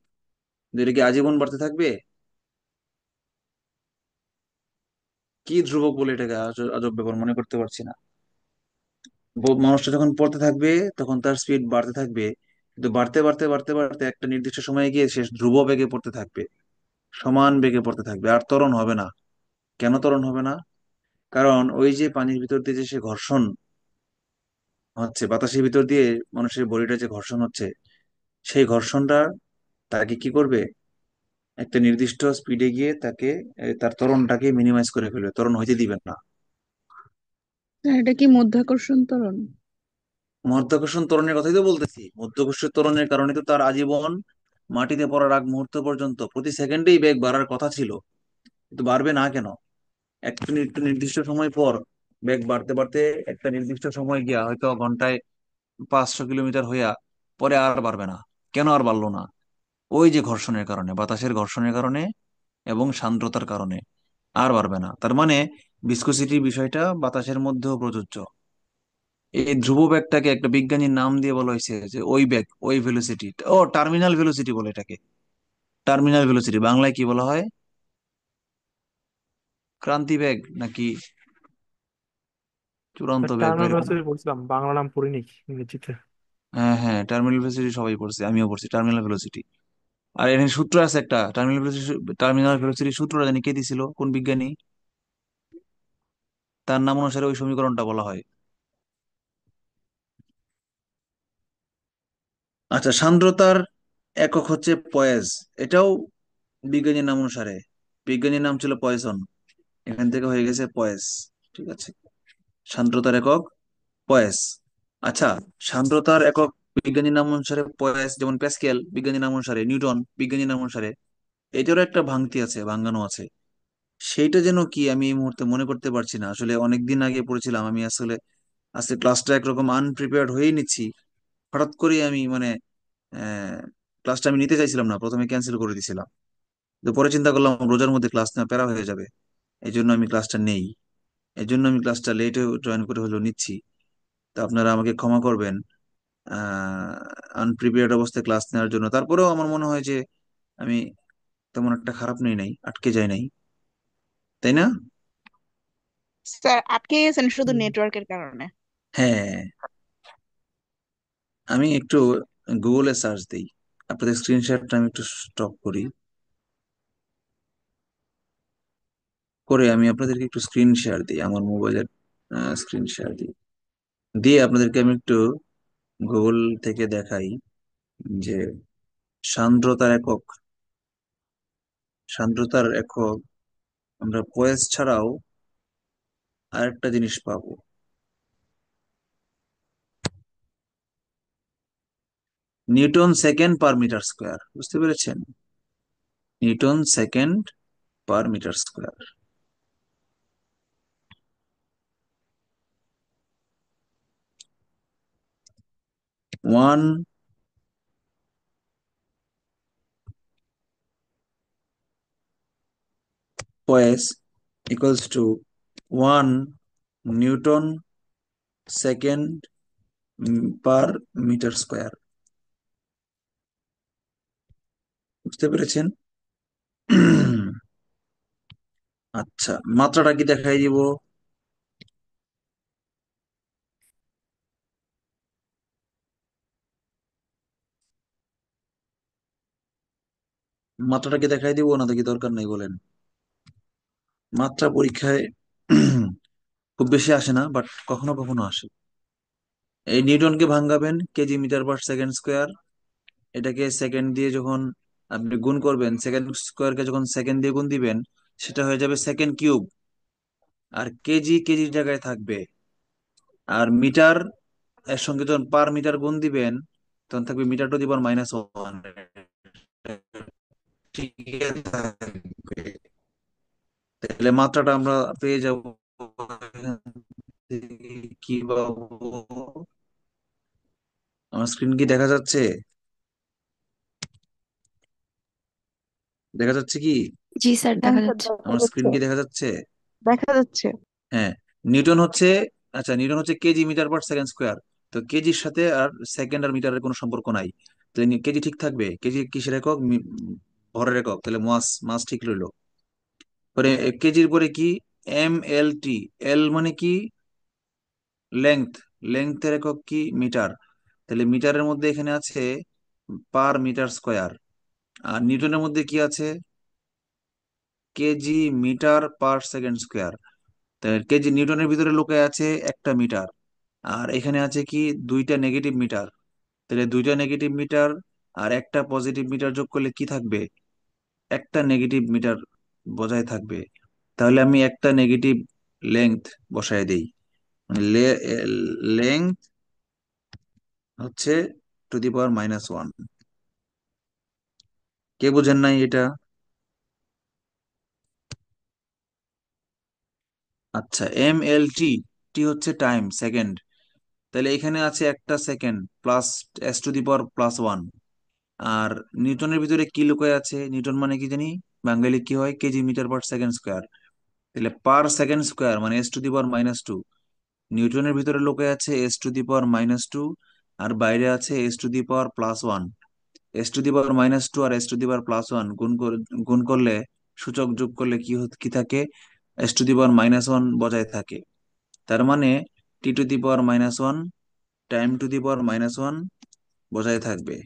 এটা কি আজীবন বাড়তে থাকবে? কি ধ্রুবক বলে এটাকে আজব আজব ব্যাপার মনে করতে পারছি না। মানুষটা যখন পড়তে থাকবে তখন তার স্পিড বাড়তে থাকবে, কিন্তু বাড়তে বাড়তে বাড়তে বাড়তে একটা নির্দিষ্ট সময়ে গিয়ে সে ধ্রুব বেগে পড়তে থাকবে, সমান বেগে পড়তে থাকবে, আর ত্বরণ হবে না। কেন ত্বরণ হবে না? কারণ ওই যে পানির ভিতর দিয়ে যে সে ঘর্ষণ হচ্ছে, বাতাসের ভিতর দিয়ে মানুষের বডিটা যে ঘর্ষণ হচ্ছে, সেই ঘর্ষণটা তাকে কি করবে, একটা নির্দিষ্ট স্পিডে গিয়ে তাকে তার ত্বরণটাকে মিনিমাইজ করে ফেলবে, ত্বরণ হইতে দিবে না। স্যার এটা কি মাধ্যাকর্ষণ ত্বরণ? মধ্যাকর্ষণ ত্বরণের কথাই তো বলতেছি। মধ্যাকর্ষণ ত্বরণের কারণে তো তার আজীবন মাটিতে পড়ার আগ মুহূর্ত পর্যন্ত প্রতি সেকেন্ডেই বেগ বাড়ার কথা ছিল, কিন্তু বাড়বে না কেন? একটু নির্দিষ্ট সময় পর বেগ বাড়তে বাড়তে একটা নির্দিষ্ট সময় গিয়া হয়তো ঘন্টায় 500 কিলোমিটার হইয়া পরে আর বাড়বে না। কেন আর বাড়লো না? ওই যে ঘর্ষণের কারণে, বাতাসের ঘর্ষণের কারণে এবং সান্দ্রতার কারণে আর বাড়বে না। তার মানে ভিসকোসিটির বিষয়টা বাতাসের মধ্যেও প্রযোজ্য। এই ধ্রুব বেগটাকে একটা বিজ্ঞানীর নাম দিয়ে বলা হয়েছে যে ওই বেগ, ওই ভেলোসিটি, ও টার্মিনাল ভেলোসিটি বলে এটাকে। টার্মিনাল ভেলোসিটি বাংলায় কি বলা হয়? ক্রান্তি বেগ নাকি চূড়ান্ত বেগ বা টার্মিনাল এরকম। ভেলোসিটি বলছিলাম, বাংলা নাম পড়িনি ইংরেজিতে। হ্যাঁ হ্যাঁ, টার্মিনাল ভেলোসিটি সবাই পড়ছে, আমিও পড়ছি টার্মিনাল ভেলোসিটি। আর এখানে সূত্র আছে একটা, টার্মিনাল ভেলোসিটি। টার্মিনাল ভেলোসিটি সূত্রটা জানি কে দিছিল, কোন বিজ্ঞানী? তার নাম অনুসারে ওই সমীকরণটা বলা হয়। আচ্ছা, সান্দ্রতার একক হচ্ছে পয়েজ। এটাও বিজ্ঞানীর নাম অনুসারে, বিজ্ঞানীর নাম ছিল পয়সন, এখান থেকে হয়ে গেছে পয়েস। ঠিক আছে, সান্দ্রতার একক পয়েস। আচ্ছা, সান্দ্রতার একক বিজ্ঞানীর নাম অনুসারে পয়েস, যেমন প্যাসকেল বিজ্ঞানীর নাম অনুসারে, নিউটন বিজ্ঞানীর নাম অনুসারে। এটারও একটা ভাঙতি আছে, ভাঙানো আছে। সেইটা যেন কি আমি এই মুহূর্তে মনে করতে পারছি না, আসলে অনেকদিন আগে পড়েছিলাম আমি। আসলে আজকে ক্লাসটা একরকম আনপ্রিপেয়ার্ড হয়েই নিচ্ছি। হঠাৎ করে আমি মানে ক্লাসটা আমি নিতে চাইছিলাম না, প্রথমে ক্যান্সেল করে দিয়েছিলাম। তো পরে চিন্তা করলাম রোজার মধ্যে ক্লাস নেওয়া প্যারা হয়ে যাবে, এই জন্য আমি ক্লাসটা নেই। এই জন্য আমি ক্লাসটা লেটে জয়েন করে হলেও নিচ্ছি। তো আপনারা আমাকে ক্ষমা করবেন আনপ্রিপেয়ার্ড অবস্থায় ক্লাস নেওয়ার জন্য। তারপরেও আমার মনে হয় যে আমি তেমন একটা খারাপ নেই, নাই আটকে যাই নাই, তাই না? স্যার আটকে গেছেন শুধু হুম। নেটওয়ার্কের কারণে। হ্যাঁ, আমি একটু গুগলে সার্চ দিই। আপনাদের স্ক্রিন শেয়ারটা আমি একটু স্টপ করি, করে আমি আপনাদেরকে একটু স্ক্রিন শেয়ার দিই, আমার মোবাইলের স্ক্রিন শেয়ার দিই, দিয়ে আপনাদেরকে আমি একটু গুগল থেকে দেখাই যে সান্দ্রতার একক, সান্দ্রতার একক আমরা পয়েস ছাড়াও আরেকটা জিনিস পাবো। Newton second per metre square, বুঝতে পেরেছেন? Newton second per metre square. 1 poise equals to 1 newton second per metre square. বুঝতে পেরেছেন? আচ্ছা, মাত্রাটা কি দেখাই দিব? মাত্রাটা কি দেখাই দিব না দেখি, দরকার নেই বলেন? মাত্রা পরীক্ষায় খুব বেশি আসে না, বাট কখনো কখনো আসে। এই নিউটনকে ভাঙাবেন KG metre per second square, এটাকে সেকেন্ড দিয়ে যখন আপনি গুণ করবেন, সেকেন্ড স্কোয়ারকে যখন সেকেন্ড দিয়ে গুণ দিবেন, সেটা হয়ে যাবে সেকেন্ড কিউব। আর কেজি কেজির জায়গায় থাকবে। আর মিটার এর সঙ্গে যখন পার মিটার গুণ দিবেন, তখন থাকবে মিটার টু দি পাওয়ার -1। ঠিক থাকবে। তাহলে মাত্রাটা আমরা পেয়ে যাব কি পাবো? আমার স্ক্রিন কি দেখা যাচ্ছে? দেখা যাচ্ছে কি? জি স্যার, হ্যাঁ দেখা স্যার যাচ্ছে। দেখা আমার স্ক্রিন যাচ্ছে। কি দেখা যাচ্ছে? দেখা যাচ্ছে। হ্যাঁ, নিউটন হচ্ছে, আচ্ছা নিউটন হচ্ছে KG metre per second square. তো কেজির সাথে আর সেকেন্ড আর মিটারের কোনো সম্পর্ক নাই। তো কেজি ঠিক থাকবে, কেজি কিসের একক? ভরের একক, তাহলে মাস, মাস ঠিক রইলো। পরে কেজির পরে কি, MLT, এল মানে কি লেংথ, লেংথের একক কি মিটার, তাহলে মিটারের মধ্যে এখানে আছে পার মিটার স্কোয়ার। আর নিউটনের মধ্যে কি আছে, KG metre per second square. তাহলে কেজি নিউটনের ভিতরে লুকায় আছে একটা মিটার, আর এখানে আছে কি দুইটা নেগেটিভ মিটার, তাহলে দুইটা নেগেটিভ মিটার আর একটা পজিটিভ মিটার যোগ করলে কি থাকবে, একটা নেগেটিভ মিটার বজায় থাকবে। তাহলে আমি একটা নেগেটিভ লেংথ বসায় দেই, লেংথ হচ্ছে টু দি পাওয়ার -1। কে বুঝেন নাই এটা? আচ্ছা, MLT, টি হচ্ছে টাইম, সেকেন্ড, তাহলে এখানে আছে একটা সেকেন্ড প্লাস S⁻+1। আর নিউটনের ভিতরে কি লুকায় আছে, নিউটন মানে কি জানি, বাঙালি কি হয়, KG metre per second square, তাহলে পার সেকেন্ড স্কোয়ার মানে S⁻²। নিউটনের ভিতরে লুকায় আছে S⁻², আর বাইরে আছে S⁻+1। S⁻² আর S⁻+1 গুণ করলে, সূচক যোগ করলে কি থাকে, S⁻−1 বজায় থাকে। তার মানে T⁻−1 টাইম T⁻−1 বজায় থাকবে।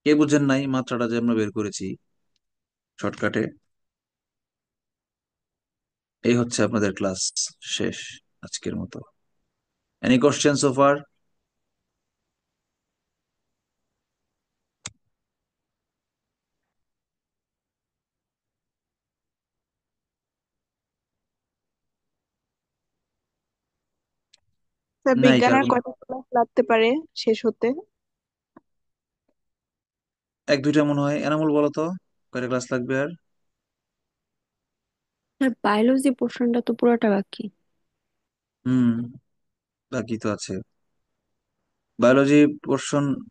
কে বুঝেন নাই মাত্রাটা যে আমরা বের করেছি শর্টকাটে? এই হচ্ছে আপনাদের ক্লাস শেষ আজকের মতো। Any question so far? Sir নাই বিজ্ঞান আর কারণ কয়টা ক্লাস লাগতে পারে শেষ হতে? এক দুইটা মনে হয়। এনামুল বলো তো কয়টা ক্লাস লাগবে আর? আর বায়োলজি পোর্শনটা তো পুরোটা বাকি। হুম, বাকি তো আছে বায়োলজি পোর্শন।